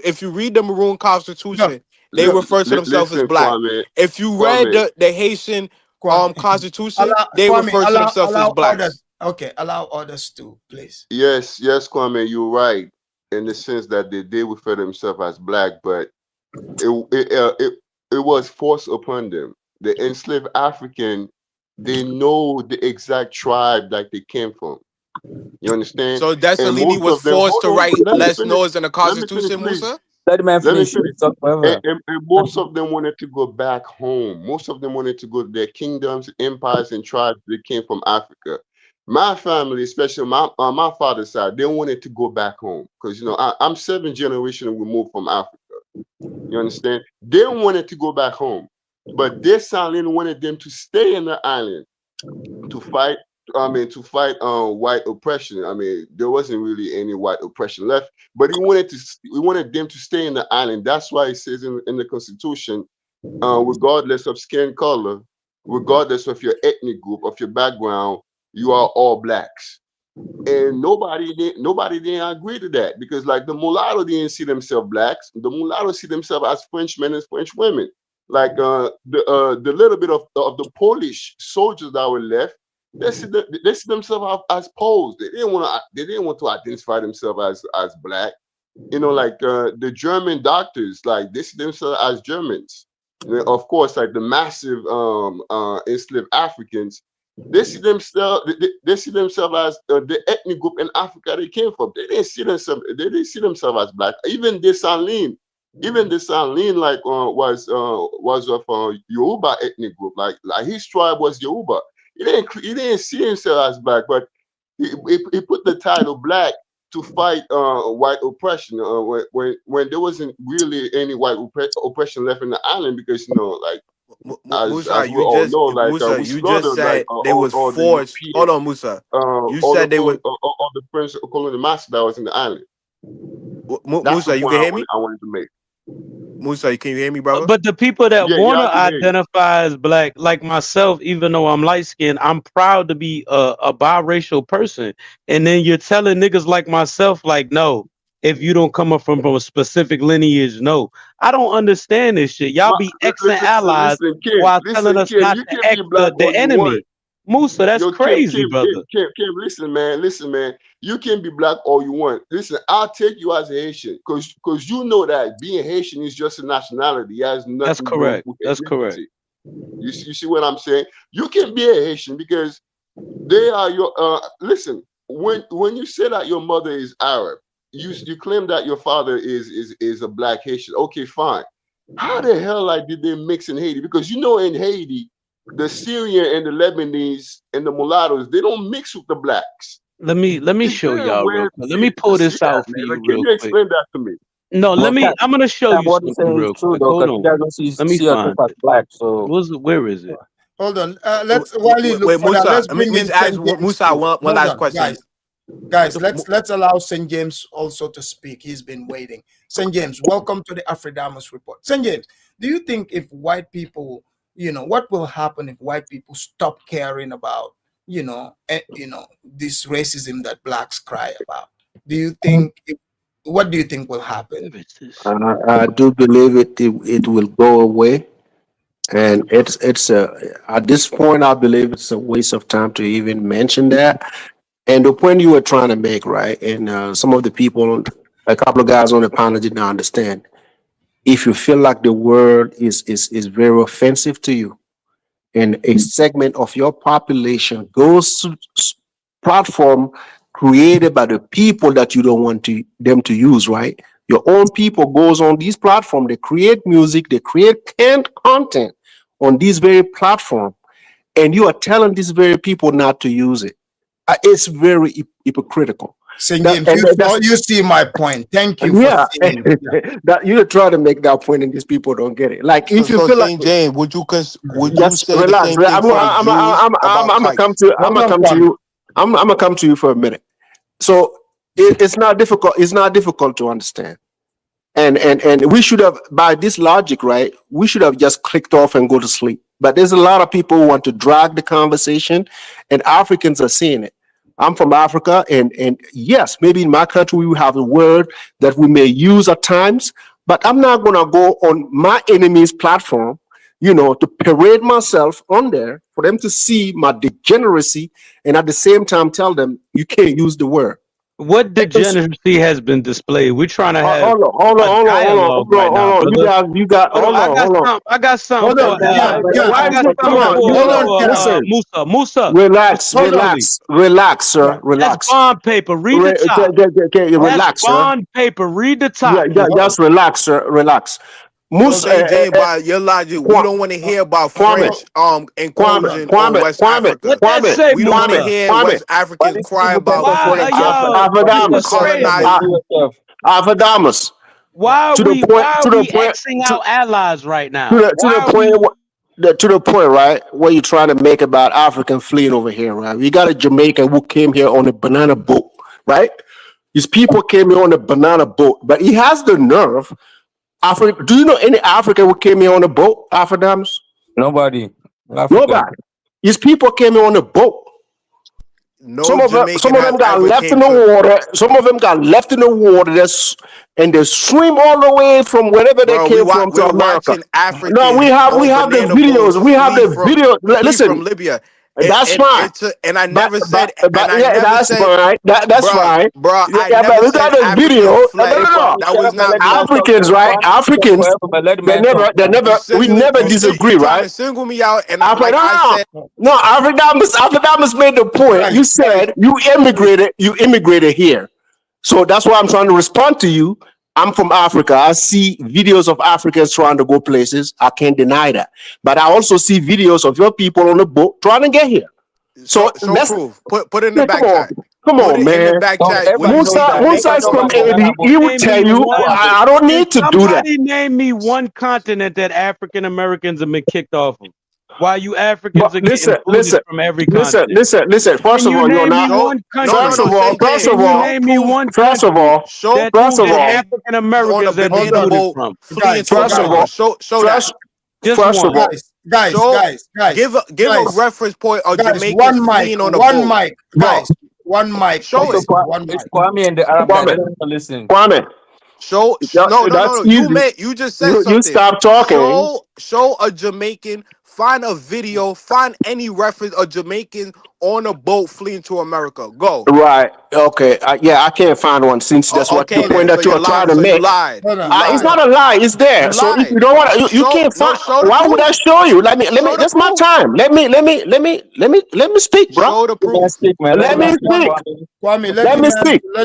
if you read the Maroon No, Constitution, they refer to themselves as Listen, black. Kwame. If you read Kwame. the Haitian Kwame, Constitution, they Kwame, refer to themselves as allow others. blacks. Okay, allow others to, please. Yes, Kwame, you're right in the sense that they did refer themselves as black, but it was forced upon them. The enslaved African, they know the exact tribe that they came from. You understand? So And Dessalini most was of them, forced hold to on, write let me less finish. Nords in the Let me finish, Constitution, please. Musa? Let the man Let me finish. finish. Talk forever. And most of them wanted to go back home. Most of them wanted to go to their kingdoms, empires, and tribes. They came from Africa. My family, especially my father's side, they wanted to go back home because I'm 7th generation removed from Africa. You understand? They wanted to go back home, but this island wanted them to stay in the island to fight. To fight white oppression. There wasn't really any white oppression left, but we wanted them to stay in the island. That's why it says in the Constitution, regardless of skin color, regardless of your ethnic group, of your background, you are all blacks. And nobody didn't agree to that because like the mulatto didn't see themselves blacks. The mulatto see themselves as Frenchmen and French women. Like the little bit of the Polish soldiers that were left, they see themselves as Poles. They didn't want to identify themselves as black. Like the German doctors, like they see themselves as Germans. Of course, like the massive enslaved Africans, they see themselves as the ethnic group in Africa they came from. They didn't see themselves as black. Even Dessalines, like was of Yoruba ethnic group. Like his tribe was Yoruba. He didn't see himself as black, but he put the title black to fight white oppression when there wasn't really any white oppression left in the island because like Musa, as we all know, like we you just slaughtered like said they was all the forced. Hold Europeans, on, Musa. You all said they were the French colonial master that was in the island. That's the Musa. You point can hear me, I wanted to make. Musa. Can you hear me, brother? But the people that Yeah, want I to can hear you. identify as black, like myself, even though I'm light skinned, I'm proud to be a biracial person. And then you're telling niggas like myself, like, no, if you don't come up from a specific lineage, no. I don't understand this shit. Y'all be Xing allies while telling us Kim, not you to can X be black the all you want. enemy. Musa, that's Yo, crazy, brother. Kim, listen, man. You can be black all you want. Listen, I'll take you as a Haitian, because you know that being Haitian is just a nationality. It has That's nothing to do correct. with That's correct. identity. You see what I'm saying? You can be a Haitian because they are your listen, when you say that your mother is Arab, you claim that your father is a black Haitian. Okay, fine. How the hell did they mix in Haiti? Because in Haiti, the Syrian and the Lebanese and the mulattoes, they don't mix with the blacks. Let me It's show very y'all real weird quick. Let me to pull see this that, out for man. you Like, can real you quick. explain that to me? No, Well, I'm gonna show you what he's something saying is real true quick. though, Hold because you on. guys don't Let me see yourself find as it. black. So Where is it? Hold on. While you look Wait, for that, Musa. let's Let me bring in just ask St. James Musa too. one Hold last on, question. guys. Let's allow St. James also to speak. He's been waiting. St. James, welcome to the Afrodamus Report. St. James, do you think if white people, what will happen if white people stop caring about, this racism that blacks cry about? Do you think? What do you think will happen? Where is this? I do believe it will go away, and it's at this point I believe it's a waste of time to even mention that. And the point you were trying to make, right? And some of the people, a couple of guys on the panel did not understand. If you feel like the word is very offensive to you, and a segment of your population goes to platform created by the people that you don't want them to use, right? Your own people goes on these platforms. They create music. They create canned content on these very platforms, and you are telling these very people not to use it. It's very hypocritical. You see my point. Thank you for saying that you're trying to make that point, and these people don't get it. Like, if you So feel like, St. James, would you say the relax. same thing for the Jews I'm about gonna come kites? to. I'm gonna come to you. I'm gonna come to you for a minute. So it's not difficult. It's not difficult to understand. And we should have, by this logic, right? We should have just clicked off and go to sleep. But there's a lot of people who want to drag the conversation, and Africans are seeing it. I'm from Africa, and yes, maybe in my country we have a word that we may use at times, but I'm not gonna go on my enemy's platform, to parade myself on there for them to see my degeneracy, and at the same time tell them you can't use the word. What degeneracy has been displayed? We're trying to have Hold on. I got something for Musa. Relax, sir. Relax. That's bond paper. Read the top. Relax, sir. Bond paper. Read the top. Yeah, just relax, sir. Relax. St. James, by your logic, we don't want to hear about French incursion on West Africa. What that say, we don't want to hear West Africans cry about Adamus. Why are we Xing out allies right now? To the point, right, where you're trying to make about African fleeing over here, right? You got a Jamaican who came here on a banana boat, right? These people came here on a banana boat, but he has the nerve. Do you know any African who came here on a boat, Adamus? Nobody. Nobody. These people came here on a boat. Some of them got left in the water. Some of them got left in the water. And they swim all the way from wherever they came from to America. No, we have the videos. We have the video. Listen, from Libya. That's fine. And I never said. That's fine. That's fine. Bro, we got the video. No. That was not Africans, right? Africans. We never disagree, right? Single me out, and no. Afridamus made the point. You said you immigrated here, so that's why I'm trying to respond to you. I'm from Africa. I see videos of Africans trying to go places. I can't deny that. But I also see videos of your people on the boat trying to get here. So let's prove. Put it in the back chat. Come on, man. Musa is from AD. He would tell you, I don't need to do that. Somebody name me one continent that African Americans have been kicked off of. Why you Africans are getting booted from every continent? Listen. First of all, you're not. First of all, African Americans have been booted from. Guys, give a reference point of Jamaican fleeing on a boat. One mic. Show it. It's Kwame and the Arab guy. Listen. Kwame. No. You just said something. You stop talking. Show a Jamaican. Find a video. Find any reference of Jamaicans on a boat fleeing to America. Go. Right. Okay. I can't find one since that's what the point that you're trying to make. It's not a lie. It's there. So if you don't want to, you can't find. Why would I show you? Let me. That's my time. Let me speak, bro. Show the proof. Let me speak. Kwame, let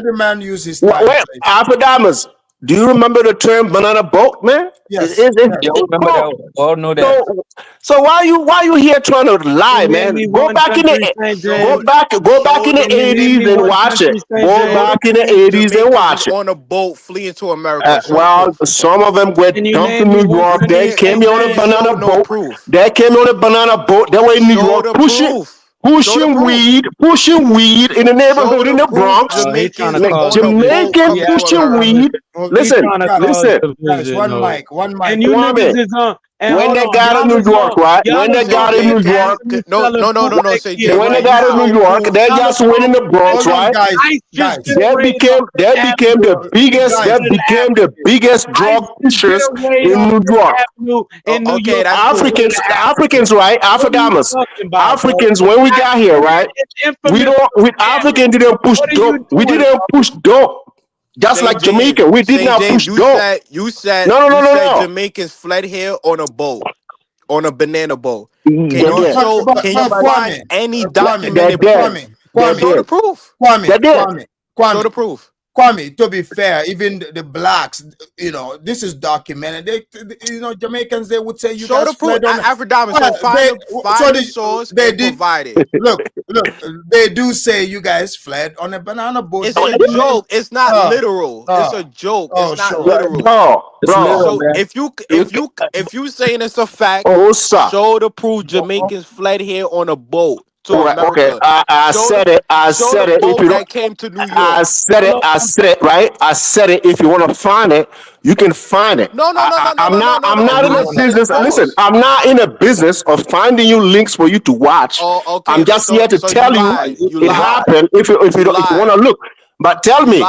the man use his time. Wait, Adamus. Do you remember the term banana boat, man? Yes. Remember that. All know that. So why you here trying to lie, man? Go back in the 80s and watch it. Go back in the 80s and watch it. On a boat fleeing to America. Some of them went dumped in New York. They came here on a banana boat. They came on a banana boat. They were in New York pushing weed in the neighborhood in the Bronx. Jamaican pushing weed. Listen. Guys, one mic. And you niggas is on. When they got in New York, right? When they got in New York, no. When they got in New York, they just went in the Bronx, right? They became the biggest drug pushers in New York. Africans, right? Africans, when we got here, right? Africans didn't push dope. We didn't push dope. Just like Jamaica, we did not push dope. You said Jamaicans fled here on a boat, on a banana boat. Can you find any documented proof? Kwame, Show the proof. Kwame, to be fair, even the blacks, you know, this is documented. You know, Jamaicans, they would say you Show guys the proof. fled on. Afrodama. So find the source they and did. provide it. Look, they do say you guys fled on a banana boat. It's a joke. It's not literal. It's a joke. It's not sure. literal. Bro. So if you saying it's a fact, show the proof Jamaicans fled here on a boat to America. Okay, I said it. I said it. If you don't, came to New York. I said it. I said it. Right. I said it. If you want to find it, you can find it. No. I'm not in a business. Listen, I'm not in a business of finding you links for you to watch. Oh, okay. I'm just here to tell you it happened. If you want to look, but tell me.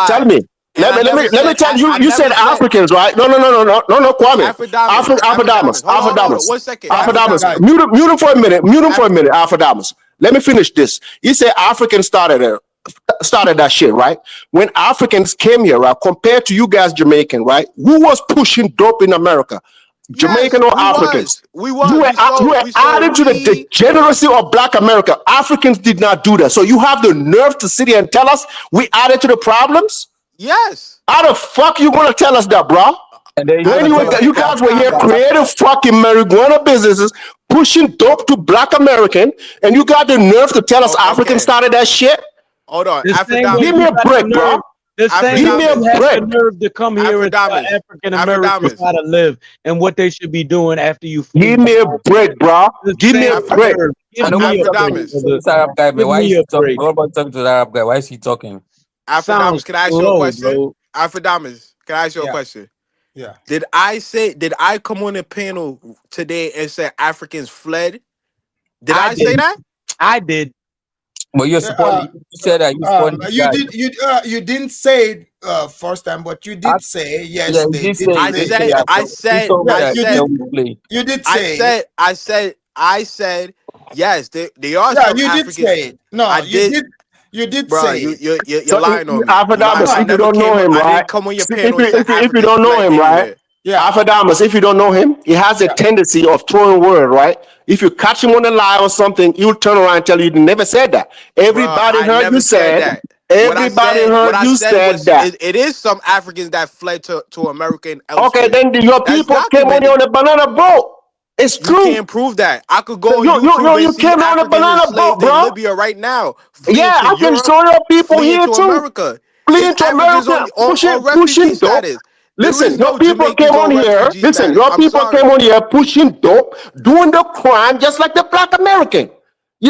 Let me tell you. You said Africans, right? No, Kwame. Afrodamus. 1 second. Afrodamus. Mute him for a minute. Afrodamus. Let me finish this. He said Africans started that shit, right? When Africans came here, right, compared to you guys, Jamaican, right? Who was pushing dope in America? Jamaican or Africans? We were added to the degeneracy of Black America. Africans did not do that. So you have the nerve to sit here and tell us we added to the problems? Yes. How the fuck you gonna tell us that, bro? When you guys were here creating fucking marijuana businesses, pushing dope to Black American, and you got the nerve to tell us Africans started that shit? Hold on. Give me a break, bro. Give me a break. The nerve to come here and tell African Americans how to live and what they should be doing after you. Give me a break, bro. Give me a break. Give me a break. This Arab guy, man. Why is he talking? Nobody talking to the Arab guy. Why is he talking? Afrodamus, can I ask you a question? Afrodamus, can I ask you a question? Yeah. Did I come on the panel today and say Africans fled? Did I say that? I did. Well, you're supporting. You said that you didn't say it first time, but you did say yes. Yeah, they did. I said yes. They are. Yeah, some you Africans. did say it. No, you did. You did say you're lying on me. Afrodamus, if you don't know him, right? If you don't know him, right? Yeah. Afrodamus, if you don't know him, he has a tendency of throwing word, right? If you catch him on a lie or something, he'll turn around and tell you never said that. Everybody heard you said that. Everybody heard you said that. It is some Africans that fled to America and elsewhere. Okay, then your people came on a banana boat. It's true. You can't prove that. I could go on YouTube you came on a banana boat, bro. in Libya right now. Yeah, I can show your people here too. America. Fleeing to America, pushing dope. Listen, your people came on here. Listen, your people came on here pushing dope, doing the crime just like the Black American.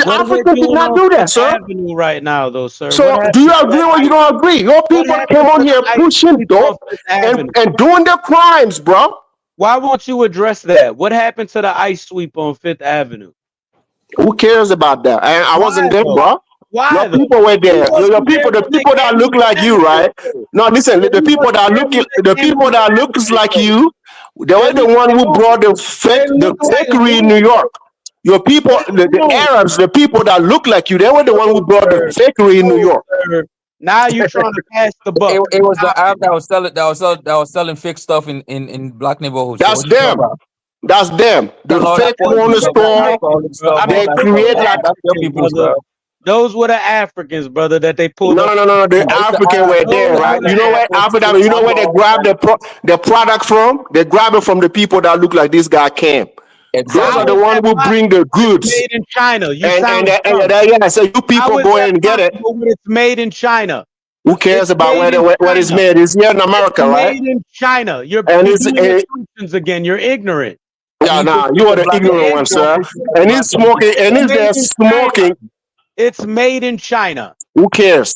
Africans did not do that, sir. Avenue right now, though, sir. So, do you agree or you don't agree? Your people came on here pushing dope and doing the crimes, bro. Why won't you address that? What happened to the ice sweep on Fifth Avenue? Who cares about that? I wasn't there, bro. Why? Your people were there. The people that look like you, right? No, listen. The people that looks like you, they were the one who brought the fakery in New York. Your people, the Arabs, the people that look like you, they were the one who brought the fakery in New York. Now you're trying to pass the buck. It was the Arab that was selling fake stuff in black neighborhoods. That's them. That's them. The fake corner store. They create like people. Those were the Africans, brother, that they pulled. No. The African were there, right? You know what, Africa? You know where they grab the product from? They grab it from the people that look like this guy came. Those are the ones who bring the goods. Made in China. So you people go in and get it. It's made in China. Who cares about where it's made? It's here in America, right? Made in China. You're doing assumptions again. You're ignorant. Yeah, you are the ignorant one, sir. And he's smoking. And he's there smoking. It's made in China. Who cares?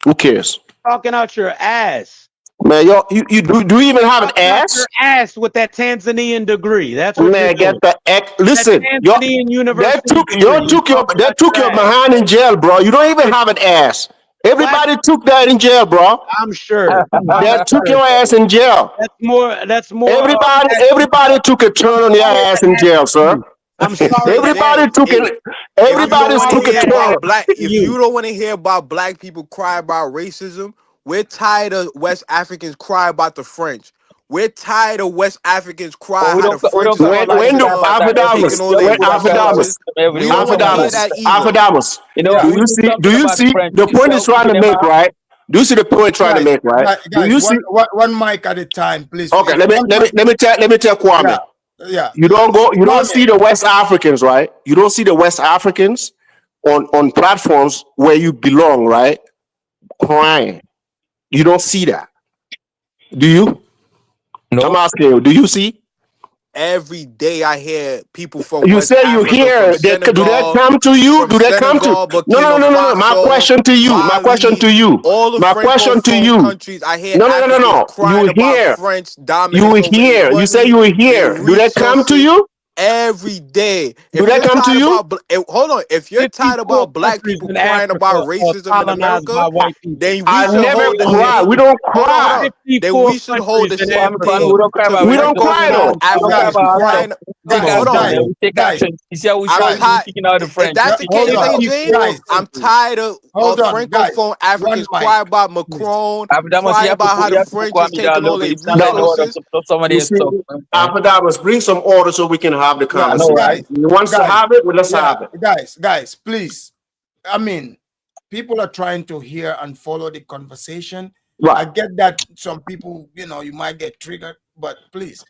Who cares? Talking out your ass. Man, you do you even have an ass? Your ass with that Tanzanian degree. That's what man. Get the listen. Tanzanian university. They took your behind in jail, bro. You don't even have an ass. Everybody took that in jail, bro. I'm sure. They took your ass in jail. That's more. Everybody took a turn on your ass in jail, sir. I'm sorry. Everybody took it. Everybody's took a turn. If you don't want to hear about black people cry about racism, we're tired of West Africans cry about the French. We're tired of West Africans cry how the French Afrodamus. Do you see the point he's trying to make, right? Do you see the point trying to make, right? Do you Guys, see? one mic at a time, please. Okay, If let one mic- me tell Kwame. yeah. You don't Kwame. see the West Africans, right? You don't see the West Africans on platforms where you belong, right? Crying. You don't see that. Do you? No. I'm asking you, do you see? Every day I hear people from You West say you Africa, hear, from do they Senegal, come to you? from Do they come to? Senegal, No. Burkina My Faso, question to you. My question to Mali, you. all the My question to Francophone you. countries. I hear No. Africans crying You about hear. French dominance You over their hear. You say money, you their hear. Do they come to resources. you? Every day. Do If they you're come to tired you? about, hold on. If you're tired 54 about black countries people in crying Africa about are racism in colonized by America, white people. then we I should never hold a cry. We same. don't Hold on, hold cry. on. Then 54 we should hold the countries in same Africa We thing don't cry to about We white don't people. cry Francophone though. We don't cry Africans about crying. ourselves. We take Hold action, on. man. We take action. You see how we I'm showing we tired. kicking out the If French. We that's the kicking case, them out. AJ, I'm tired of Hold on, guys. Francophone One Africans mic, cry about please. Macron, After cry you have to about how put, you the have to put French is Kwame down taking low, all but their it's not like the order resources. to somebody You else see, talk. Man. After bring some order so we can have the Yeah, I know, conversation. right? guys, He wants to guys, have it, well, let's have it. guys, please. I mean, people are trying to hear and follow the conversation. I Right. get that some people, you might get triggered, but please,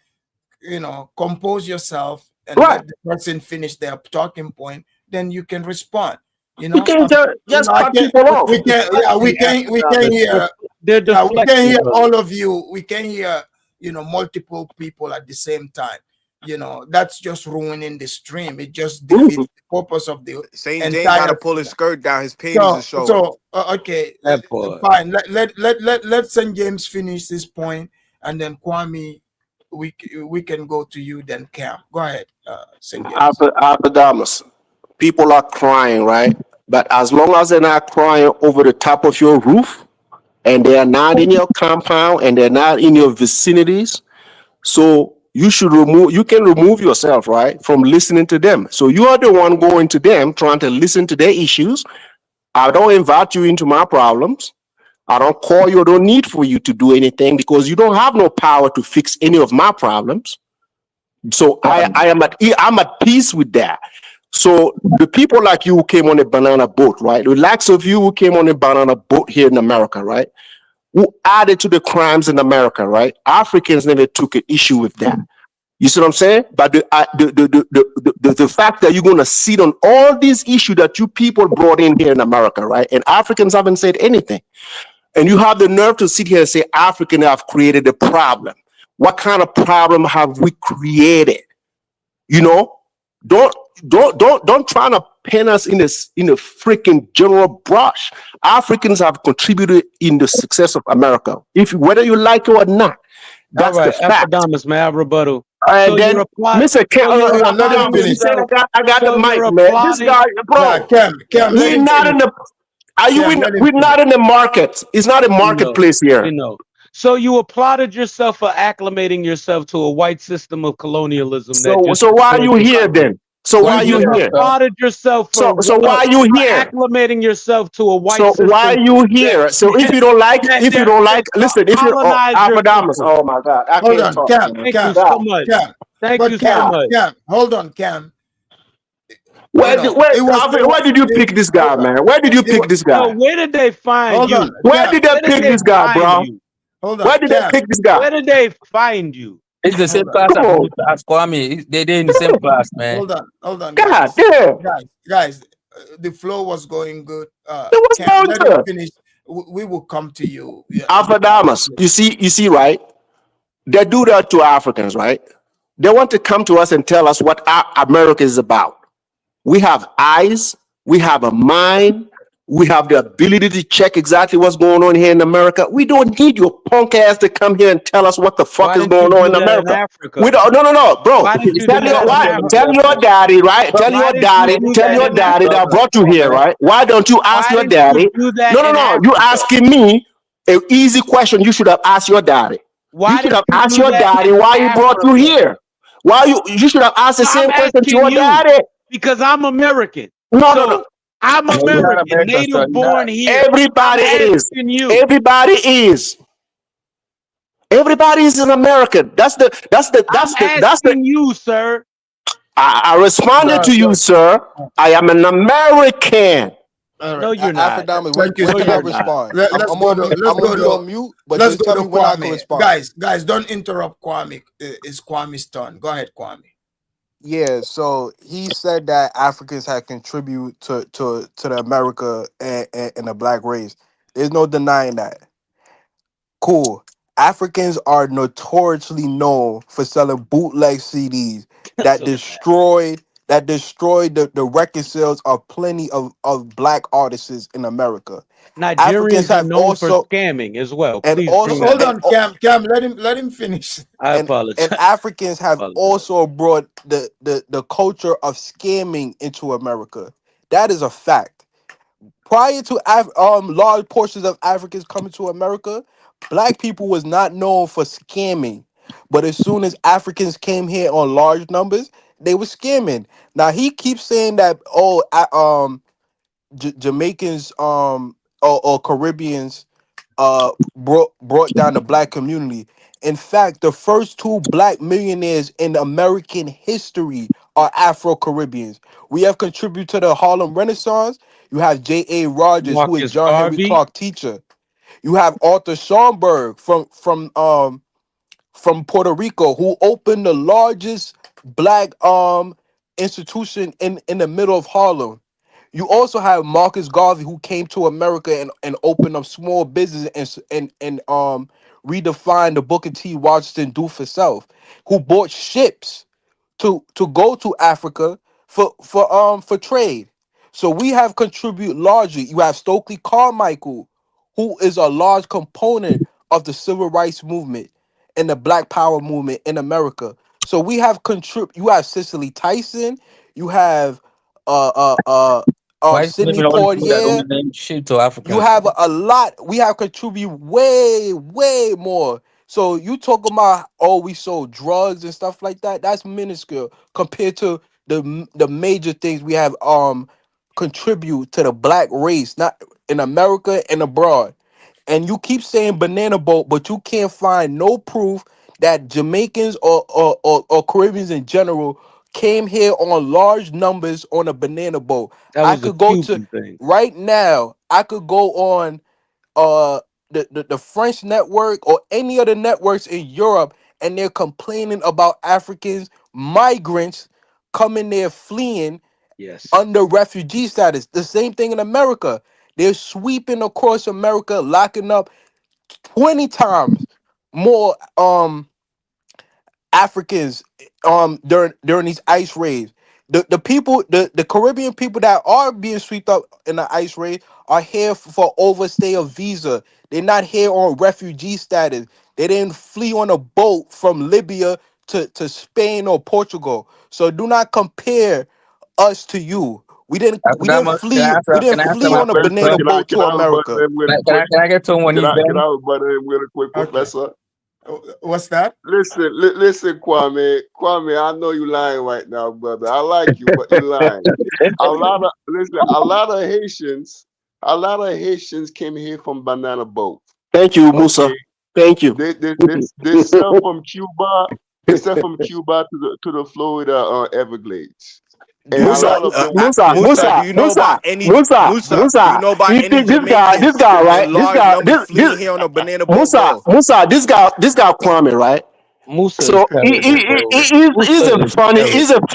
compose yourself and Right. let the person finish their talking point. Then you can respond. You can't just I cut can't. people off. We can. Yeah, we can. We can hear. They're Yeah, we can hear deflecting. all of you. We can hear, multiple people at the same time. That's just ruining the stream. It just defeats the purpose of the Saint Jane got to entire pull his thing. skirt down. His panties are showing. Okay, That part. fine. Let St. James finish this point, and then Kwame, we can go to you. Then Cam, go ahead, St. James. Damas, people are crying, right? But as long as they're not crying over the top of your roof and they are not in your compound and they're not in your vicinities, so you can remove yourself, right, from listening to them. So you are the one going to them, trying to listen to their issues. I don't invite you into my problems. I don't call you, I don't need for you to do anything because you don't have no power to fix any of my problems. So I'm at peace with that. So the people like you who came on a banana boat, right? The likes of you who came on a banana boat here in America, right? Who added to the crimes in America, right? Africans never took an issue with that. You see what I'm saying? But the fact that you're going to sit on all these issues that you people brought in here in America, right? And Africans haven't said anything. And you have the nerve to sit here and say Africans have created a problem. What kind of problem have we created? Don't try to pin us in a freaking general brush. Africans have contributed in the success of America. Whether you like it or not, that's All right, the fact. Epidemics, man, I rebuttal. And So then, you're applauding. Mr. Let him finish. He said, I got the So mic, you're man. This applauding. guy, bro, Cam, let we're him not finish. in the. Are you Cam, in? let him We're finish. not in the market. It's not a marketplace here. You know. So you applauded yourself for acclimating yourself to a white system of colonialism. So why are you here then? So why are you here? Applauded yourself for So why are you here? acclimating yourself to a white So system. why are you here? So if you don't like, listen, if you Alpadamas, oh my God, I Hold can't on, talk. Cam. Thank you so much. Thank you so much. Cam, hold on, Cam. Where did you pick this guy, man? Where did you pick this guy? No, where did they find you? Where did they pick this guy, bro? Hold on. Where did they pick this guy? Where did they find you? It's the same class as Kwame. They're in the same class, man. Hold on, God guys. damn. Guys, the flow was going good. Cam, let him finish. We will come to you. Yeah. Alpadamas, you see, right? They do that to Africans, right? They want to come to us and tell us what America is about. We have eyes, we have a mind, we have the ability to check exactly what's going on here in America. We don't need your punk ass to come here and tell us what the fuck is going on in America. We don't, no, bro. Tell your daddy, right? Tell your daddy that brought you here, right? Why don't you ask your daddy? No. You asking me an easy question. You should have asked your daddy. You should have asked your daddy why he brought you here. You should have asked the same question to your daddy. Because I'm American. No. I'm American, native born here. Everybody is. Everybody is. Everybody is an American. That's you, sir. I responded to you, sir. I am an American. All right. No, you're not. Afrodamas, Thank you when No, so can I you're much. not. respond? Let's I'm go on to mute. let's I'm go gonna be on to mute, but let's just go tell to me when I can Kwame. respond. Guys, don't interrupt Kwame. It's Kwame's turn. Go ahead, Kwame. Yeah, so he said that Africans had contributed to the America and the black race. There's no denying that. Cool. Africans are notoriously known for selling bootleg CDs that So destroyed the record sales of plenty of black artists in America. Africans Nigerians are have known for also scamming as well. and Please bring also that Hold up. and on, Cam. Let him finish. I and apologize. Africans have Apologize. also brought the culture of scamming into America. That is a fact. Prior to large portions of Africans coming to America, black people was not known for scamming. But as soon as Africans came here on large numbers, they were scamming. Now he keeps saying that Jamaicans or Caribbeans brought down the black community. In fact, the first two black millionaires in American history are Afro Caribbeans. We have contributed to the Harlem Renaissance. You have J.A. Rogers, who is Marcus John Henry Garvey. Clark teacher. You have Arthur Schomburg from Puerto Rico, who opened the largest black institution in the middle of Harlem. You also have Marcus Garvey, who came to America and opened up small business and redefined the Booker T. Washington do for self, who bought ships to go to Africa for trade. So we have contributed largely. You have Stokely Carmichael, who is a large component of the civil rights movement and the Black Power movement in America. So we have You have Cicely Tyson. You have Why is it Sidney all the people that Poitier. don't name shit to You Africans? have a lot. We have contributed way more. So you talking about, oh, we sold drugs and stuff like that? That's minuscule compared to the major things we have contribute to the black race, not in America and abroad. And you keep saying banana boat, but you can't find no proof that Jamaicans or Caribbeans in general came here on large numbers on a banana boat. That I was a could go to Cuban thing. right now, I could go on the French network or any other networks in Europe, and they're complaining about Africans, migrants coming there fleeing Yes. under refugee status. The same thing in America. They're sweeping across America, locking up 20 times more Africans during these ice raids. The people, the Caribbean people that are being swept up in the ice raid are here for overstay of visa. They're not here on refugee status. They didn't flee on a boat from Libya to Spain or Portugal. So do not compare us to you. We didn't After we that didn't much, flee we can didn't I answer flee my on a first banana question? boat to Can I rebuttal America. him with a quick? Can I get to him when he's Can done? I rebuttal him with a quick, Okay. Professor? What's that? Listen, Kwame. I know you lying right now, brother. I like you, but you lying. A lot of Haitians came here from banana boat. Thank you, Musa. Okay, Thank you. they sell from Cuba. They sell from Cuba to the Florida Everglades, and a Musa, lot of them. Musa, do you know about any Musa? Do you know about You any think this Jamaicans guy, right? in large numbers fleeing here on a banana boat though? Musa, this guy Kwame, right? Musa is So terrible, bro. he's Musa is he's a terrible,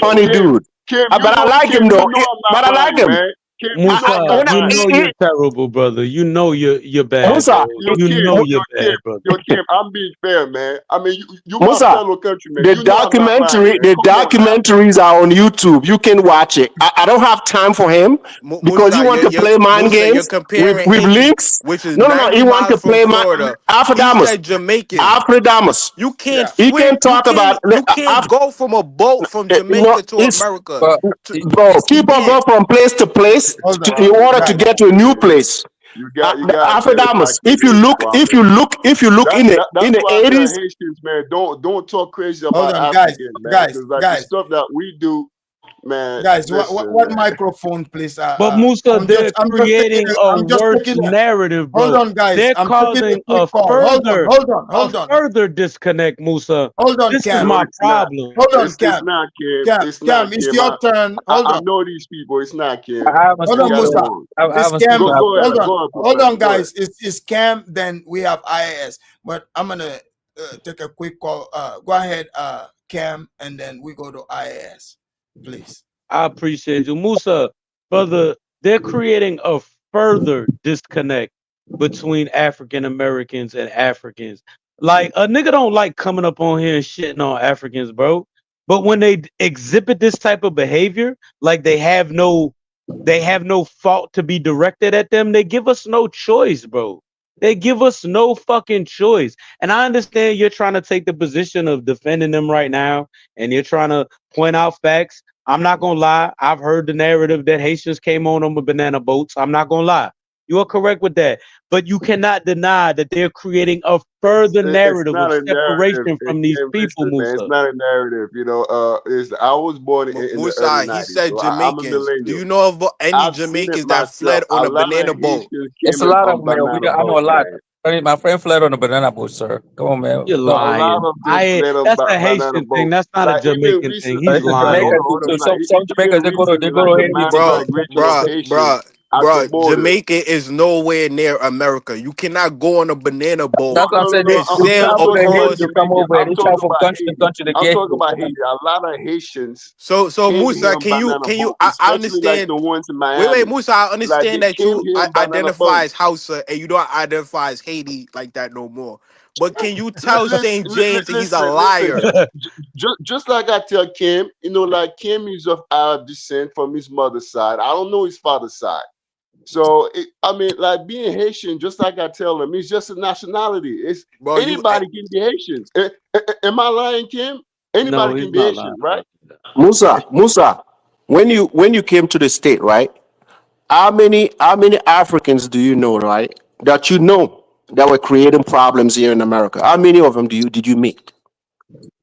bro. funny dude. Kim, But I like him Kim, though. you know I'm not But I like lying, him. man. Kim, you know Musa, I'm not When you lying. know you're terrible, brother. You know you're bad, Musa, bro. You know you're bad, brother. Kim, I'm being fair, man. I mean, you my Musa, fellow countryman. You know I'm not lying, man. the Come on now. documentaries are on YouTube. You can watch it. I don't have time for him because he Musa, want to play mind You're games comparing with Haiti, links. which is No. 90 He want to miles from play my Florida. He Afrodamus. said Jamaicans. Afrodamus. You can't He swim. can talk about You can't go from a boat from no. Jamaica to It's America. But bro. You People go can't. from place to place Hold in on, order to guys. get to a new place. You The got better Afrodamus. If you documents, look, Kwame. in That's the why I tell 80s. Haitians, man, don't talk crazy Hold about on, guys. Africans, man, because like the Guys. stuff that we do, man. Guys, Listen, what man. microphone, please? But Musa, they're I'm just taking creating a I'm just worse taking a narrative, hold bro. on, guys. They're I'm taking a causing quick a call. further Hold on. disconnect, Musa. Hold on, This is Cam. my No, it's not. problem. Hold on, It's Cam. not, Kim. Cam, It's Cam, not, it's Kim. your turn. Hold I on. know these people. It's not, Kim. I haven't Hold You on, spoken got it to. Musa. wrong. I It's haven't Cam. spoken. Go ahead. Hold on. Go ahead, Hold Professor. on, Go ahead. guys. It's Cam, then we have IAS. But I'm gonna take a quick call. Go ahead, Cam, and then we go to IAS, please. I appreciate you, Musa, brother. They're creating a further disconnect between African Americans and Africans. Like a nigga don't like coming up on here and shitting on Africans, bro. But when they exhibit this type of behavior, like they have no fault to be directed at them. They give us no choice, bro. They give us no fucking choice. And I understand you're trying to take the position of defending them right now, and you're trying to point out facts. I'm not gonna lie. I've heard the narrative that Haitians came on them with banana boats. I'm not gonna lie. You are correct with that. But you cannot deny that they're creating a further It's narrative of not a narrative. separation from these Kim, people, listen, man. It's Musa. not a narrative. I was born in the early Musa, he '90s, said so I'm a Jamaicans. Do millennial. you know of any I've seen it Jamaicans that myself. fled A on a lot of banana boat? Haitians It's came a in lot on of them, man. banana I know a boat, lot. man. I mean, my friend fled on a banana boat, sir. Come on, man. You're Go. A lot lying. of them fled on That's a banana Haitian thing. boat. That's not a Like even Jamaican thing. recently, He's In lying. Jamaica hold too. on. Like Some even Jamaicans they recently, go like to the Haiti mass before. migration of Haitians at the border. Jamaica is nowhere near America. You cannot go on a banana boat That's what I'm saying. No. They, and they sail I'm travel to talking about Haiti across. to come Jamaica. over. I'm They travel talking from about country to Haiti. country to I'm get talking here. about Haiti. A lot of Haitians So came here Musa, on banana can you? boat, I especially like understand. the ones in Wait, Miami. Musa. I Like understand they that came you here in banana identify as boats. Hausa and you don't identify as Haiti like that no more. But can you tell Listen, St. James that he's a listen. liar? Just like I tell Kim, like Kim is of Arab descent from his mother's side. I don't know his father's side. So like being Haitian, just like I tell them, it's just a nationality. It's Bro, anybody can be Haitian. Am I lying, Kim? No, Anybody he's can be not Haitian, lying right? about that. Musa, when you came to the state, right? How many Africans do you know, right? That you know that were creating problems here in America. How many of them did you meet?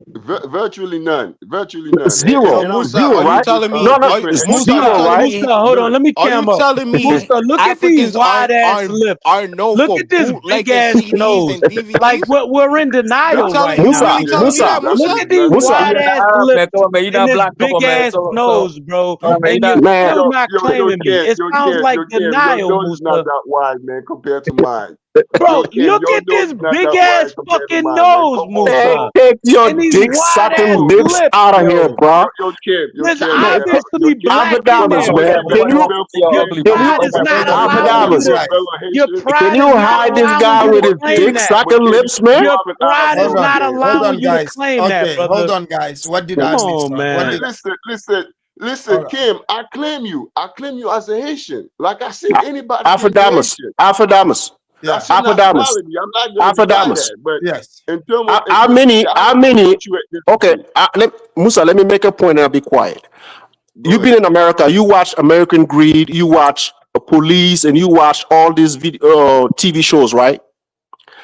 Virtually none. Virtually none. So Zero, And I'm Musa, zero, are speaking you right? with telling me? No, no, Are, different Musa, are ethnic you zero, telling right? Musa, me? hold on. none. Let me Are you cam up. telling me Musa, look at these Africans wide ass are lips. are known Look for at this big bootlegging ass CDs nose. and Like DVDs? we're in denial right You now, Musa, really Musa. telling me Musa, that, Look Musa? at these That's Musa. wide You're ass not Arab, man. lips Come on, man. You're and not this black. Come big on, man. ass So nose, bro. come on, man. You're And you're not. Man, still not claiming me. It sounds like Your denial, nose is not Musa. that wide, man, compared to mine. Bro, look Your at nose this is not big that wide ass compared to fucking mine, man. nose, Come on, man, Musa. bro. take your And these dick wide ass sucking Bro, lips lips, out of here, yo. bro. There's Man, take obviously black in Avodamus, there, Come on, man. yeah, brother. everybody walk into your Your ugly Can mouth. you, pride Come is on, not man. Hold on, allowing you Avodamus, to. guys. Your can pride is you not hide this allowing guy you to with his claim dick that. sucking lips, man? Your pride is Hold on. not Hold allowing on, you to guys. claim that, Okay, hold brother. on, guys. What did Come I miss? on, What man. did I? Listen, Hold on. Kim, I claim you. I claim you as a Haitian. Like I said, anybody can be Avodamus, Haitian. Avodamus, That's Yeah. your Avodamus, nationality. I'm not gonna deny Avodamus. that. But Yes. in terms of How ethnicity, many, I how don't know many, what you okay, ethnicity. Musa, let me make a point and I'll be quiet. Go You've ahead. been in America, you watch American Greed, you watch Police, and you watch all these TV shows, right?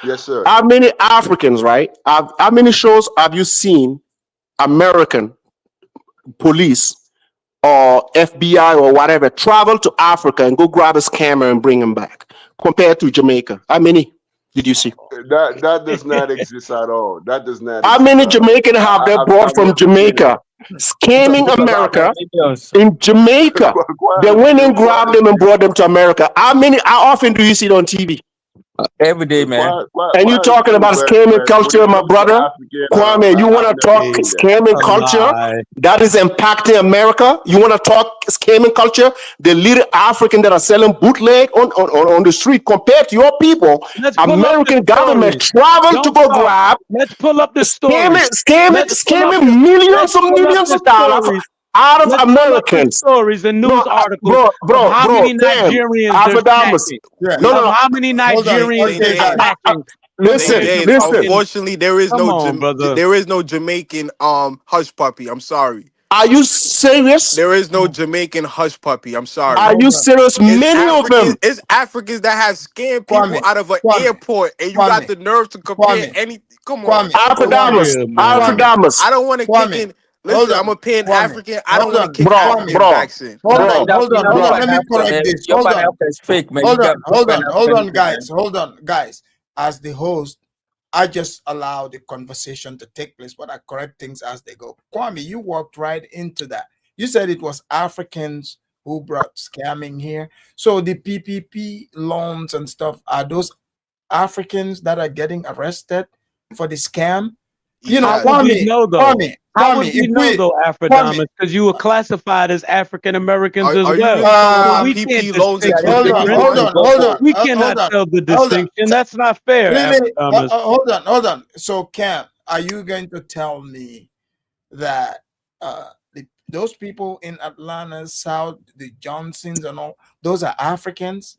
Yes, sir. How many Africans, right? How many shows have you seen American police or FBI or whatever travel to Africa and go grab his camera and bring him back compared to Jamaica? How many did you see? That does not exist at all. That does not How exist many at all. Jamaican have they brought I've from never seen it. Jamaica scamming It's a lot, man. America Millions. in Jamaica? They went and grabbed them and brought them to America. How often do you see it on TV? Every day, man. And you Quite a talking few, about but scamming when culture, it my comes to brother? African, Kwame, you want I've to never talk seen that. scamming A culture lie. that is impacting America? You want to talk scamming culture? The little African that are selling bootleg on the street compared to your people, Let's pull up the American government stories. travel to Don't go talk. grab, Let's pull up the stories. scamming, scamming, Let's pull up the scamming let's millions pull up of the dollars stories. out of Let's pull up the Americans. stories and No, news articles bro, of how many Cam, Nigerians they're Avodamus. snatching. Yeah. No, no, Of no. how many Hold on. Nigerians St. they're Okay, guys. James. snatching St. compared Listen, to James. listen. fucking. Unfortunately, there is Come on, brother. no Jamaican hush puppy. I'm sorry. Are you serious? There is no Jamaican hush puppy. I'm Are sorry. you Hold on. serious? Many of them. It's Africans that have scammed people Kwame. out of an Kwame. airport, and you got Kwame. the nerve to compare Kwame. any. Come on, Kwame. come For on. Kwame. Alpha real, man. Kwame. Damas. I don't want to kick Kwame. in. Listen, I'm a Pan African. I don't Hold want to on, kick African vaccine. Hold Nah, on, hold on, you're hold not on. Let me Pan-African, correct man. this. Your Hold on. Pan-African is fake, man. You Hold on, got hold on, hold on, Pan-Africanism, guys. man. Hold on, guys. As the host, I just allow the conversation to take place, but I correct things as they go. Kwame, you walked right into that. You said it was Africans who brought scamming here. So the PPP loans and stuff, are those Africans that are getting arrested for the scam? You know, How would we Yes. know though? Kwame, How would we if know we, though, Kwame, Afrodamus? Because you were classified as African Americans as Are you well. really talking So about we can't PP loans in distinct the hold on, difference. hold on, hold on, We hold cannot on, tell the hold on. distinction. That's not fair, Really? Afrodamus. Hold on. So, Cam, are you going to tell me that those people in Atlanta South, the Johnsons and all, those are Africans?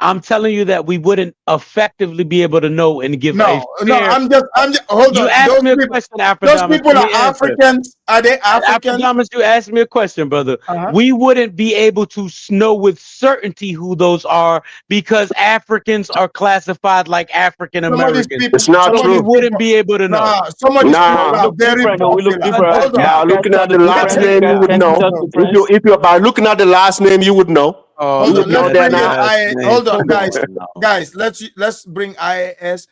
I'm telling you that we wouldn't effectively be able to know and give a No. fair. I'm just. Hold You on. asked me a question, Those Afrodamus. people Let are me answer. Africans. Are they Africans? Afrodamus, you asked me a question, brother. Uh-huh. We wouldn't be able to know with certainty who those are because Africans are classified like African Some of these Americans. people. It's not So we true. wouldn't be able to know. Nah, some of these people Nah. are very popular. Hold on. Now, looking at the last difference? name, you would Can't you know. tell the difference? If you're by looking at the last name, you would know. Oh, You Hold would on, look know let's at they're the bring in not. last I. name. Hold on, Come guys. on now. Guys, let's bring IAS,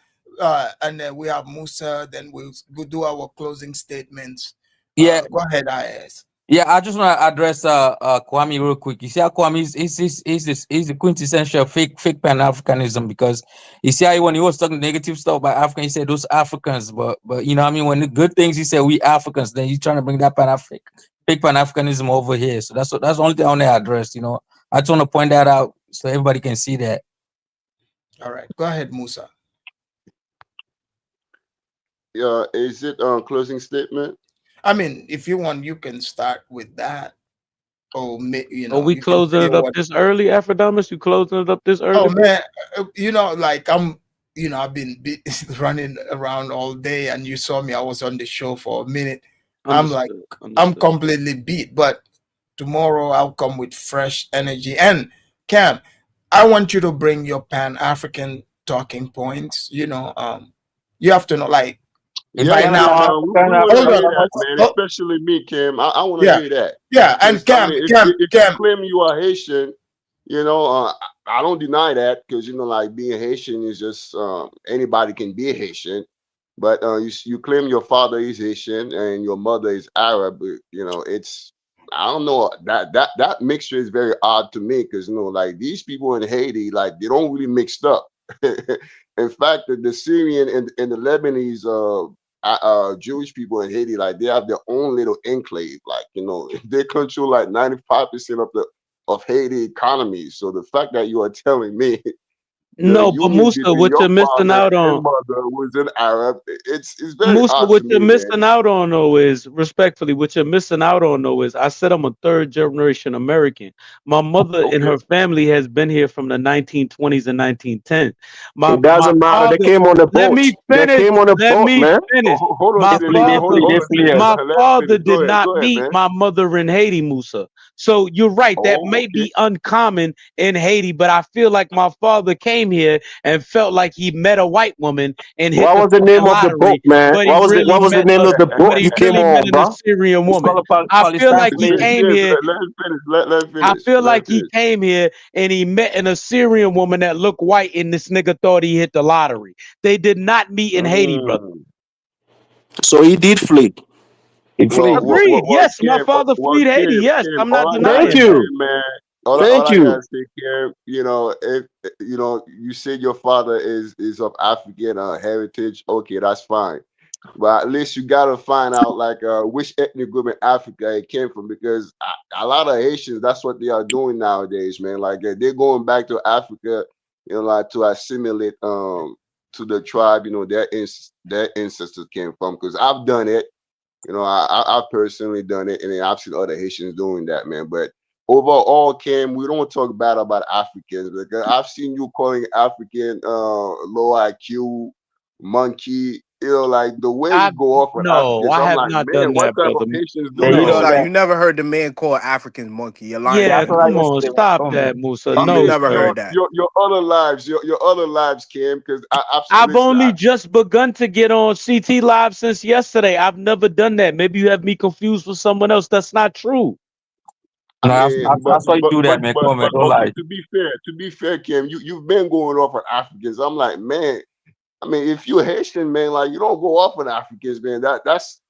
and then we have Musa. Then we'll go do our closing statements. Yeah, Go ahead, IAS. yeah. I just want to address Kwame real quick. You see how Kwame is the quintessential fake Pan Africanism, because you see how when he was talking negative stuff about African, he said those Africans, but you know what I mean, when the good things he said we Africans, then he's trying to bring that fake Pan Africanism over here. So that's the only thing I want to address. You know, I just want to point that out so everybody can see that. All right, go ahead, Musa. Yeah, is it closing statement? I mean, if you want, you can start with that, or Are we you can closing say it up what. this early, Afrodamus? You closing it up this Oh early? man, like I've been running around all day, and you saw me. I was on the show for a minute. I'm like, Understood. I'm completely beat, but tomorrow I'll come with fresh energy. And Cam, I want you to bring your Pan-African talking points. You have to know, like, Yeah, right now. we want to Hold hear on. that, man. Especially me, Kim. I want to Yeah, hear that. yeah. And Because I mean, if you Cam. claim you are Haitian, I don't deny that because like being Haitian is just anybody can be Haitian. But you claim your father is Haitian and your mother is Arab. It's I don't know that mixture is very odd to me because like these people in Haiti, like they don't really mixed up. In fact, the Syrian and the Lebanese Jewish people in Haiti, like they have their own little enclave. Like they control like 95% of Haiti economy. So the fact that you are telling me the No, but union Musa, between what your you're missing father out and on, mother was an Arab, it's very Musa, odd what to you're me, man. missing out on though is respectfully, what you're missing out on though is I said I'm a third generation American. My mother and Okay. her family has been here from the 1920s and 1910s. It My doesn't matter. They father, came on a let boat. me They finish. came on a Let boat, me man. finish. Hold on, My Siddiq. Hold on, Siddiq. my Let father finish. did not Go ahead, meet man. my mother in Haiti, Musa. So you're right. That Oh, may okay. be uncommon in Haiti, but I feel like my father came here and felt like he met a white woman and hit What the was the fucking name of the boat, lottery, man? but What was the name of the boat you came on, an bro? Assyrian It's woman. called I feel like he James, came here. let him finish. Let him I finish. feel Let him like he finish. came here and he met an Assyrian woman that looked white, and this nigga thought he hit the lottery. They did not meet in Haiti, brother. So he did flee. He Well, flee. Agreed. Yes, my father Well, fled Haiti. Yes, Kim, I'm not all I gotta Thank denying say, that. you. man, all Thank I you. gotta say, Kim, if you said your father is of African heritage, okay, that's fine. But at least you gotta find out like which ethnic group in Africa it came from because a lot of Haitians, that's what they are doing nowadays, man. Like they're going back to Africa, like to assimilate to the tribe, their ancestors came from. Because I've done it. I've personally done it, and then I've seen other Haitians doing that, man. But overall, Kim, we don't talk bad about Africans because I've seen you calling African low IQ, monkey. You know, like the way you go off on No, Africans, I I'm have like, not man, done what that, type of brother. Haitians do Yo, that? Musa, you never heard the man call Africans monkey. You're lying Yeah, to come me. on, stop that, Musa. I No, mean, never sir. heard that. your other lives, your other lives, Cam, because I've listen, only just begun to get on CT Live since yesterday. I've never done that. Maybe you have me confused with someone else. That's not true. I mean, but lie. to be fair, Cam, you've been going off on Africans. I'm like, man, I mean, if you're Haitian, man, like you don't go off on Africans, man. That's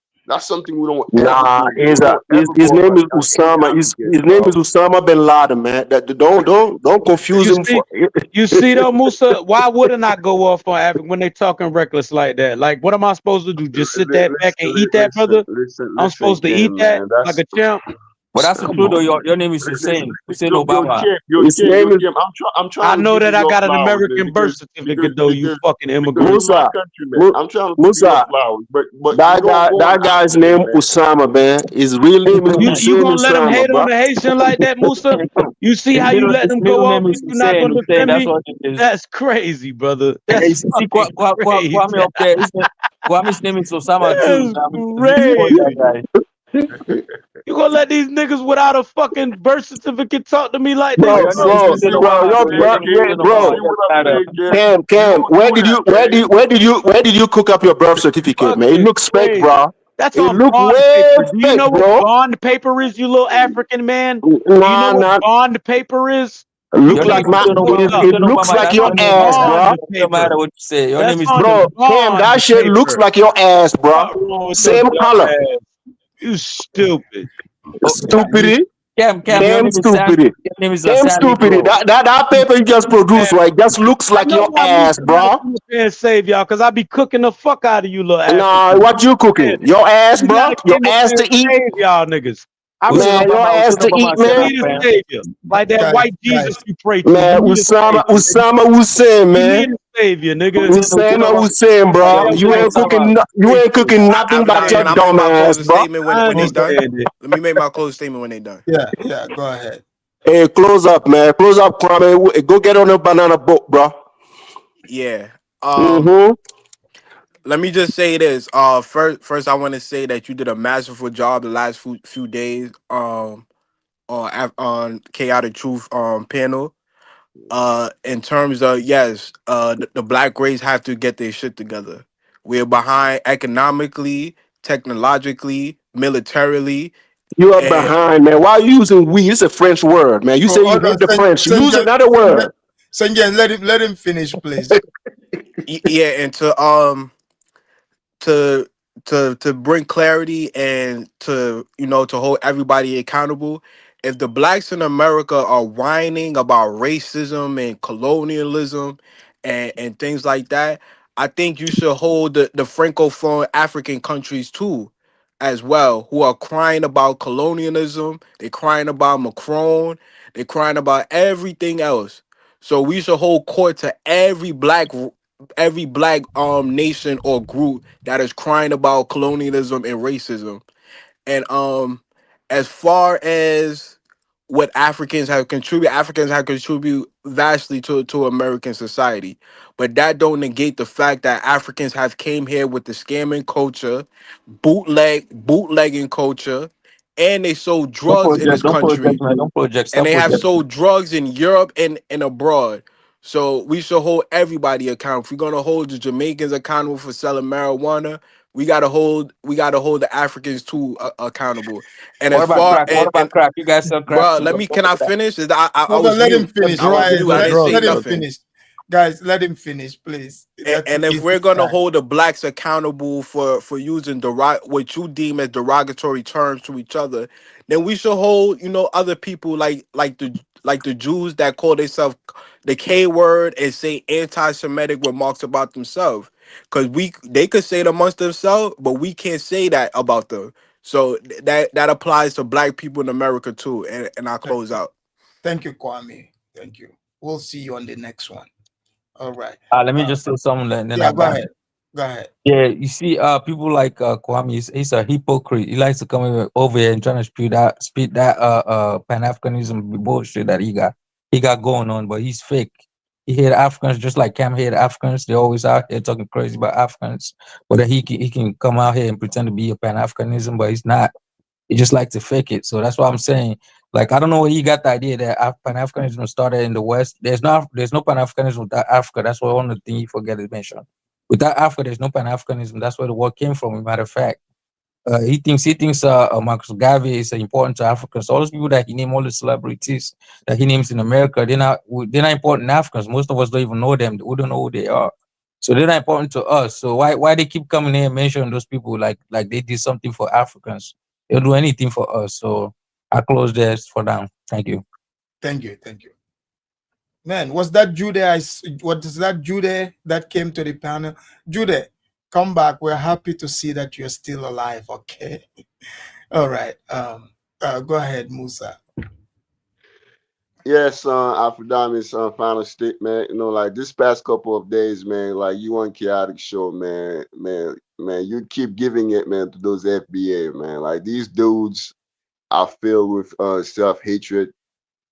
something we don't ever Nah, do, man. We don't ever his go off name is on any Usama. Africans, His name bro. is Usama bin Laden, man. That don't confuse You him see, for. you see though, Musa, why wouldn't I go off on Africa when they talking reckless like that? Like, what am I supposed to do? Just sit that back and eat that, brother? I'm supposed to eat Cam, that man. like That's a champ? But that's Come true though. on. Your name is Hussein Obama. His name is Cam. I'm I trying to know give you that I your got an flowers, man, American birth certificate though, you fucking because immigrant. you're my Musa. countryman. I'm trying to give you your Musa. flowers, but you don't go on That guy's Africans, name man. Usama, man. His real name is You Hussein gonna let him Usama, hate on bro. the Haitian like that, Musa? You see how you let him go off and you not gonna defend That's me? what it is. That's crazy, brother. Hey, That's see, fucking crazy. Kwame up there. Kwame's name is Osama too. That's We support that crazy. guy. You gonna let these niggas without a fucking birth certificate talk to me like But this, your Bro, name bro? is bro, Hussein bro, Obama, yo, so your bro, name is wait, Hussein Obama. bro. It doesn't matter. Cam, where did you cook up your birth certificate, man? It Fucking looks fake, crazy. bro. That's It on look bond way paper. Do you know fake, what bro. bond paper is, you little African man? Do you know Nah, what nah. bond paper is? You Your Look name can't like is keep my. the Hussein fuck Obama. up. It Hussein looks Obama. like That's your on Your name is ass, Hussein. bro. bond It doesn't paper. matter what you say. Your That's name is on Bro, Cam, bond that shit looks paper. like your ass, bro. What wrong with your Same dumb color. ass? You stupid. Stupidity. Cam. Your Cam name is San. stupidity. Your name is Cam Sandy, stupidity. bro. That paper you just produced, right, just looks I like know your why Musa ass, gotta bro. come up here and save y'all, because I be cooking the fuck out of you little Nah, Africans. what you Man, cooking? Your ass, you bro? gotta Your came up ass here to and eat? save y'all niggas. I Hussein really Man, your Obama. ass Hussein to Obama. eat, Shut man? up, need a man. savior. Like that white Jesus Guys, you pray to. Man, You need a savior. Usama Hussein, You need man. a savior, nigga. Hussein Usama Obama. Hussein, Like bro. that You white ain't Osama. cooking. You Jesus ain't you cooking pray nothing but Nah, your man, I'll to. make dumb my ass, closing bro. statement I when they done. understand it. Let me make my closing statement when they done. yeah, go ahead. Hey, close up, man. Close up, Kwame. Go get on a banana boat, bro. Yeah. Mm-hmm. Let me just say this. First, I want to say that you did a masterful job the last few days. On Chaotic Truth panel. In terms of yes, the black race have to get their shit together. We're behind economically, technologically, militarily, You are and behind, man. Why are you using we? It's a French word, man. You Oh, say you hold on, hate the French. Use Sengen, another word. Sengen, let him finish, please. yeah, and to to bring clarity and to to hold everybody accountable. If the blacks in America are whining about racism and colonialism and things like that, I think you should hold the francophone African countries too, as well, who are crying about colonialism. They're crying about Macron. They're crying about everything else. So we should hold court to every black nation or group that is crying about colonialism and racism. And as far as what Africans have contributed vastly to American society. But that don't negate the fact that Africans have came here with the scamming culture, bootlegging culture, and they sold Don't drugs in project. this Don't project, country, man. Don't project. and Stop they have projecting. sold drugs in Europe and abroad. So we should hold everybody accountable. If we're gonna hold the Jamaicans accountable for selling marijuana, we gotta hold the Africans too accountable. And What as about far crack? What about and crack? You guys sell crack bro, too. Don't can do I that. finish? I Hold on, was let him mute. finish, I was guys. mute. I didn't say Let him nothing. finish, guys. Let him finish, please. That's And if his we're gonna time. hold the blacks accountable for using what you deem as derogatory terms to each other, then we should hold other people like the Jews that call themselves the K word and say anti-Semitic remarks about themselves. Because they could say it amongst themselves, but we can't say that about them. So that applies to black people in America too. And I'll close out. Thank you, Kwame. Thank you. We'll see you on the next one. All right. Let me just say something, then Yeah, I'm go done. ahead. Go ahead. Yeah, you see, people like Kwame, he's a hypocrite. He likes to come over here and trying to speak that Pan Africanism bullshit that he got going on, but he's fake. He hate Africans just like Cam hate Africans. They're always out here talking crazy about Africans. But he can come out here and pretend to be a Pan-Africanism, but he's not. He just like to fake it. So that's what I'm saying. Like, I don't know where he got the idea that Pan-Africanism started in the West. There's no Pan-Africanism without Africa. That's one of the things you forget to mention. Without Africa, there's no Pan-Africanism. That's where the word came from, as a matter of fact. He thinks Marcus Garvey is important to Africans. All those people that he named, all the celebrities that he names in America, they're not important to Africans. Most of us don't even know them. We don't know who they are. So they're not important to us. So why they keep coming here and mentioning those people like they did something for Africans? They don't do anything for us. So I close this for now. Thank you. Thank you. Man, was that Jude? What is that Jude that came to the panel? Jude, come back. We're happy to see that you're still alive. Okay. All right. Go ahead, Musa. Yes, Afrodamis, final statement. You know, like this past couple of days, man, like you on chaotic show, man. You keep giving it, man, to those FBA, man. Like these dudes are filled with self-hatred,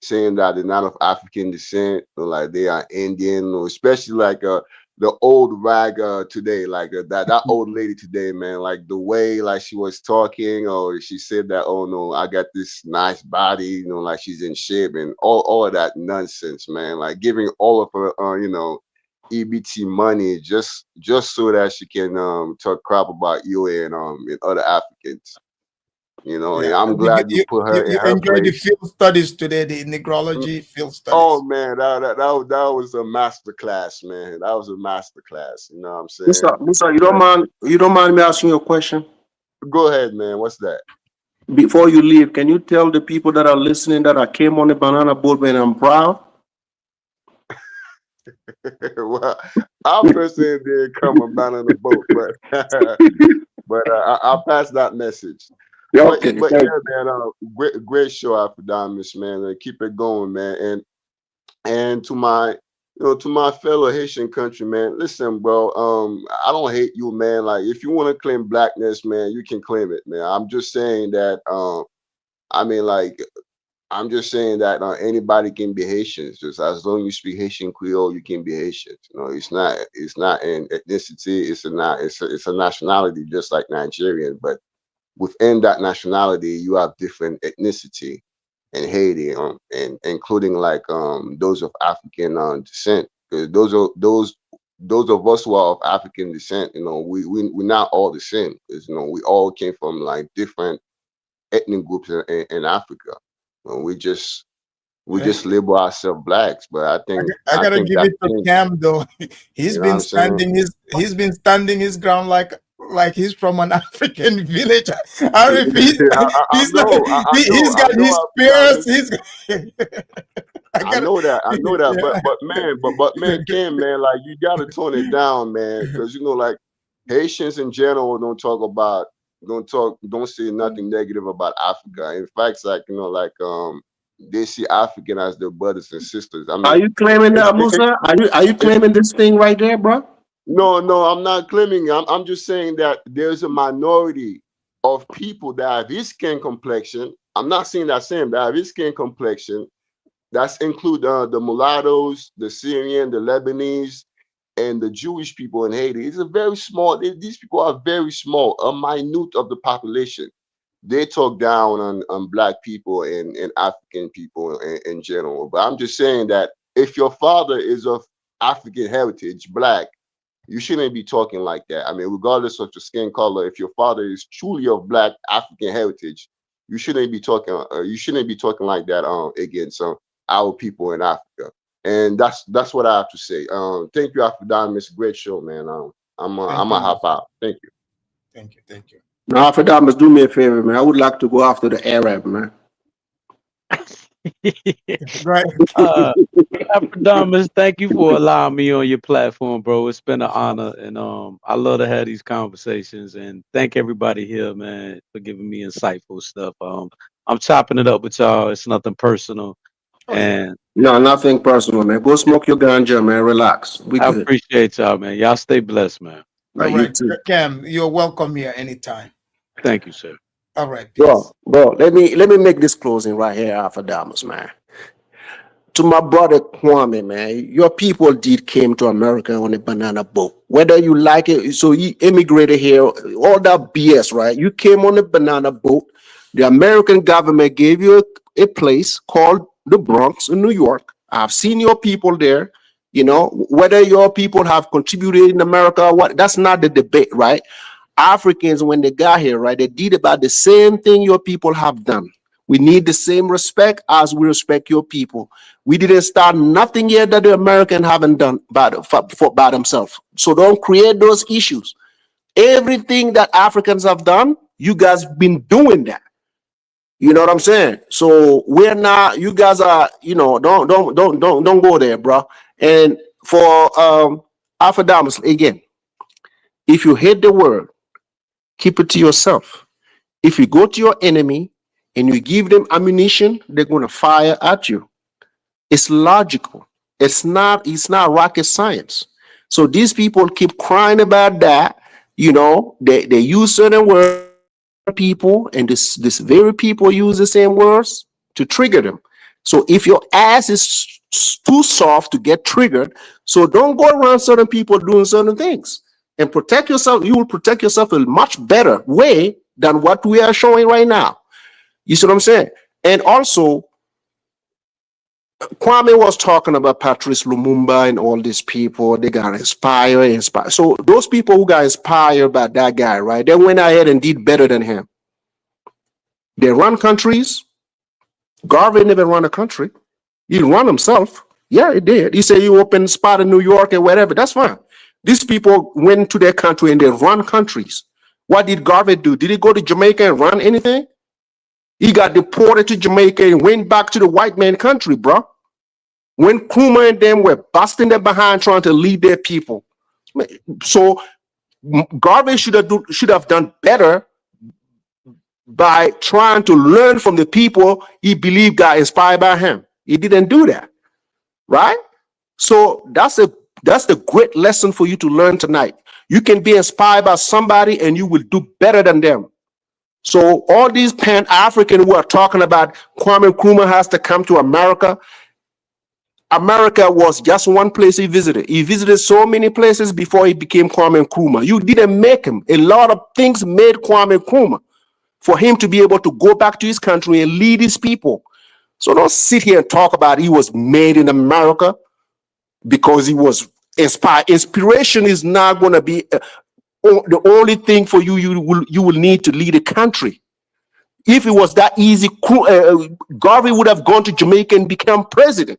saying that they're not of African descent, or like they are Indian, or especially like the old rag today, like that old lady today, man, like the way like she was talking, or she said that, oh no, I got this nice body, you know, like she's in shape, and all of that nonsense, man, like giving all of her you know, EBT money just so that she can talk crap about you and other Africans. You know, Yeah. and I'm glad you put her in You her enjoyed the place. field studies today, the negrology field studies. Oh man, that was a master class, man. That was a master class. You know what I'm saying? Musa, you don't mind me asking you a question? Go ahead, man. What's that? Before you leave, can you tell the people that are listening that I came on the banana boat and I'm proud? Well, I personally didn't come about on the boat, but I'll pass that message. Okay, but yeah, man, great show, Afrodamis, man. Keep it going, man. And to my fellow Haitian countrymen, listen, bro. I don't hate you, man. Like if you want to claim blackness, man, you can claim it, man. I'm just saying that. I mean, like. I'm just saying that anybody can be Haitian. Just as long as you speak Haitian Creole, you can be Haitian. You know, it's not an ethnicity. It's a nationality, just like Nigerian. But within that nationality, you have different ethnicity in Haiti, and including like those of African descent. Because those of us who are of African descent, you know, we're not all the same. Because you know, we all came from like different ethnic groups in Africa. We just label ourselves blacks, but I think I gotta give it to Cam though. He's been standing his ground like he's from an African village. I repeat, he's got his peers. I know that, but man, Cam, man, like you gotta tone it down, man, because you know, like Haitians in general don't say nothing negative about Africa. In fact, like you know, like they see African as their brothers and sisters. I mean, are you claiming that, Musa? Are you claiming this thing right there, bro? No, I'm not claiming. I'm just saying that there's a minority of people that have his skin complexion. I'm not saying that same, that have his skin complexion. That's include the mulattoes, the Syrian, the Lebanese, and the Jewish people in Haiti. It's a very small. These people are very small, a minute of the population. They talk down on black people and African people in general. But I'm just saying that if your father is of African heritage, black, you shouldn't be talking like that. I mean, regardless of your skin color, if your father is truly of black African heritage, you shouldn't be talking. You shouldn't be talking like that against our people in Africa. And that's what I have to say. Thank you, Afrodamis. Great show, man. I'm gonna hop out. Thank you. Thank you. Now, Afrodamis, do me a favor, man. I would like to go after the Arab, man. Right. Afrodamis, thank you for allowing me on your platform, bro. It's been an honor, and I love to have these conversations. And thank everybody here, man, for giving me insightful stuff. I'm chopping it up with y'all. It's nothing personal, and no, nothing personal, man. Go smoke your ganja, man. Relax. I appreciate y'all, man. Y'all stay blessed, man. All right, Cam, you're welcome here anytime. Thank you, sir. All right, bro. Let me make this closing right here, Afrodamis, man. to my brother Kwame, man, your people did came to America on a banana boat. Whether you like it, so you immigrated here, all that BS, right? You came on a banana boat. The American government gave you a place called the Bronx in New York. I've seen your people there. You know, whether your people have contributed in America or what, that's not the debate, right? Africans, when they got here, right, they did about the same thing your people have done. We need the same respect as we respect your people. We didn't start nothing yet that the American haven't done by themselves. So don't create those issues. Everything that Africans have done, you guys been doing that. You know what I'm saying? So we're not. You guys are. You know, don't go there, bro. And for Alpha again, if you hate the word, keep it to yourself. If you go to your enemy and you give them ammunition, they're gonna fire at you. It's logical. It's not rocket science. So these people keep crying about that. You know, they use certain words people, and this very people use the same words to trigger them. So if your ass is too soft to get triggered, so don't go around certain people doing certain things and protect yourself. You will protect yourself in a much better way than what we are showing right now. You see what I'm saying? And also, Kwame was talking about Patrice Lumumba and all these people. They got inspired. So those people who got inspired by that guy, right? They went ahead and did better than him. They run countries. Garvey never run a country. He run himself. Yeah, he did. He said he opened a spot in New York and whatever. That's fine. These people went to their country and they run countries. What did Garvey do? Did he go to Jamaica and run anything? He got deported to Jamaica and went back to the white man country, bro. When Nkrumah and them were busting their behind trying to lead their people. So Garvey should have done better by trying to learn from the people he believed got inspired by him. He didn't do that, right? So that's the great lesson for you to learn tonight. You can be inspired by somebody and you will do better than them. So all these Pan-African who are talking about Kwame Nkrumah has to come to America. America was just one place he visited. He visited so many places before he became Kwame Nkrumah. You didn't make him. A lot of things made Kwame Nkrumah for him to be able to go back to his country and lead his people. So don't sit here and talk about he was made in America because he was inspired. Inspiration is not going to be the only thing for you. You will need to lead a country. If it was that easy, Garvey would have gone to Jamaica and become president.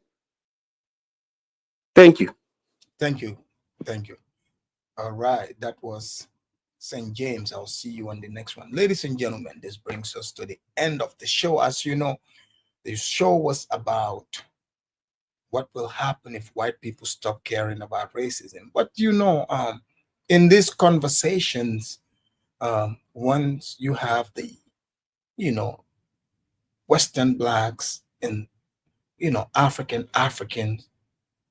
Thank you. Thank you. Thank you. All right. That was St. James. I'll see you on the next one. Ladies and gentlemen, this brings us to the end of the show. As you know, the show was about what will happen if white people stop caring about racism. But you know, in these conversations, once you have the, you know, Western blacks and, you know, Africans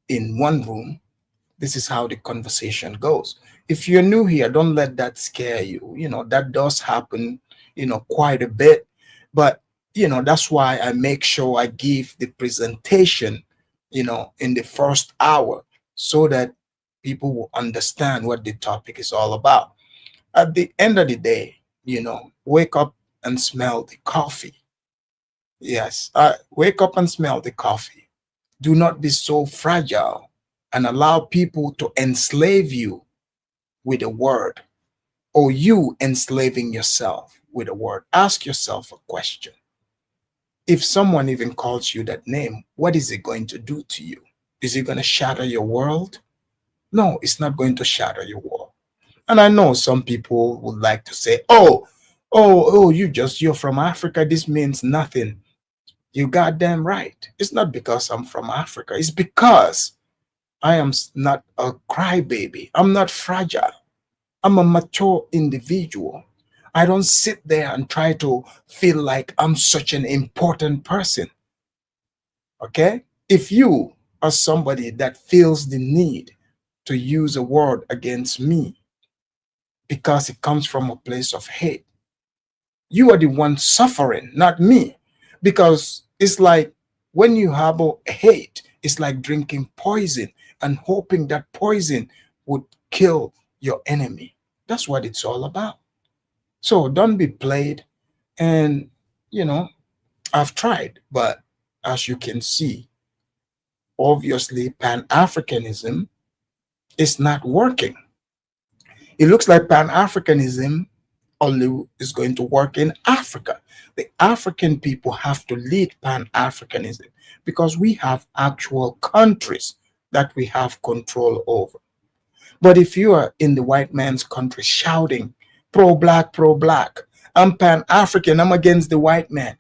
in one room, this is how the conversation goes. If you're new here, don't let that scare you. You know, that does happen, you know, quite a bit. But, you know, that's why I make sure I give the presentation, you know, in the first hour so that people will understand what the topic is all about. At the end of the day, you know, wake up and smell the coffee. Yes, wake up and smell the coffee. Do not be so fragile and allow people to enslave you with a word, or you enslaving yourself with a word. Ask yourself a question. If someone even calls you that name, what is it going to do to you? Is it going to shatter your world? No, it's not going to shatter your world. And I know some people would like to say, oh, you're from Africa. This means nothing. You goddamn right. It's not because I'm from Africa. It's because I am not a crybaby. I'm not fragile. I'm a mature individual. I don't sit there and try to feel like I'm such an important person. Okay? If you are somebody that feels the need to use a word against me because it comes from a place of hate, you are the one suffering, not me. Because it's like When you harbor hate, it's like drinking poison and hoping that poison would kill your enemy. That's what it's all about. So don't be played. And, you know, I've tried, but as you can see, obviously Pan Africanism is not working. It looks like Pan Africanism only is going to work in Africa. The African people have to lead Pan Africanism because we have actual countries that we have control over. But if you are in the white man's country shouting, pro black, I'm Pan African, I'm against the white man.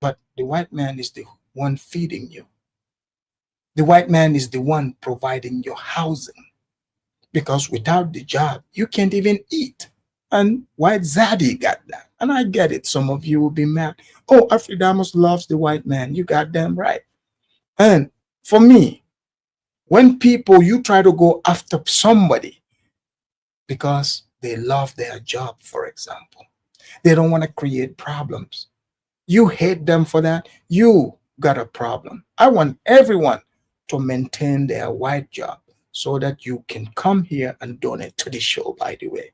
But the white man is the one feeding you. The white man is the one providing your housing. Because without the job, you can't even eat. And White Zaddy got that. And I get it. Some of you will be mad. Oh, Afridamus loves the white man. You got them right. And for me, when people, you try to go after somebody because they love their job, for example, they don't want to create problems. You hate them for that. You got a problem. I want everyone to maintain their white job so that you can come here and donate to the show, by the way.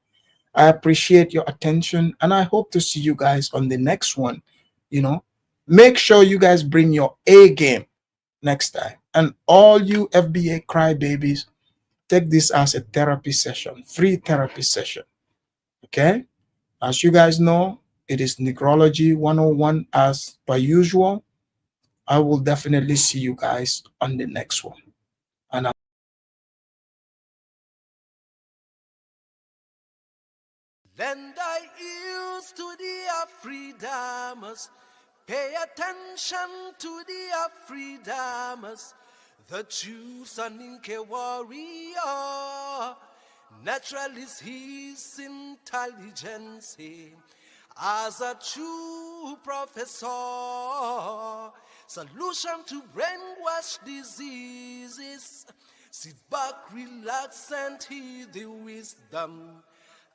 I appreciate your attention and I hope to see you guys on the next one. You know, make sure you guys bring your A game next time. And all you FBA crybabies, take this as a therapy session, free therapy session. Okay? As you guys know, it is Negrology 101 as per usual. I will definitely see you guys on the next one. And Lend thy ears to the Afridamus. Pay attention to the Afridamus. The true Soninke warrior. Naturalist his intelligence. As a true professor. Solution to brainwash diseases. Sit back, relax, and hear the wisdom.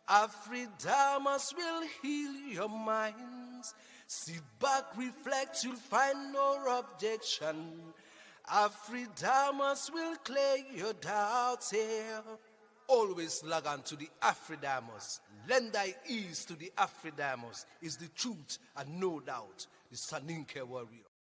Afridamus will heal your minds. Sit back, reflect, you'll find no objection. Afridamus will clear your doubts here. Always log on to the Afridamus. Lend thy ears to the Afridamus. Is the truth and no doubt the Soninke warrior.